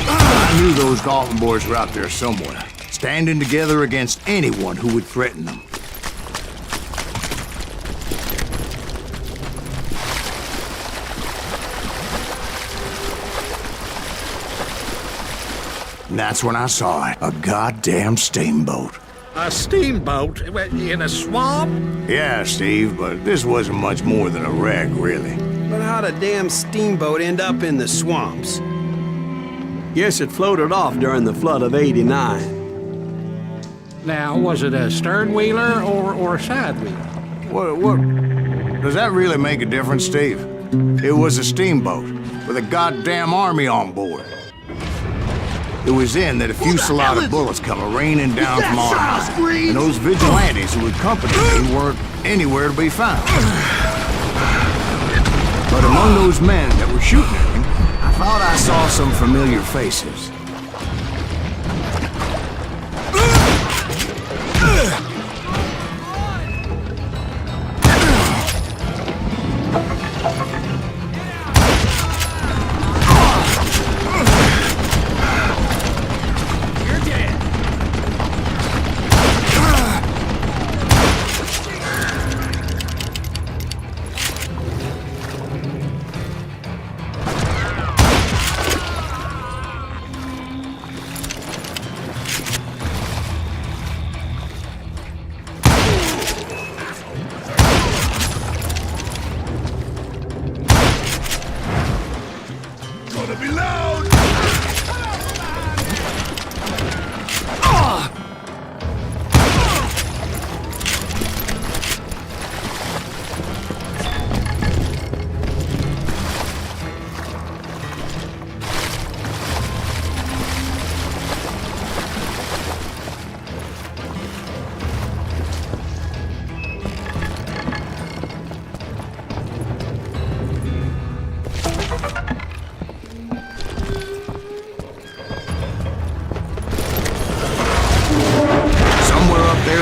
I knew those Dalton boys were out there somewhere, standing together against anyone who would threaten them. And that's when I saw it, a goddamn steamboat. A steamboat in a swamp? Yeah, Steve, but this wasn't much more than a wreck, really. But how'd a damn steamboat end up in the swamps? Yes, it floated off during the flood of '89. Now, was it a stern wheeler or a side wheeler? What? Does that really make a difference, Steve? It was a steamboat with a goddamn army on board. It was then that a fusillade of bullets come raining down from on high, and those vigilantes who accompanied me weren't anywhere to be found. But among those men that were shooting at him, I thought I saw some familiar faces.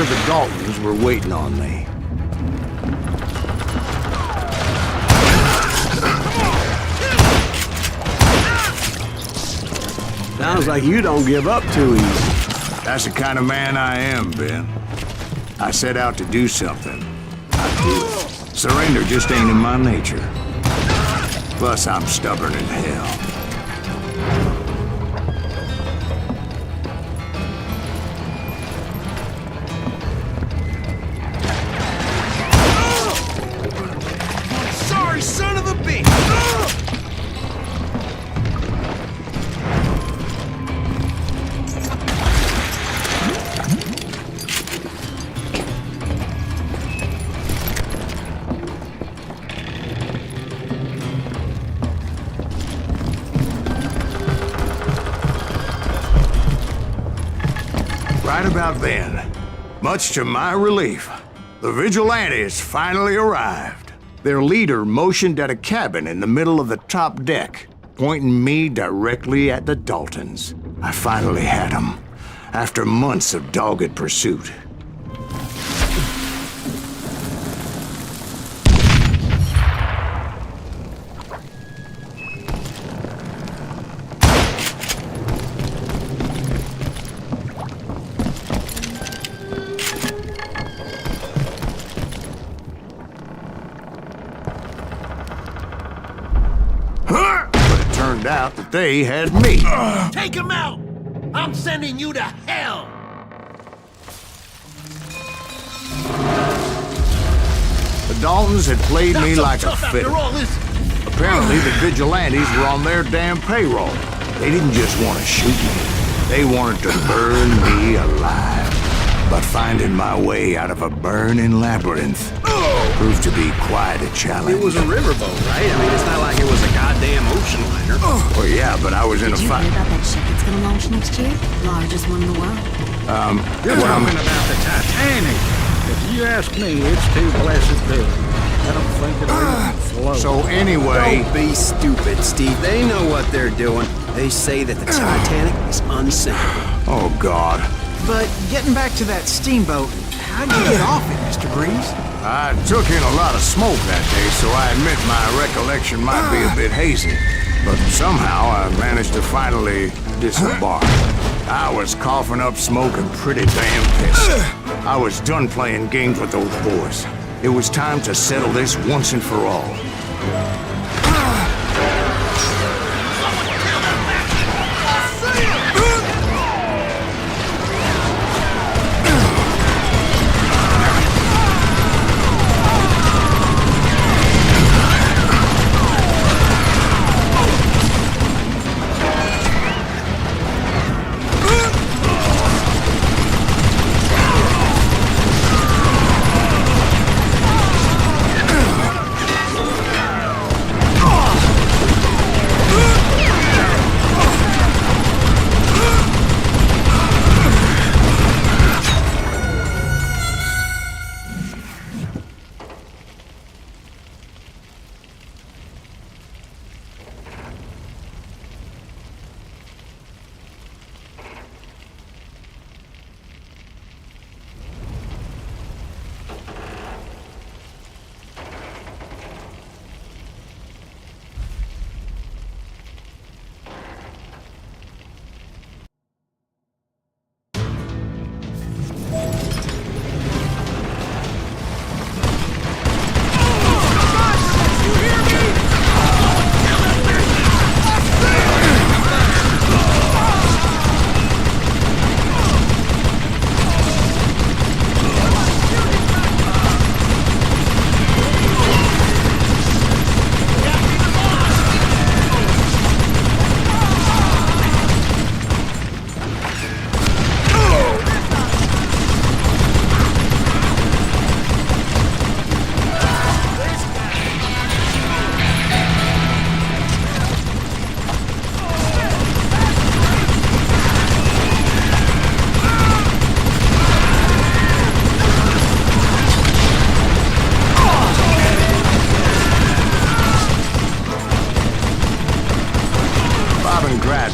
The Daltons were waiting on me. Sounds like you don't give up too easy. That's the kind of man I am, Ben. I set out to do something. I do it. Surrender just ain't in my nature. Plus, I'm stubborn as hell. Son of a bitch! Right about then, much to my relief, the vigilantes finally arrived. Their leader motioned at a cabin in the middle of the top deck, pointing me directly at the Daltons. I finally had them, after months of dogged pursuit. Out that they had me. Take him out! I'm sending you to hell! The Daltons had played me like a fiddle. Apparently, the vigilantes were on their damn payroll. They didn't just want to shoot me. They wanted to burn me alive. But finding my way out of a burning labyrinth proved to be quite a challenge. It was a riverboat, right? I mean, it's not like it was a goddamn ocean liner. Well, yeah, but I was in a fight. Did you hear about that ship that's gonna launch next year? Largest one in the world. You're talking about the Titanic. If you ask me, it's too blessed big. I don't think it'll even float. So anyway... Don't be stupid, Steve. They know what they're doing. They say that the Titanic is unsinkable. Oh, God. But getting back to that steamboat, how'd you get off it, Mr. Greaves? I took in a lot of smoke that day, so I admit my recollection might be a bit hazy. But somehow I managed to finally disembark. I was coughing up smoke and pretty damn pissed. I was done playing games with those boys. It was time to settle this once and for all.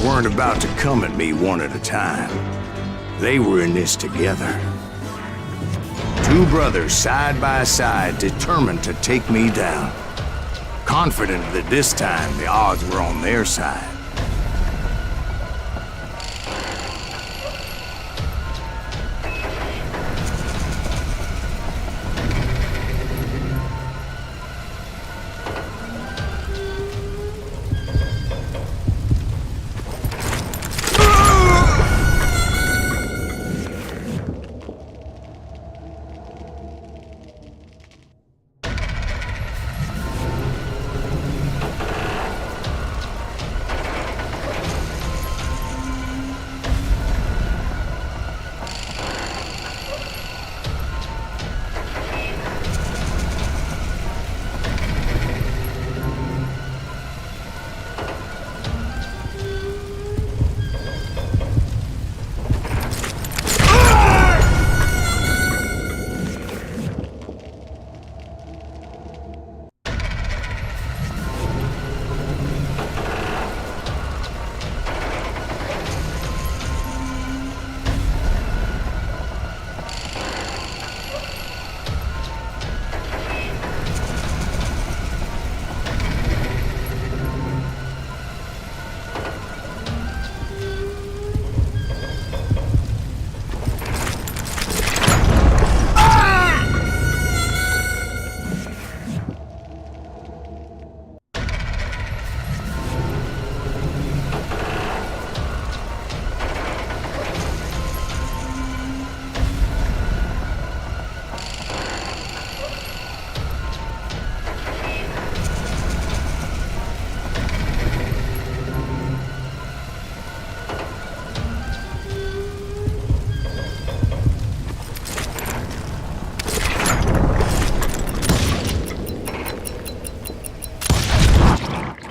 Weren't about to come at me one at a time. They were in this together. Two brothers side by side, determined to take me down. Confident that this time the odds were on their side.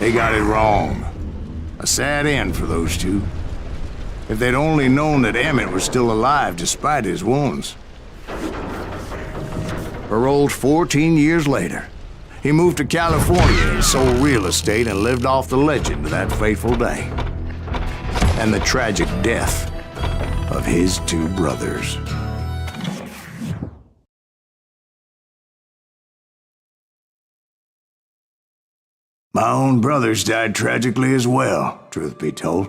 They got it wrong. A sad end for those two. If they'd only known that Emmett was still alive despite his wounds. Paroled 14 years later, he moved to California and sold real estate and lived off the legend of that fateful day. And the tragic death of his two brothers. My own brothers died tragically as well, truth be told.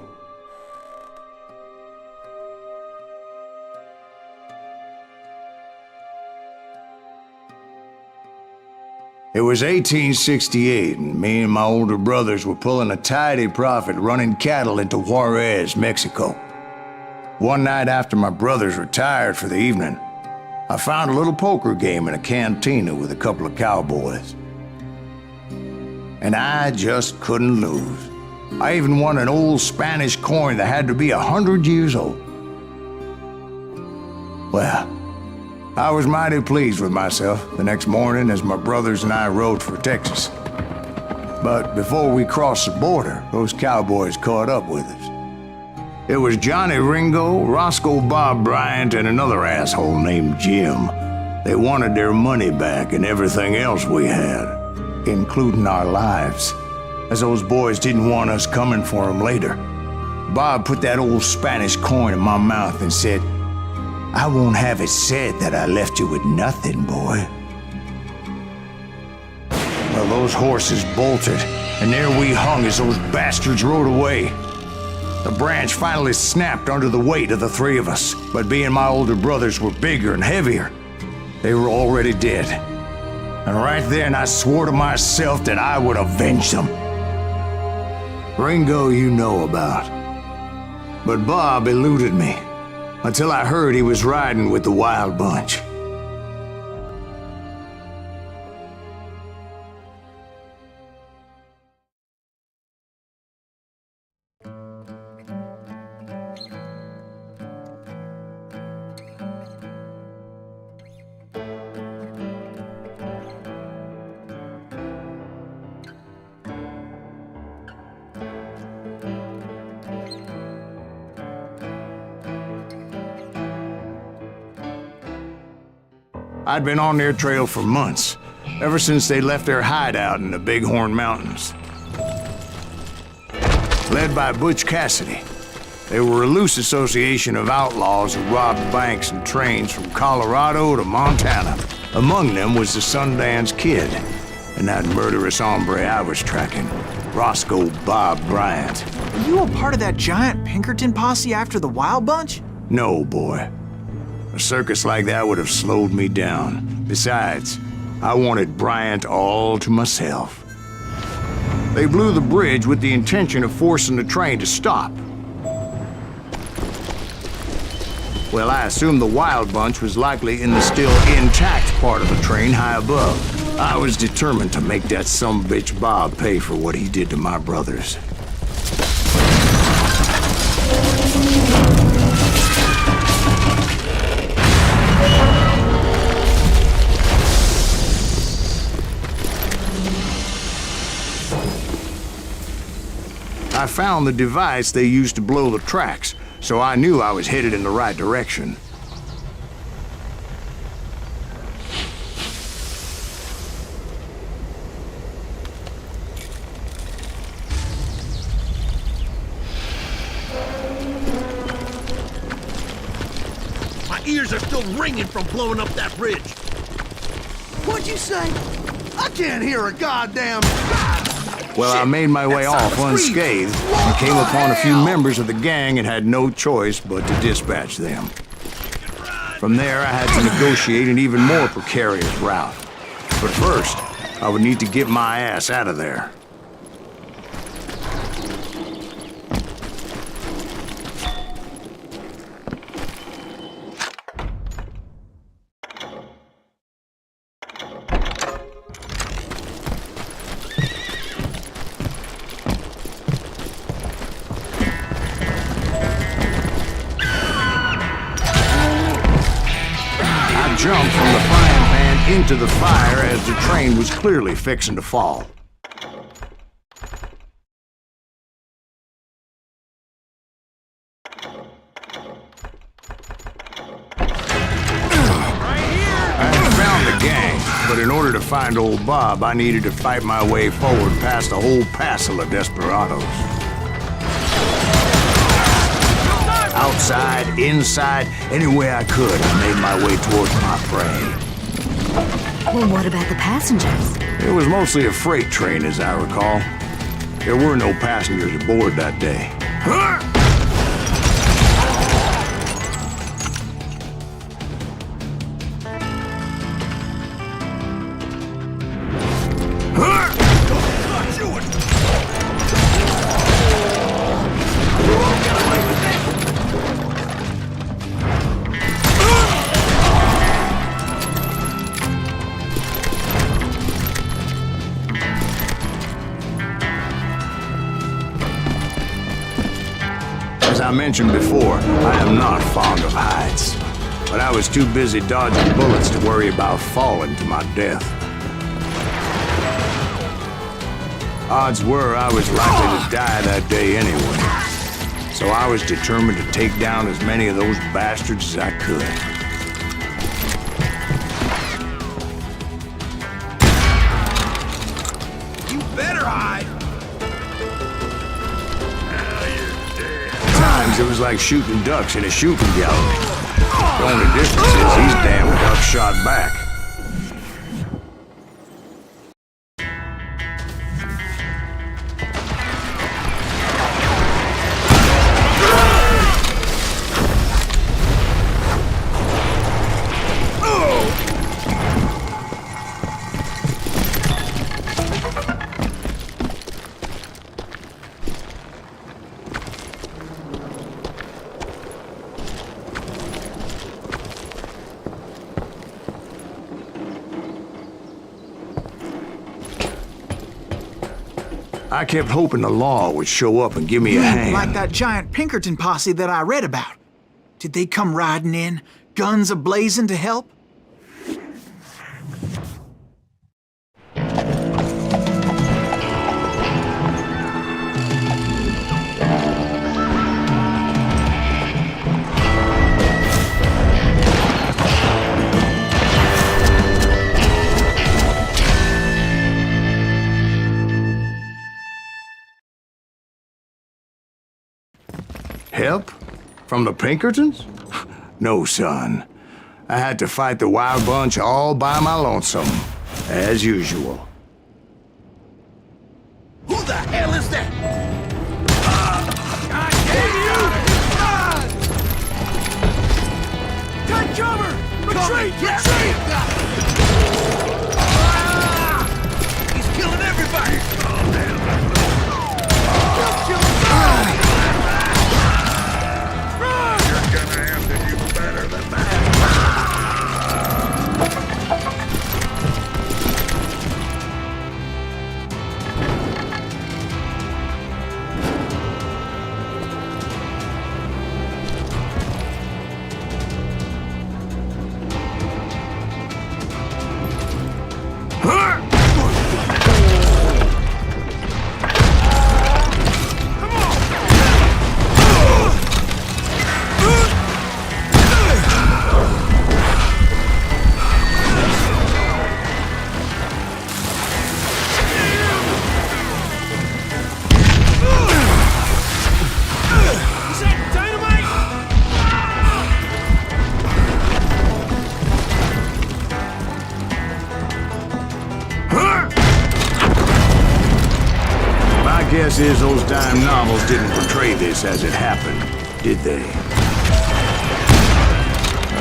It was 1868, and me and my older brothers were pulling a tidy profit running cattle into Juarez, Mexico. One night after my brothers retired for the evening, I found a little poker game in a cantina with a couple of cowboys. And I just couldn't lose. I even won an old Spanish coin that had to be 100 years old. Well, I was mighty pleased with myself the next morning as my brothers and I rode for Texas. But before we crossed the border, those cowboys caught up with us. It was Johnny Ringo, Roscoe Bob Bryant, and another asshole named Jim. They wanted their money back and everything else we had, including our lives, as those boys didn't want us coming for them later. Bob put that old Spanish coin in my mouth and said, "I won't have it said that I left you with nothing, boy." Well, those horses bolted, and there we hung as those bastards rode away. The branch finally snapped under the weight of the three of us, but being my older brothers were bigger and heavier, they were already dead. And right then I swore to myself that I would avenge them. Ringo you know about, but Bob eluded me. Until I heard he was riding with the Wild Bunch. I'd been on their trail for months, ever since they left their hideout in the Bighorn Mountains. Led by Butch Cassidy, they were a loose association of outlaws who robbed banks and trains from Colorado to Montana. Among them was the Sundance Kid, and that murderous hombre I was tracking, Roscoe Bob Bryant. Were you a part of that giant Pinkerton posse after the Wild Bunch? No, boy. A circus like that would have slowed me down. Besides, I wanted Bryant all to myself. They blew the bridge with the intention of forcing the train to stop. Well, I assumed the Wild Bunch was likely in the still intact part of the train high above. I was determined to make that sumbitch Bob pay for what he did to my brothers. I found the device they used to blow the tracks, so I knew I was headed in the right direction. My ears are still ringing from blowing up that bridge. What'd you say? I can't hear a goddamn... Well, I made my way off unscathed and came upon a few members of the gang and had no choice but to dispatch them. From there, I had to negotiate an even more precarious route. But first, I would need to get my ass out of there. Jumped from the frying pan into the fire as the train was clearly fixing to fall. I had found the gang, but in order to find old Bob, I needed to fight my way forward past a whole passel of desperados. Outside, inside, any way I could, I made my way towards my prey. Well, what about the passengers? It was mostly a freight train, as I recall. There were no passengers aboard that day. As I mentioned before, I am not fond of heights. But I was too busy dodging bullets to worry about falling to my death. Odds were I was likely to die that day anyway. So I was determined to take down as many of those bastards as I could. You better hide! It was like shooting ducks in a shooting gallery. The only difference is these damn ducks shot back. I kept hoping the law would show up and give me a hand. Like that giant Pinkerton posse that I read about. Did they come riding in, guns a-blazing to help? Help? From the Pinkertons? No, son. I had to fight the wild bunch all by my lonesome, as usual. Who the hell is that? God damn you! Take cover! Retreat! Retreat! He's killing everybody! Oh, damn. You're gonna have to do better than that. Guess is those dime novels didn't portray this as it happened, did they?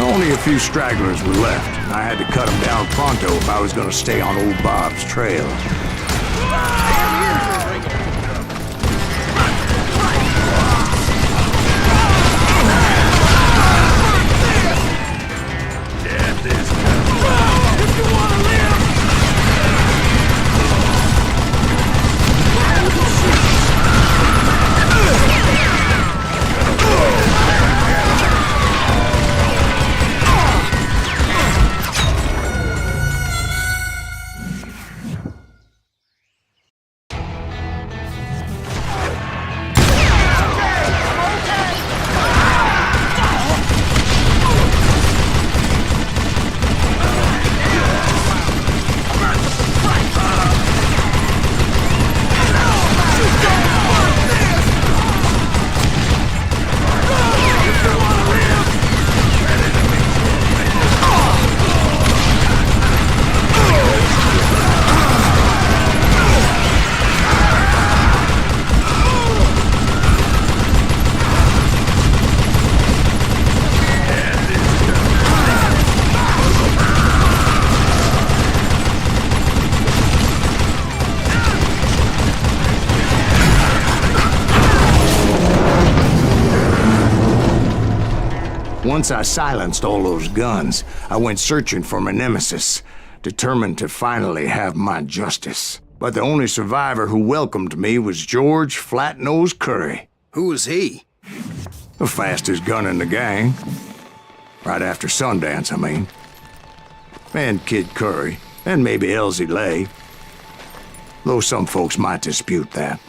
Only a few stragglers were left, and I had to cut them down pronto if I was gonna stay on old Bob's trail. Once I silenced all those guns, I went searching for my nemesis, determined to finally have my justice. But the only survivor who welcomed me was George Flat-Nose Curry. Who was he? The fastest gun in the gang. Right after Sundance, I mean. And Kid Curry, and maybe Elsie Lay. Though some folks might dispute that.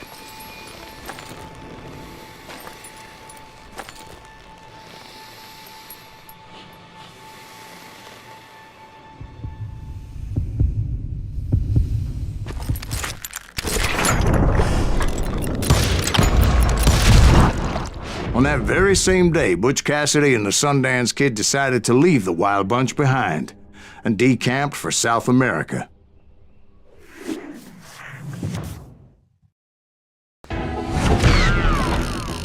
On that very same day, Butch Cassidy and the Sundance Kid decided to leave the Wild Bunch behind and decamped for South America.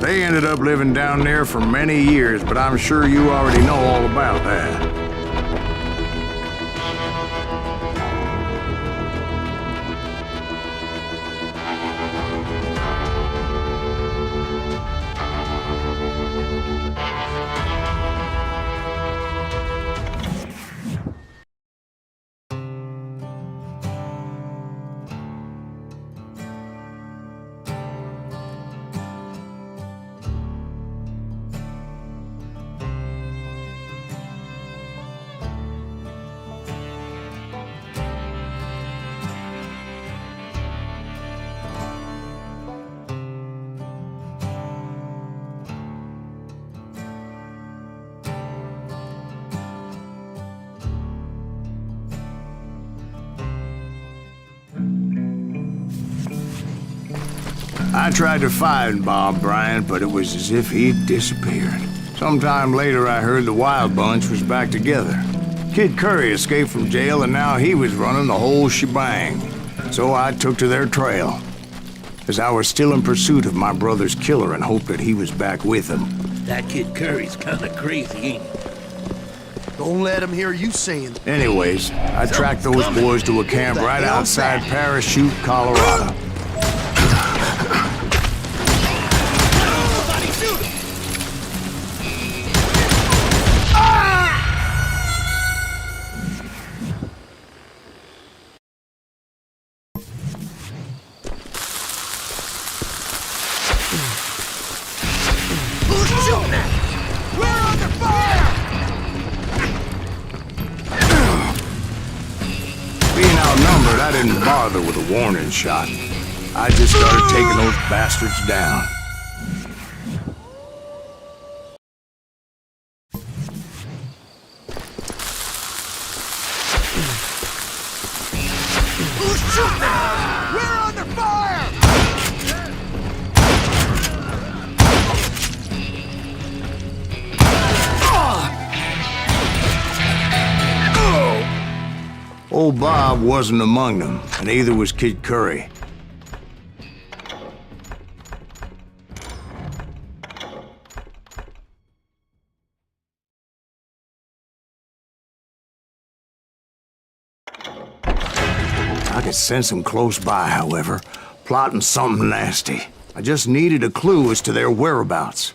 They ended up living down there for many years, but I'm sure you already know all about that. I tried to find Bob Bryant, but it was as if he'd disappeared. Sometime later, I heard the Wild Bunch was back together. Kid Curry escaped from jail, and now he was running the whole shebang. So I took to their trail, as I was still in pursuit of my brother's killer and hoped that he was back with him. That Kid Curry's kinda crazy, ain't he? Don't let him hear you saying. Anyways, I tracked those boys to a camp right outside Parachute, Colorado. I didn't bother with a warning shot. I just started taking those bastards down. Who's shooting? We're under fire! Old Bob wasn't among them, and neither was Kid Curry. I could sense them close by, however, plotting something nasty. I just needed a clue as to their whereabouts.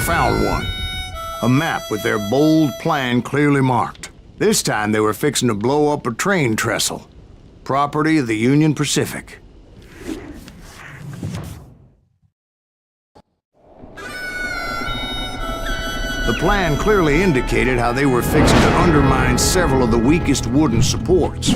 found one. A map with their bold plan clearly marked. This time they were fixing to blow up a train trestle. Property of the Union Pacific. The plan clearly indicated how they were fixing to undermine several of the weakest wooden supports.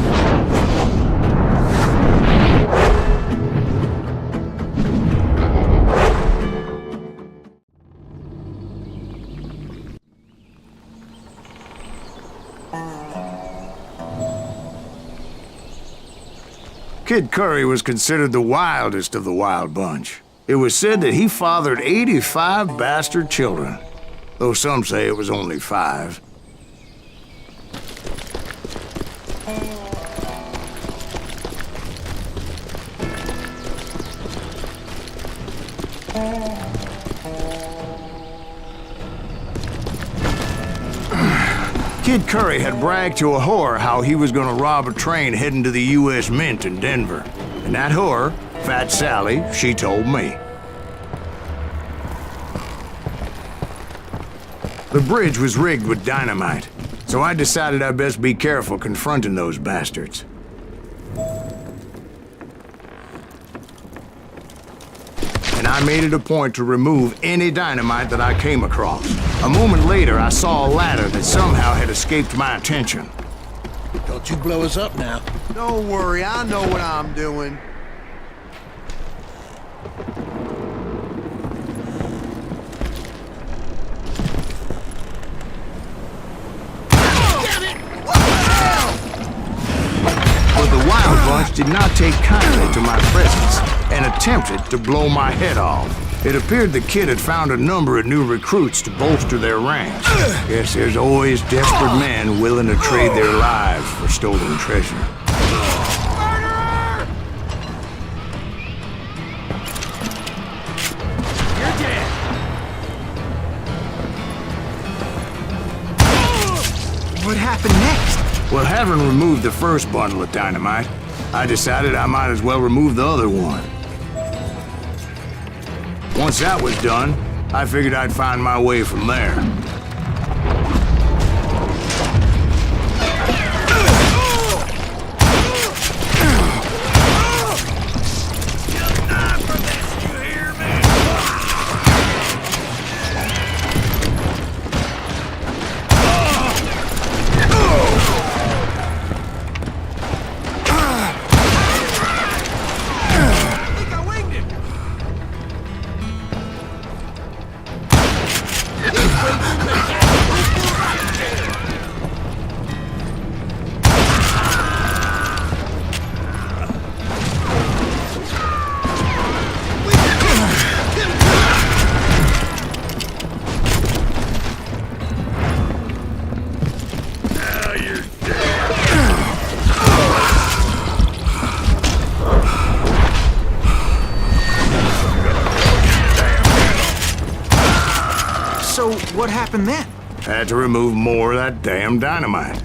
Kid Curry was considered the wildest of the wild bunch. It was said that he fathered 85 bastard children, though some say it was only 5. Kid Curry had bragged to a whore how he was gonna rob a train heading to the U.S. Mint in Denver. And that whore, Fat Sally, she told me. The bridge was rigged with dynamite, so I decided I'd best be careful confronting those bastards. And I made it a point to remove any dynamite that I came across. A moment later, I saw a ladder that somehow had escaped my attention. Don't you blow us up now. Don't worry, I know what I'm doing. But the Wild Bunch did not take kindly to my presence and attempted to blow my head off. It appeared the kid had found a number of new recruits to bolster their ranks. Guess there's always desperate men willing to trade their lives for stolen treasure. Murderer! You're dead. What happened next? Well, having removed the first bundle of dynamite, I decided I might as well remove the other one. Once that was done, I figured I'd find my way from there. So, what happened then? Had to remove more of that damn dynamite.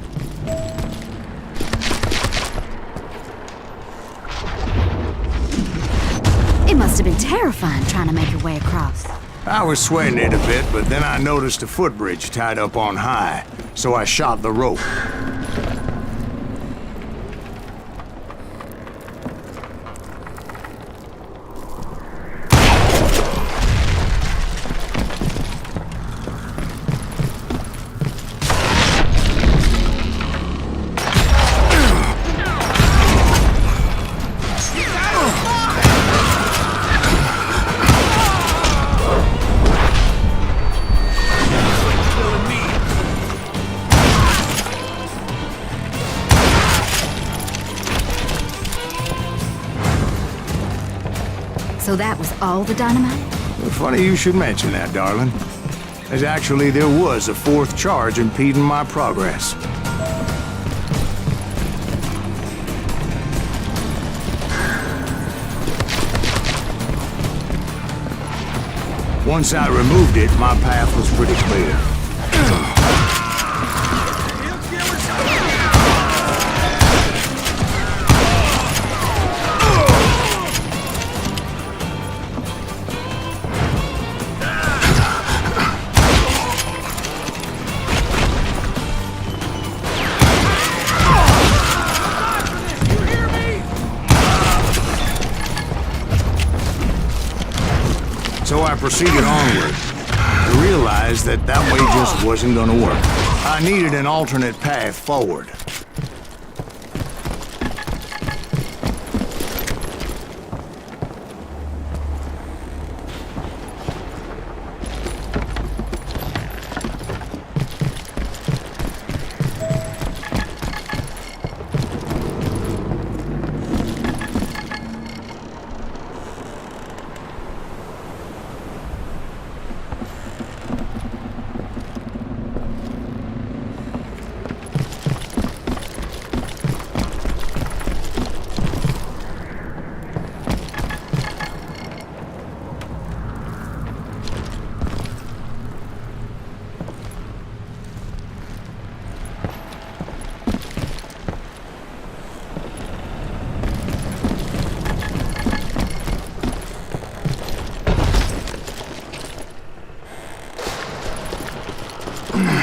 It must have been terrifying trying to make your way across. I was sweating it a bit, but then I noticed a footbridge tied up on high, so I shot the rope. So that was all the dynamite? Well, funny you should mention that, darling. As actually there was a 4th charge impeding my progress. Once I removed it, my path was pretty clear. proceeded onward. I realized that that way just wasn't gonna work. I needed an alternate path forward.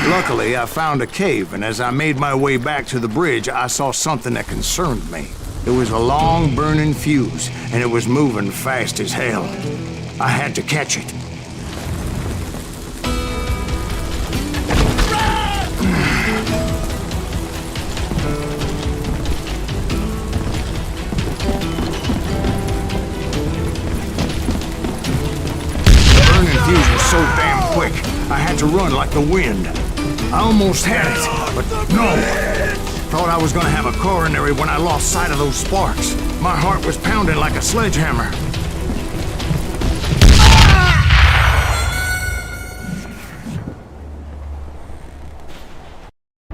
Luckily, I found a cave, and as I made my way back to the bridge, I saw something that concerned me. It was a long, burning fuse, and it was moving fast as hell. I had to catch it. The burning fuse was so damn quick, I had to run like the wind. I almost had it, but no. Thought I was gonna have a coronary when I lost sight of those sparks. My heart was pounding like a sledgehammer.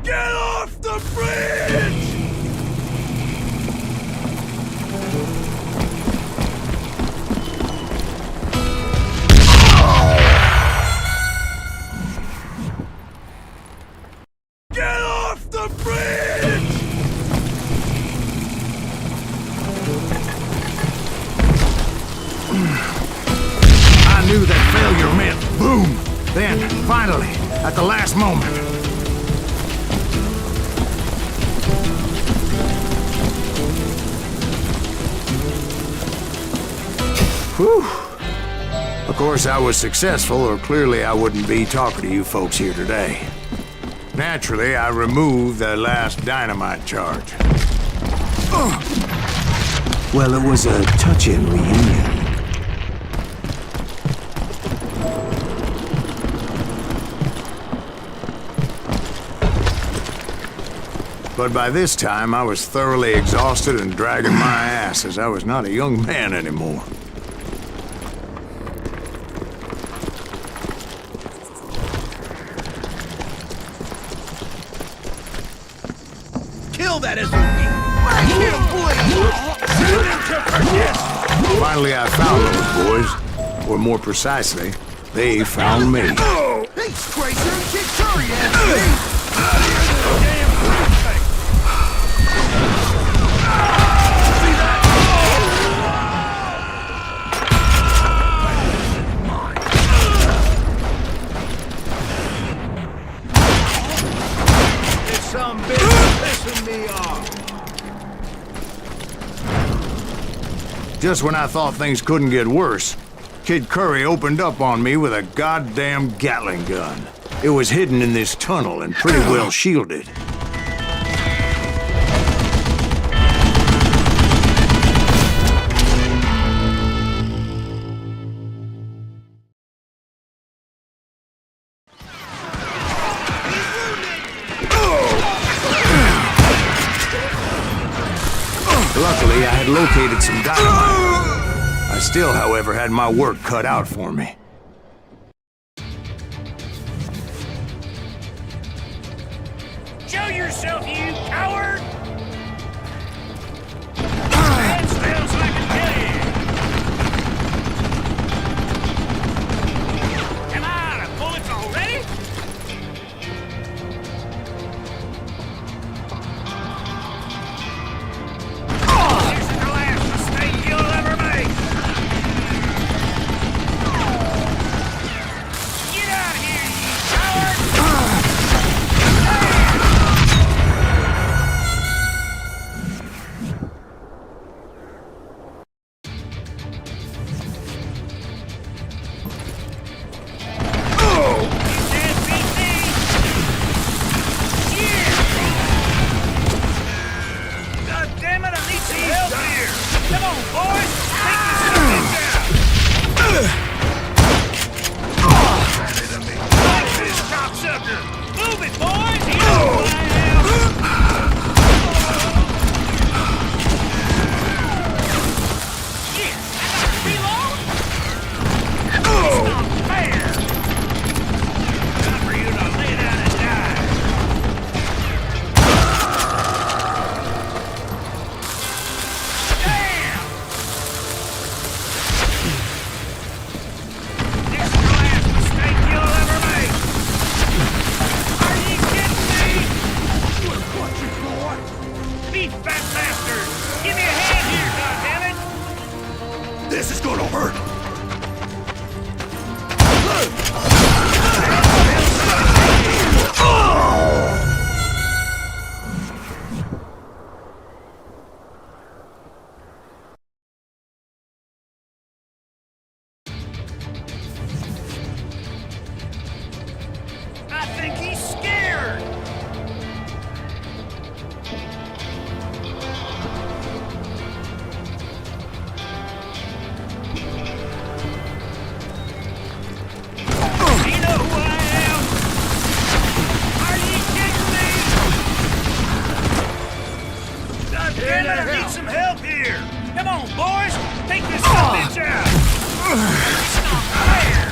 Get off the bridge! Get off the bridge! I knew that failure meant boom. Then, finally, at the last moment. Whew. Of course, I was successful, or clearly I wouldn't be talking to you folks here today. Naturally, I removed the last dynamite charge. Well, it was a touching reunion. But by this time, I was thoroughly exhausted and dragging my ass, as I was not a young man anymore. Kill that SOB! Back him, please! Send him to Finally, I found those boys. Or more precisely, they found me. Hey, Tracer and Kid Curry, ass out of here, this damn thing! See that? This some bitch pissing me off. Just when I thought things couldn't get worse, Kid Curry opened up on me with a goddamn Gatling gun. It was hidden in this tunnel and pretty well shielded. Luckily, I had located some dynamite. I still, however, had my work cut out for me. Show yourself, you coward! Stand still so I can kill you! Come on, a bullet's already? This is the last mistake you'll ever make! Get out of here, you coward! I need some help here. Come on, boys. Take this bitch out. It's not fair.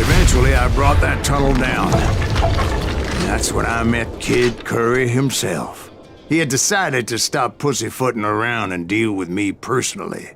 Eventually, I brought that tunnel down. That's when I met Kid Curry himself. He had decided to stop pussyfooting around and deal with me personally.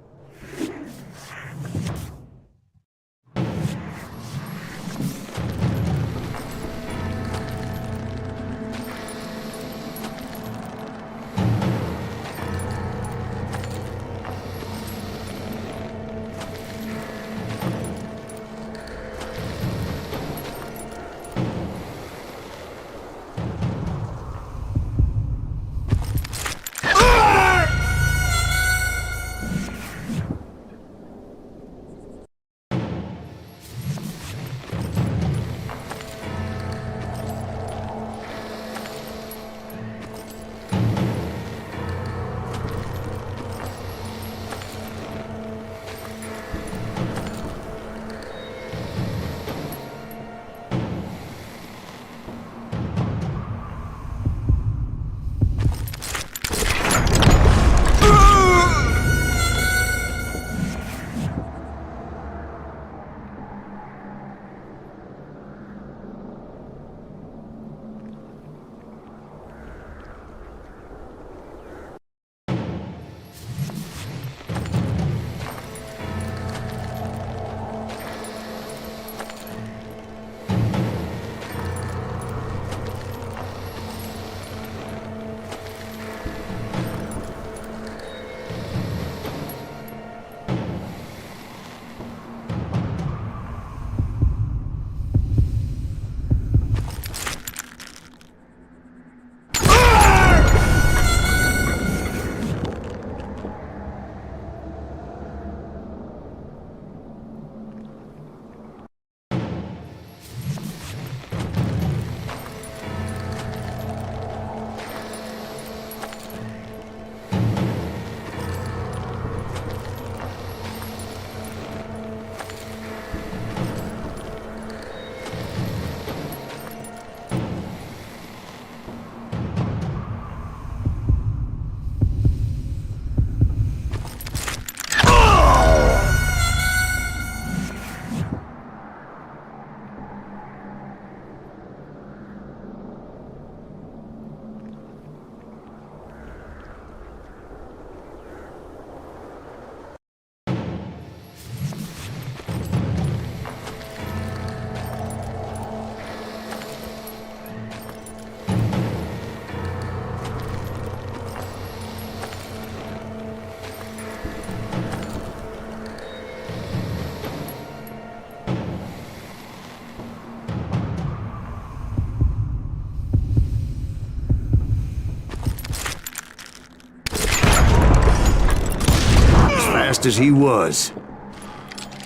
As he was,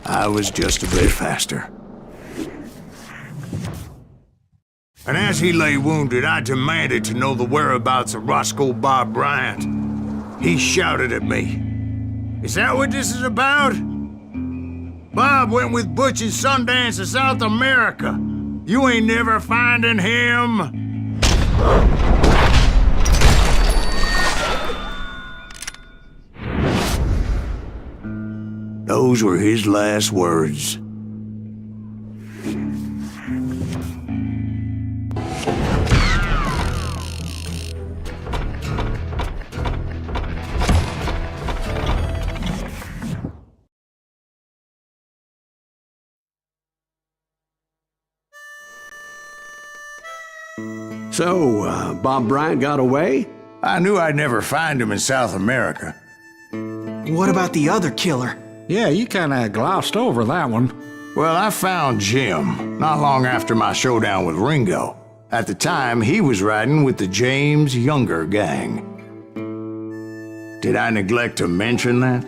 I was just a bit faster. And as he lay wounded, I demanded to know the whereabouts of Roscoe Bob Bryant. He shouted at me, "Is that what this is about? Bob went with Butch and Sundance to South America. You ain't never finding him." Those were his last words. So, Bob Bryant got away? I knew I'd never find him in South America. What about the other killer? Yeah, you kinda glossed over that one. Well, I found Jim not long after my showdown with Ringo. At the time, he was riding with the James Younger gang. Did I neglect to mention that?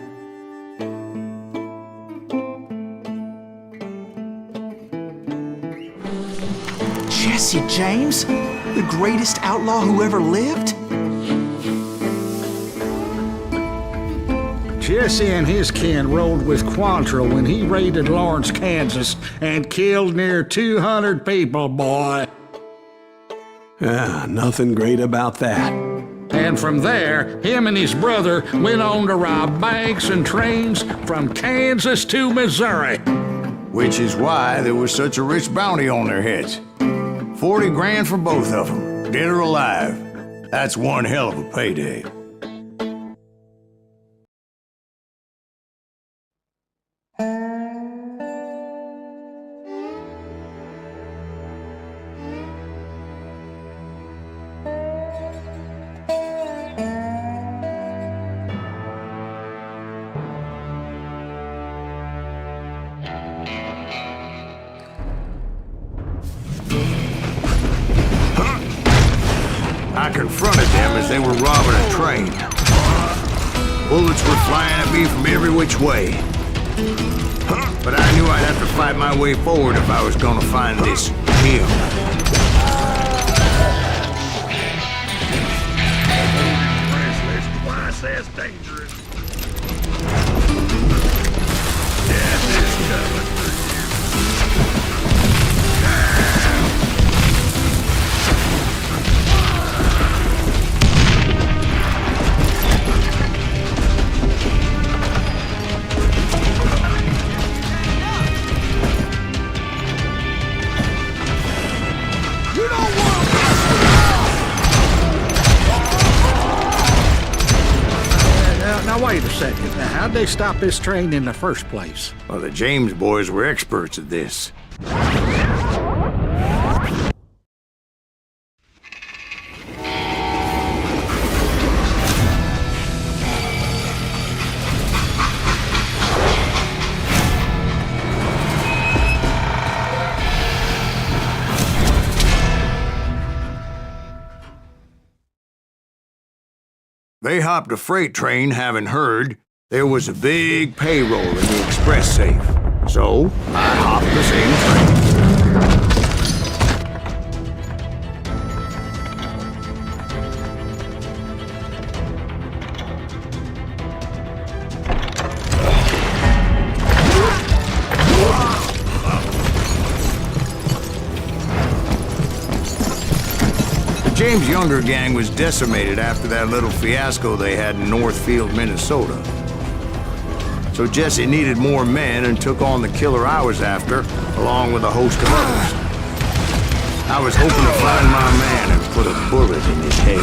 Jesse James? The greatest outlaw who ever lived? Jesse and his kin rode with Quantrill when he raided Lawrence, Kansas, and killed near 200 people, boy. Nothing great about that. And from there, him and his brother went on to rob banks and trains from Kansas to Missouri. Which is why there was such a rich bounty on their heads. 40 grand for both of them, dead or alive. That's one hell of a payday. I confronted them as they were robbing a train. Bullets were flying at me from every which way. But I knew I'd have to fight my way forward if I was gonna find this Jim. Twice as dangerous. Death is coming for you. Now wait a second. Now, how'd they stop this train in the first place? Well, the James boys were experts at this. They hopped a freight train, having heard there was a big payroll in the express safe. So, I hopped the same train. The James Younger gang was decimated after that little fiasco they had in Northfield, Minnesota. So Jesse needed more men and took on the killer I was after, along with a host of others. I was hoping to find my man and put a bullet in his head.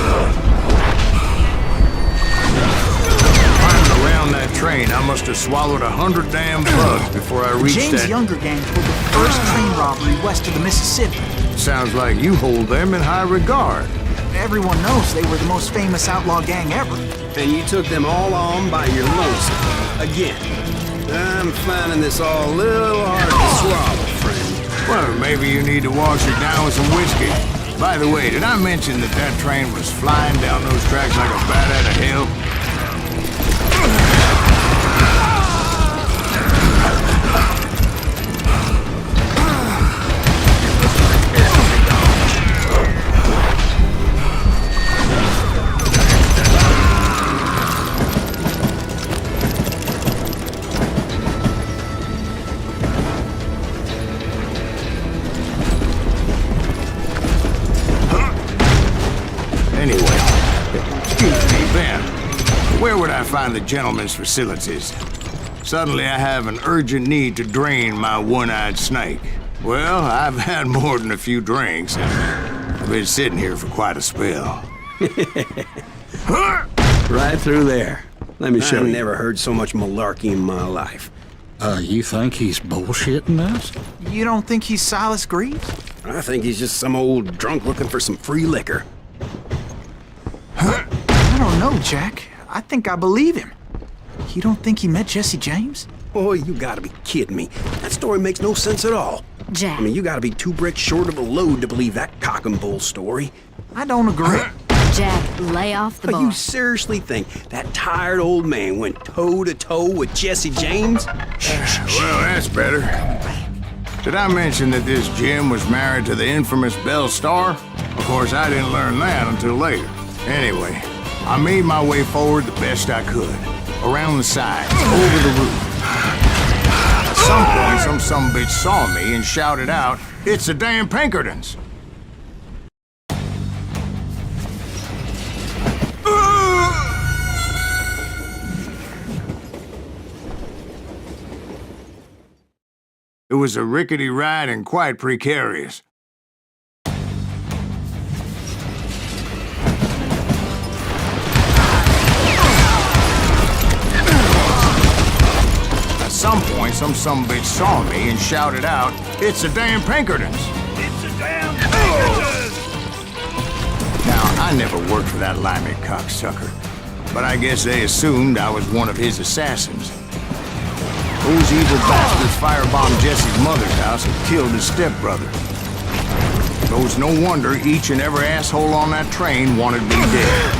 Climbing around that train, I must have swallowed 100 damn bugs before I reached James Younger gang pulled the first train robbery west of the Mississippi. Sounds like you hold them in high regard. Everyone knows they were the most famous outlaw gang ever. And you took them all on by your lonesome. Again. I'm finding this all a little hard to swallow, friend. Well, maybe you need to wash it down with some whiskey. By the way, did I mention that that train was flying down those tracks like a bat out of hell? Where would I find the gentleman's facilities? Suddenly I have an urgent need to drain my one-eyed snake. Well, I've had more than a few drinks, and I've been sitting here for quite a spell. Right through there. Let me show I've you. never heard so much malarkey in my life. You think he's bullshitting us? You don't think he's Silas Greaves? I think he's just some old drunk looking for some free liquor. I don't know, Jack. I think I believe him. You don't think he met Jesse James? Oh, you gotta be kidding me. That story makes no sense at all. Jack. I mean, you gotta be 2 bricks short of a load to believe that cock and bull story. I don't agree. Jack, lay off the But bar. you seriously think that tired old man went toe-to-toe with Jesse James? Well, that's better. Did I mention that this Jim was married to the infamous Belle Starr? Of course, I didn't learn that until later. Anyway, I made my way forward the best I could. Around the sides, over the roof. At some point, some sumbitch saw me and shouted out, "It's the damn Pinkertons!" It was a rickety ride and quite precarious. At some point, some sumbitch saw me and shouted out, "It's the damn Pinkertons!" It's a damn Pinkertons! Now, I never worked for that limey cocksucker, but I guess they assumed I was one of his assassins. Those evil bastards firebombed Jesse's mother's house and killed his stepbrother. So it's no wonder each and every asshole on that train wanted me dead.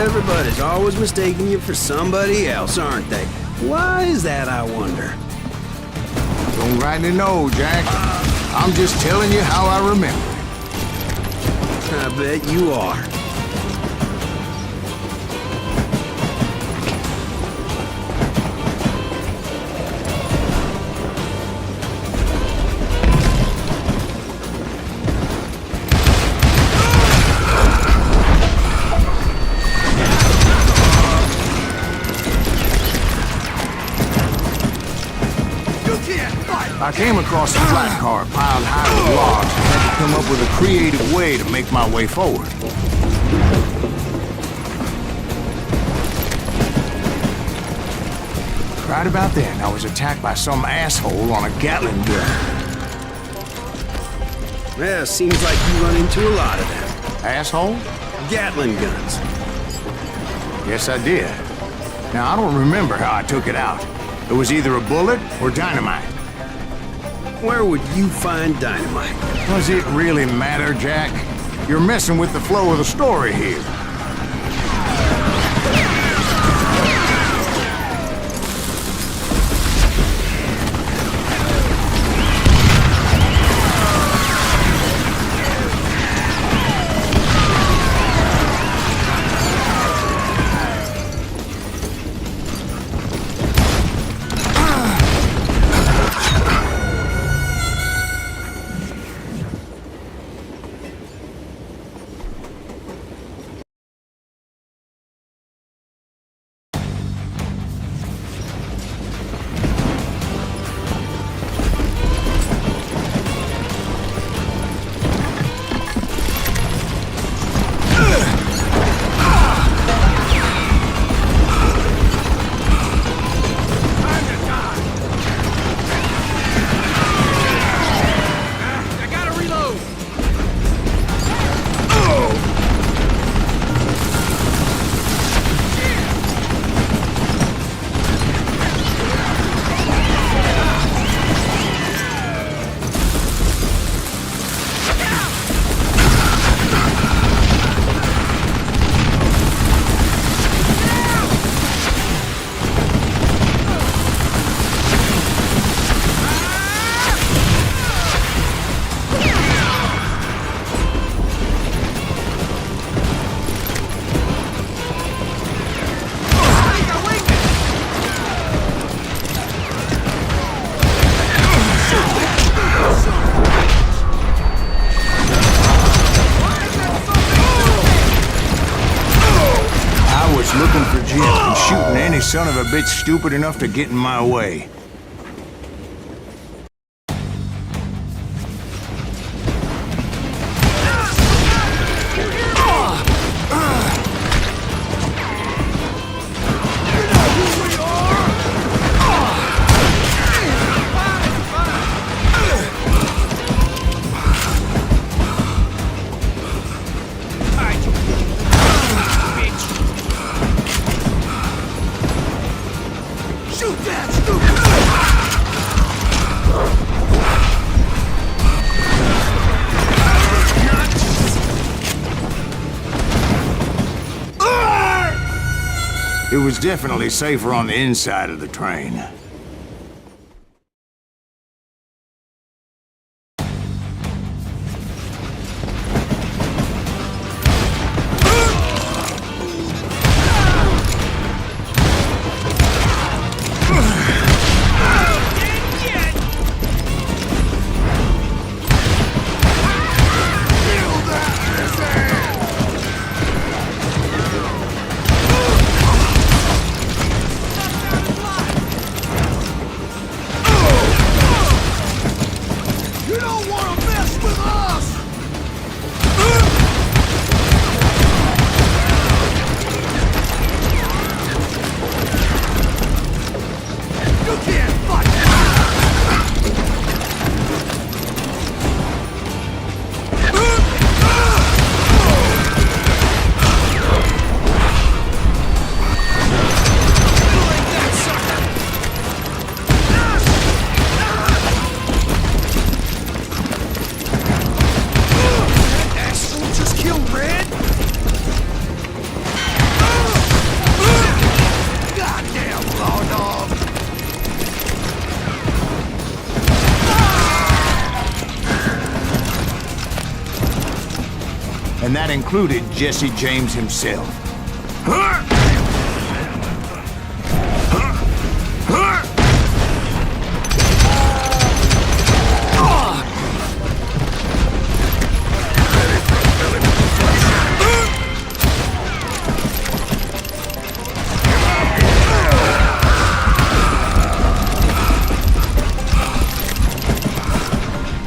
Everybody's always mistaking you for somebody else, aren't they? Why is that, I wonder? Don't rightly know, Jack. I'm just telling you how I remember. I bet you are. I came across a flat car piled high with logs and had to come up with a creative way to make my way forward. Right about then, I was attacked by some asshole on a Gatling gun. Yeah, seems like you run into a lot of them. Asshole? Gatling guns. Yes, I did. Now, I don't remember how I took it out. It was either a bullet or dynamite. Where would you find dynamite? Does it really matter, Jack? You're messing with the flow of the story here. for Jim and shooting any son of a bitch stupid enough to get in my way. It was definitely safer on the inside of the train. And that included Jesse James himself.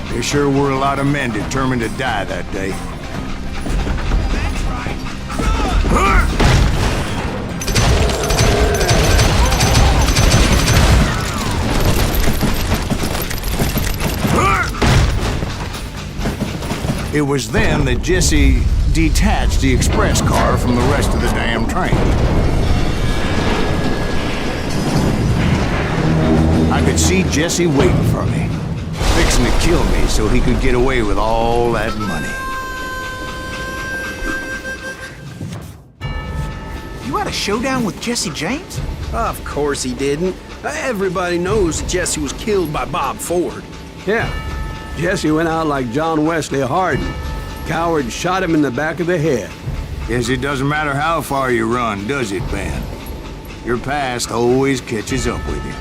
There sure were a lot of men determined to die that day. It was then that Jesse detached the express car from the rest of the damn train. I could see Jesse waiting for me, fixing to kill me so he could get away with all that money. You had a showdown with Jesse James? Of course he didn't. Everybody knows that Jesse was killed by Bob Ford. Yeah, Jesse went out like John Wesley Hardin. Coward shot him in the back of the head. Guess it doesn't matter how far you run, does it, Ben? Your past always catches up with you.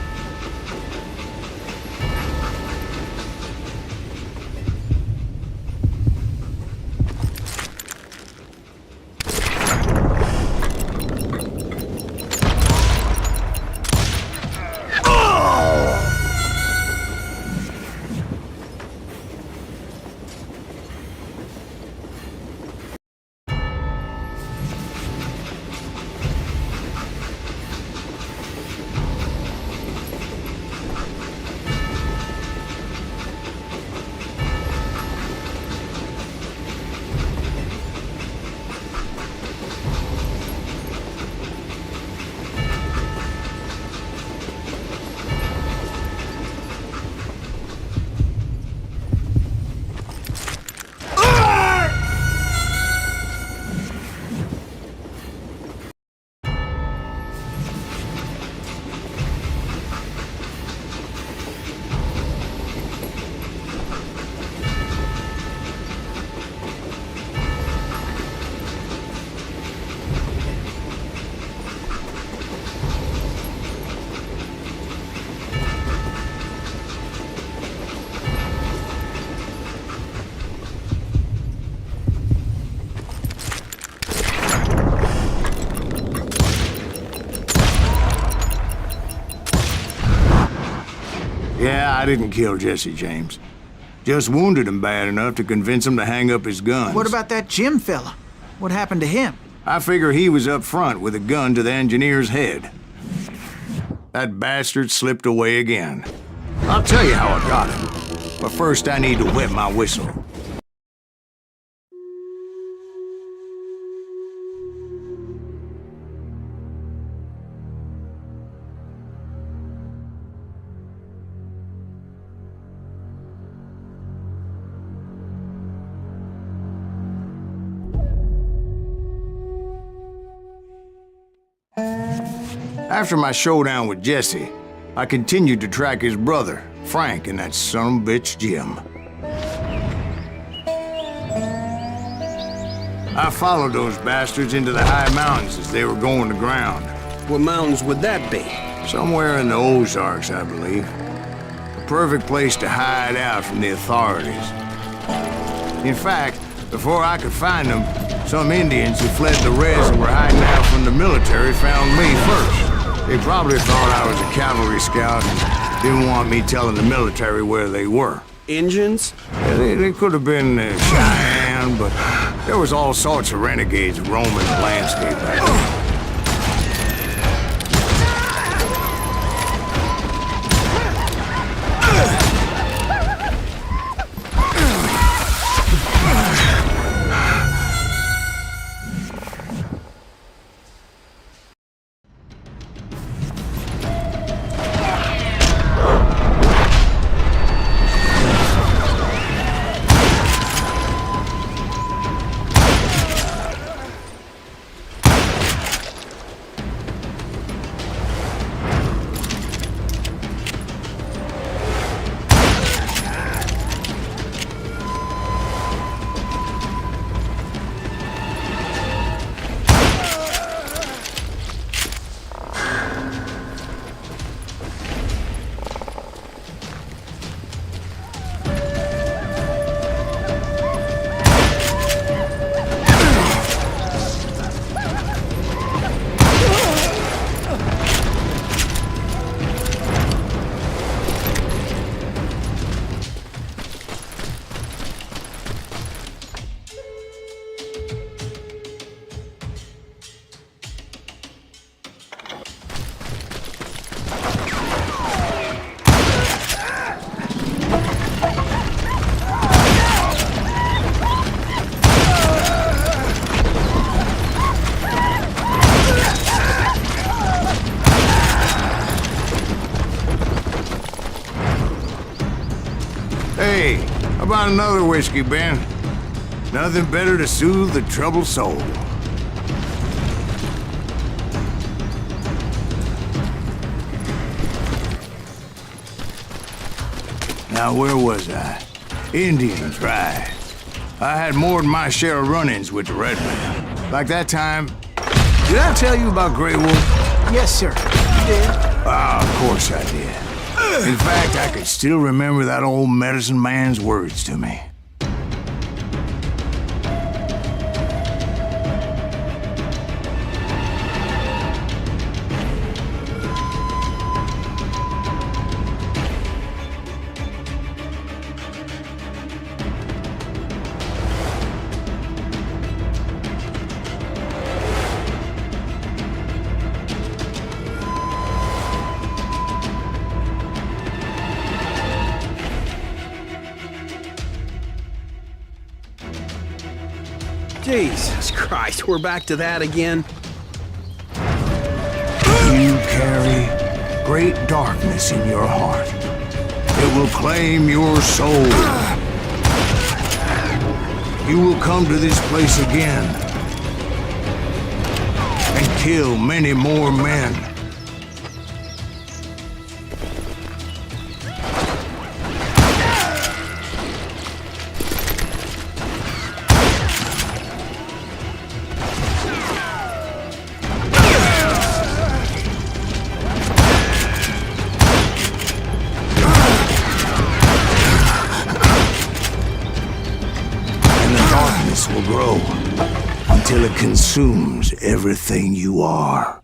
I didn't kill Jesse James. Just wounded him bad enough to convince him to hang up his guns. What about that Jim fella? What happened to him? I figure he was up front with a gun to the engineer's head. That bastard slipped away again. I'll tell you how I got him. But first I need to wet my whistle. After my showdown with Jesse, I continued to track his brother, Frank, and that son of a bitch, Jim. I followed those bastards into the high mountains as they were going to ground. What mountains would that be? Somewhere in the Ozarks, I believe. A perfect place to hide out from the authorities. In fact, before I could find them, some Indians who fled the res and were hiding out from the military found me first. They probably thought I was a cavalry scout and didn't want me telling the military where they were. Indians? Yeah, they could have been Cheyenne, but there was all sorts of renegades roaming the landscape back then. Hey, how about another whiskey, Ben? Nothing better to soothe the troubled soul. Now, where was I? Indians, right. I had more than my share of run-ins with the red man. Like that time... Did I tell you about Grey Wolf? Yes, sir. You did. Ah, of course I did. In fact, I could still remember that old medicine man's words to me. Jesus Christ, we're back to that again? You carry great darkness in your heart. It will claim your soul. You will come to this place again and kill many more men. Will grow until it consumes everything you are.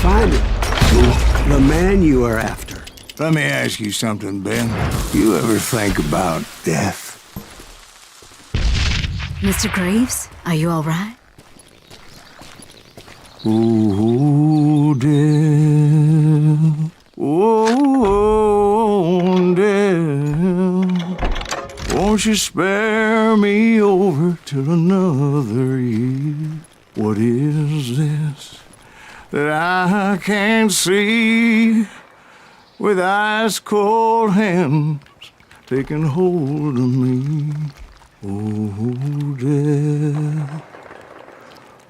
find him. The man you are after. Let me ask you something, Ben. You ever think about death? Mr. Graves, are you all right? Oh, death. Oh, death. Won't you spare me over till another year? What is this that I can't see with ice cold hands taking hold of me? Oh, death.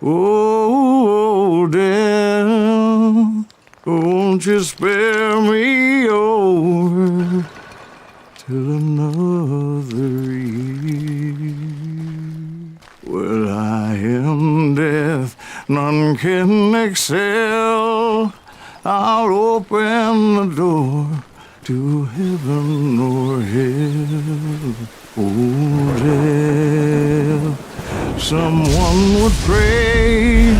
Oh, death. Won't you spare me over till another year? Well, I am death, none can excel. I'll open the door to heaven or hell. Oh, death, someone would pray.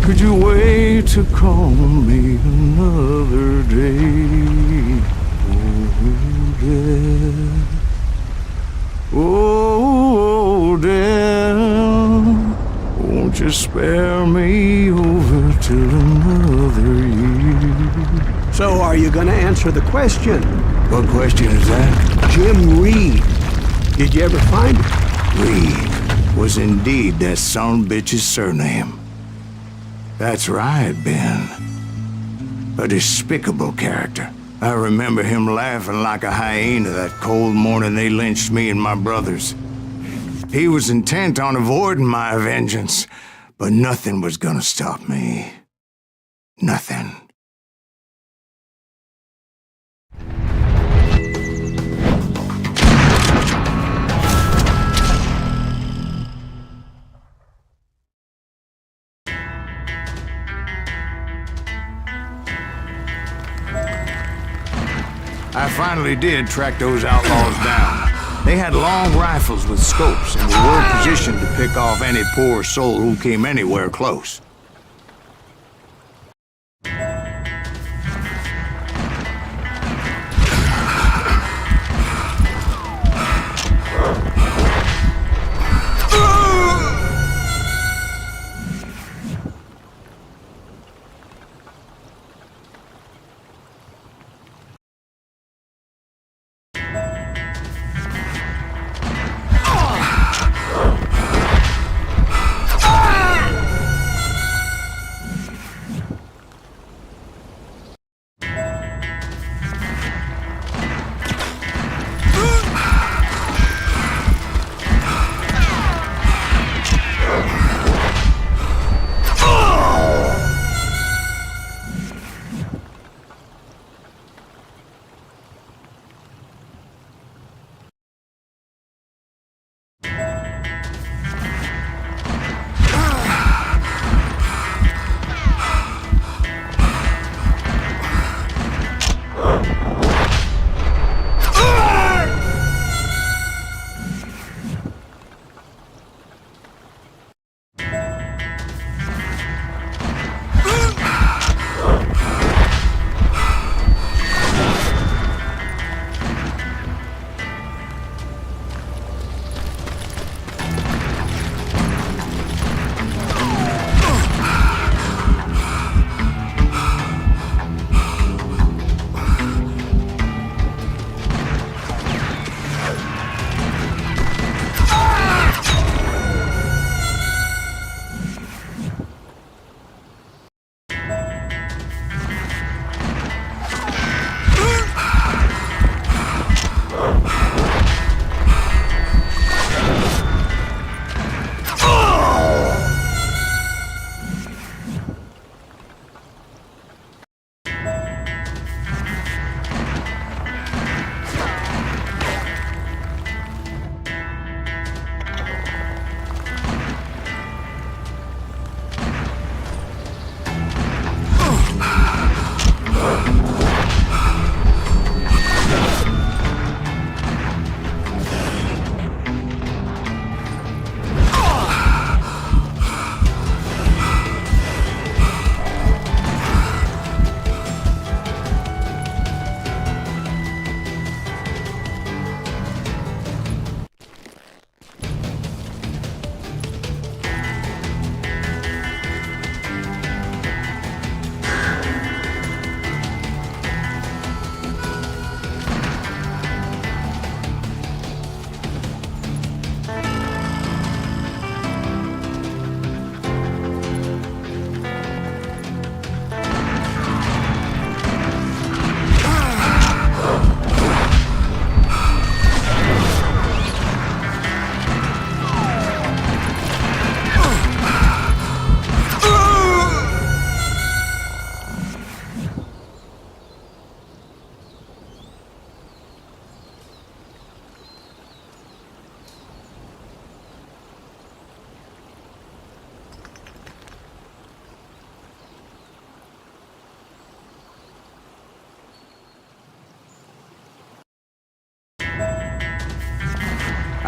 Could you wait to call me another day? Oh, death. Oh, death, won't you spare me over till another year? So are you gonna answer the question? What question is that? Jim Reed. Did you ever find him? Reed was indeed that son of a bitch's surname. That's right, Ben. A despicable character. I remember him laughing like a hyena that cold morning they lynched me and my brothers. He was intent on avoiding my vengeance, but nothing was gonna stop me. Nothing. I finally did track those outlaws down. They had long rifles with scopes and were well positioned to pick off any poor soul who came anywhere close.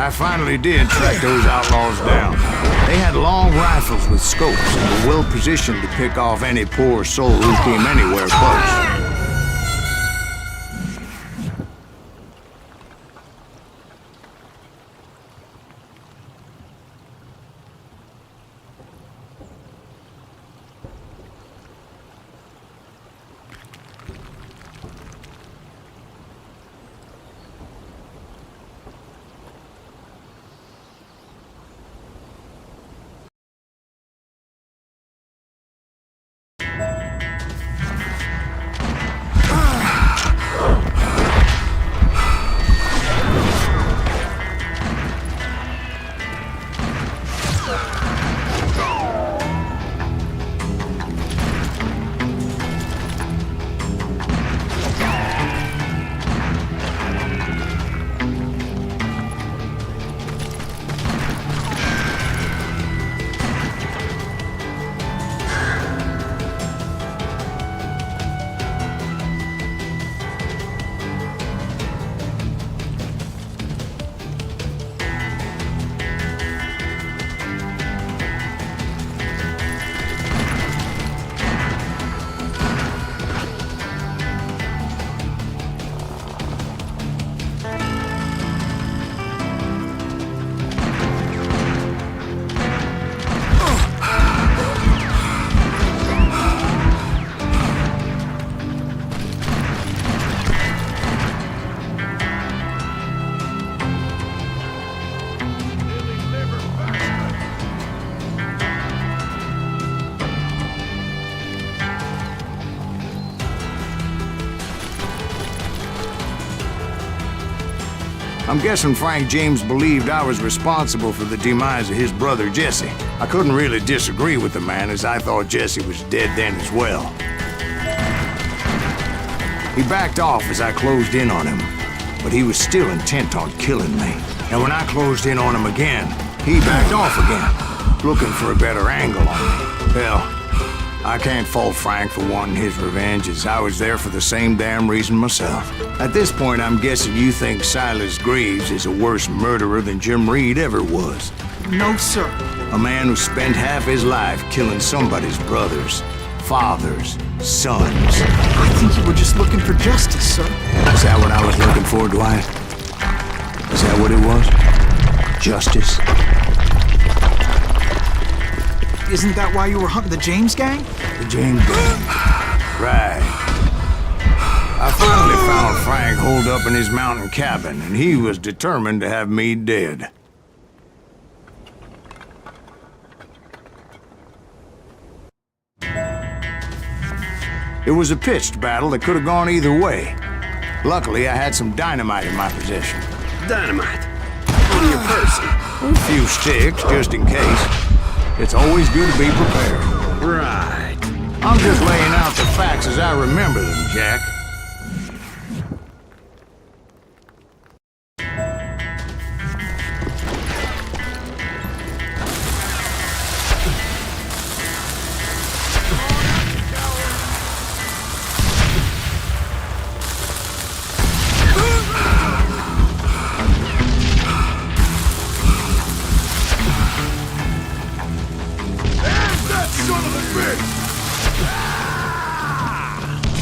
I finally did track those outlaws down. They had long rifles with scopes and were well positioned to pick off any poor soul who came anywhere close. I'm guessing Frank James believed I was responsible for the demise of his brother Jesse. I couldn't really disagree with the man, as I thought Jesse was dead then as well. He backed off as I closed in on him, but he was still intent on killing me. And when I closed in on him again, he backed off again, looking for a better angle on me. Hell, I can't fault Frank for wanting his revenge, as I was there for the same damn reason myself. At this point, I'm guessing you think Silas Greaves is a worse murderer than Jim Reed ever was. No, sir. A man who spent half his life killing somebody's brothers, fathers, sons. I think you were just looking for justice, sir. Is that what I was looking for, Dwight? Is that what it was? Justice? Isn't that why you were hunting the James gang? The James gang. Right. I finally found Frank holed up in his mountain cabin, and he was determined to have me dead. It was a pitched battle that could have gone either way. Luckily, I had some dynamite in my possession. Dynamite? On your person? A few sticks, just in case. It's always good to be prepared. Right. I'm just laying out the facts as I remember them, Jack.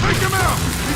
Take him out!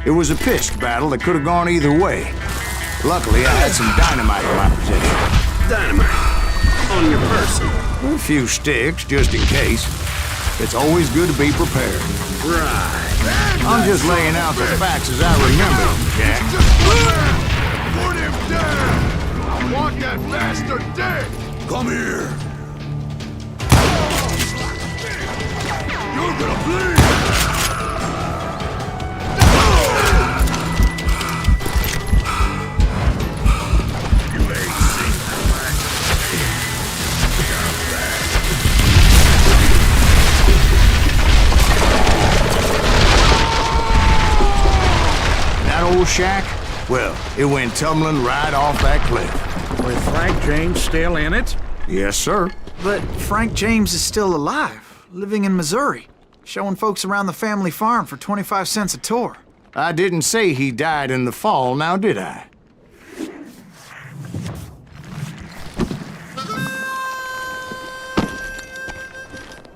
It was a pitched battle that could have gone either way. Luckily, I had some dynamite in my possession. Dynamite? On your person? A few sticks, just in case. It's always good to be prepared. Right. I'm just laying out the facts as I remember them, Jack. Put him down! I want that bastard dead! Come here. You're gonna bleed! Old shack? Well, it went tumbling right off that cliff. With Frank James still in it? Yes, sir. But Frank James is still alive, living in Missouri, showing folks around the family farm for 25 cents a tour. I didn't say he died in the fall, now did I?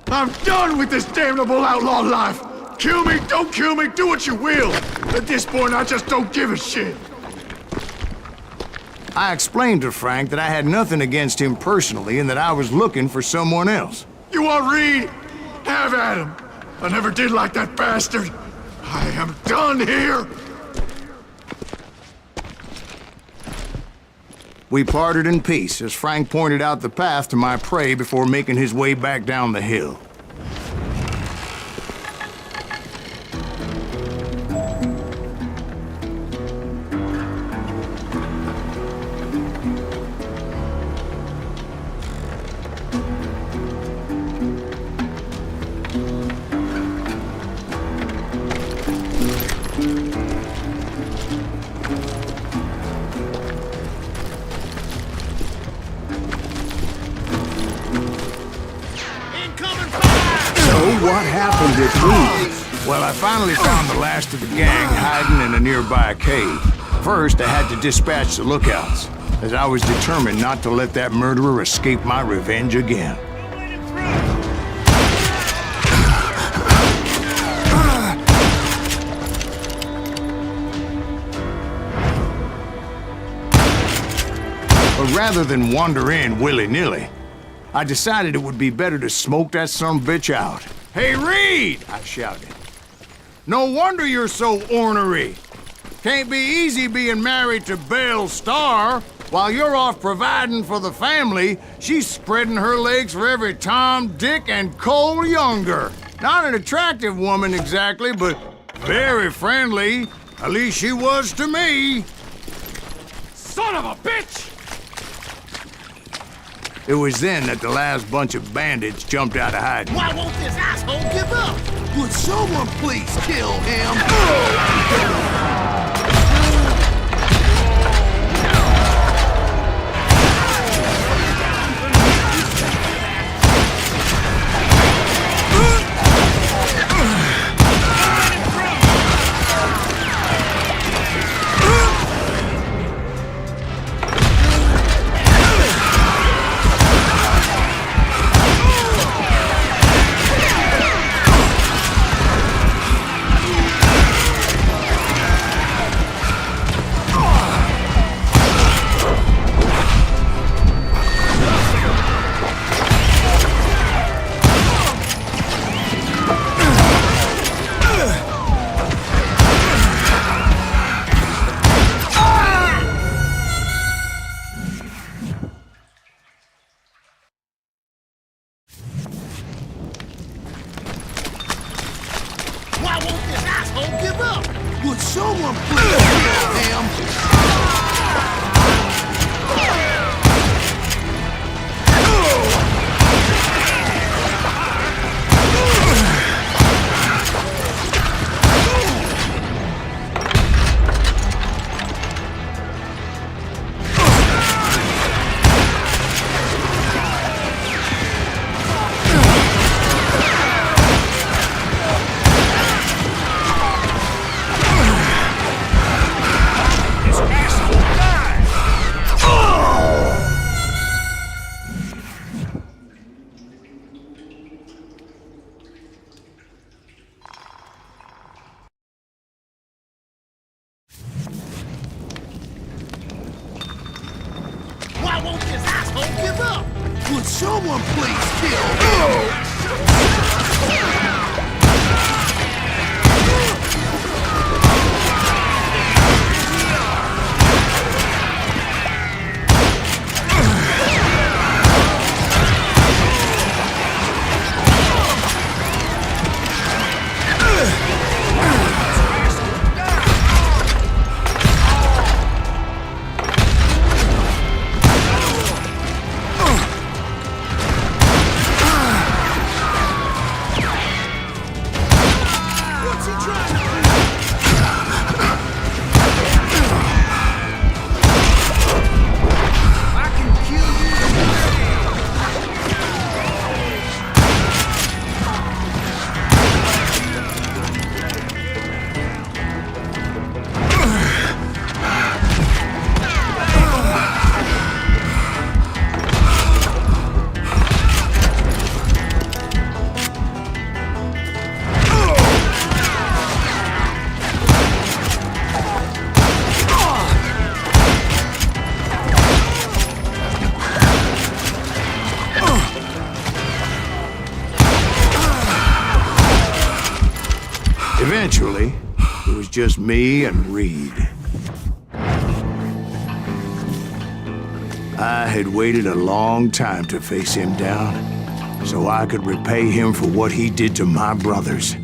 I'm done with this damnable outlaw life! Kill me, don't kill me, do what you will! At this point, I just don't give a shit! I explained to Frank that I had nothing against him personally and that I was looking for someone else. You want Reed? Have at him! I never did like that bastard! I am done here! We parted in peace as Frank pointed out the path to my prey before making his way back down the hill. What happened at Reed? Well, I finally found the last of the gang hiding in a nearby cave. First, I had to dispatch the lookouts, as I was determined not to let that murderer escape my revenge again. But rather than wander in willy-nilly, I decided it would be better to smoke that sumbitch out. "Hey, Reed!" I shouted. "No wonder you're so ornery. Can't be easy being married to Belle Starr. While you're off providing for the family, she's spreading her legs for every Tom, Dick, and Cole Younger. Not an attractive woman exactly, but very friendly. At least she was to me." Son of a bitch! It was then that the last bunch of bandits jumped out of hiding. Why won't this asshole give up? Would someone please kill him? Why won't this asshole give up? Would someone please kill him? up! Would someone please kill him? Eventually, it was just me and Reed. I had waited a long time to face him down, so I could repay him for what he did to my brothers.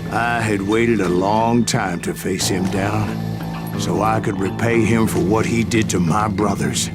I had waited a long time to face him down, so I could repay him for what he did to my brothers.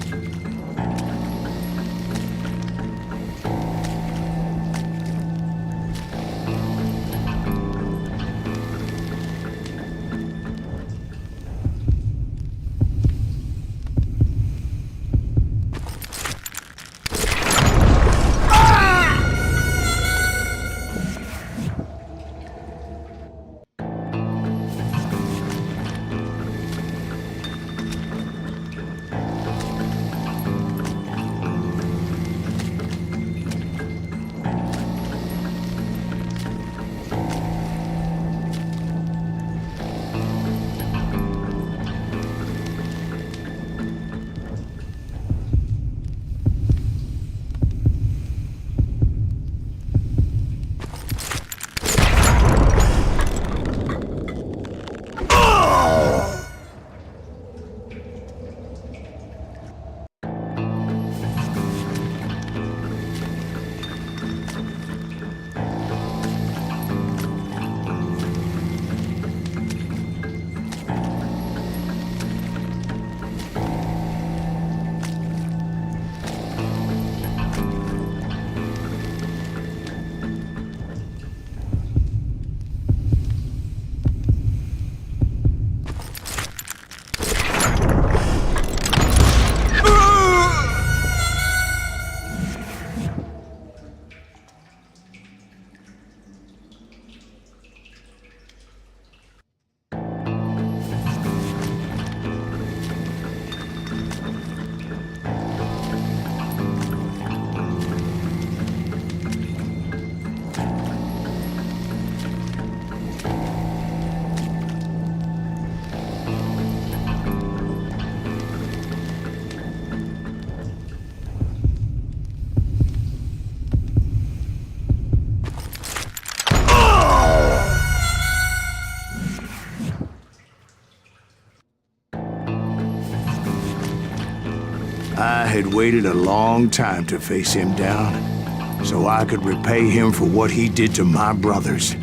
I had waited a long time to face him down, so I could repay him for what he did to my brothers.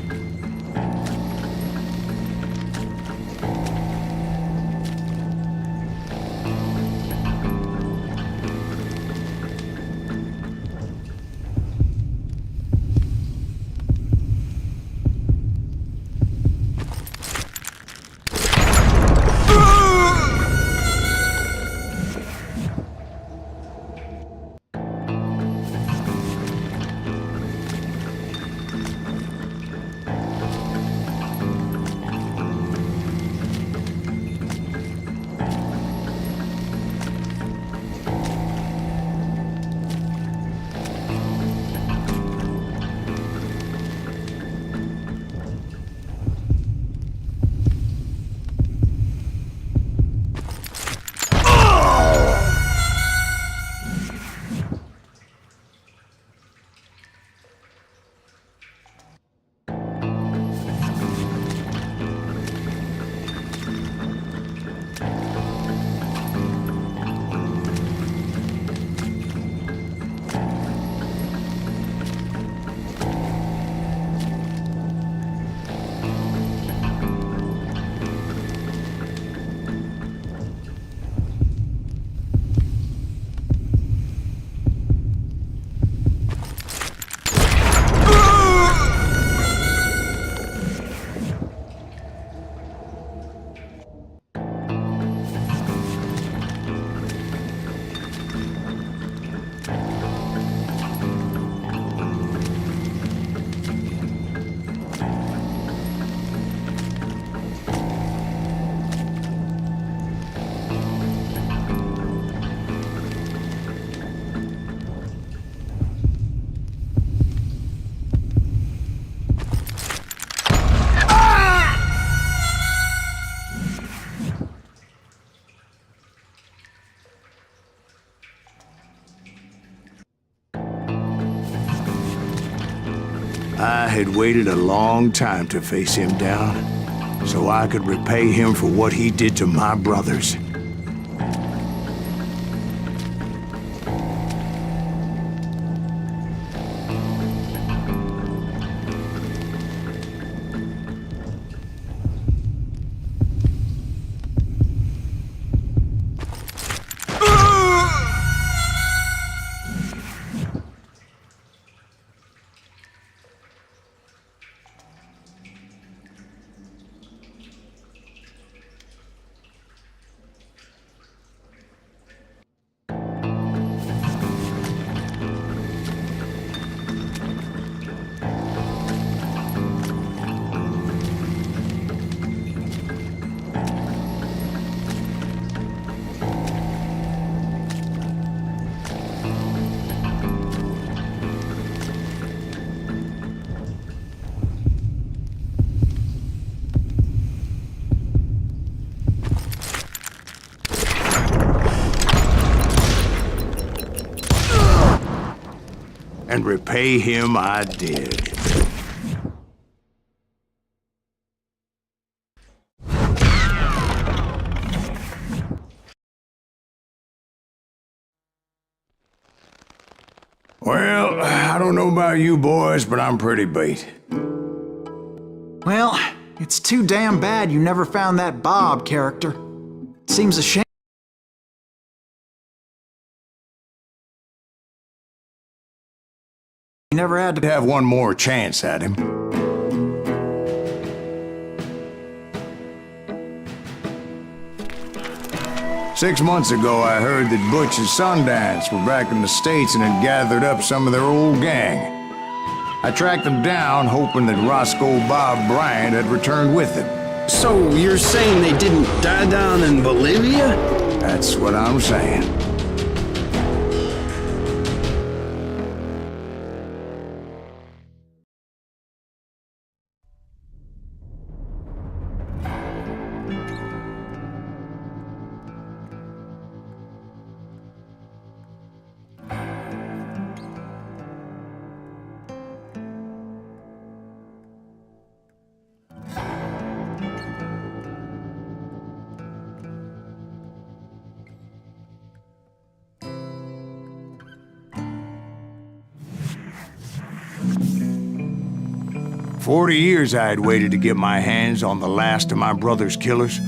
I had waited a long time to face him down, so I could repay him for what he did to my brothers. And repay him I did. Well, I don't know about you boys, but I'm pretty beat. Well, it's too damn bad you never found that Bob character. Seems a shame. You never had to have one more chance at him. Six months ago, I heard that Butch and Sundance were back in the States and had gathered up some of their old gang. I tracked them down, hoping that Roscoe Bob Bryant had returned with them. So you're saying they didn't die down in Bolivia? That's what I'm saying. 40 years I had waited to get my hands on the last of my brother's killers.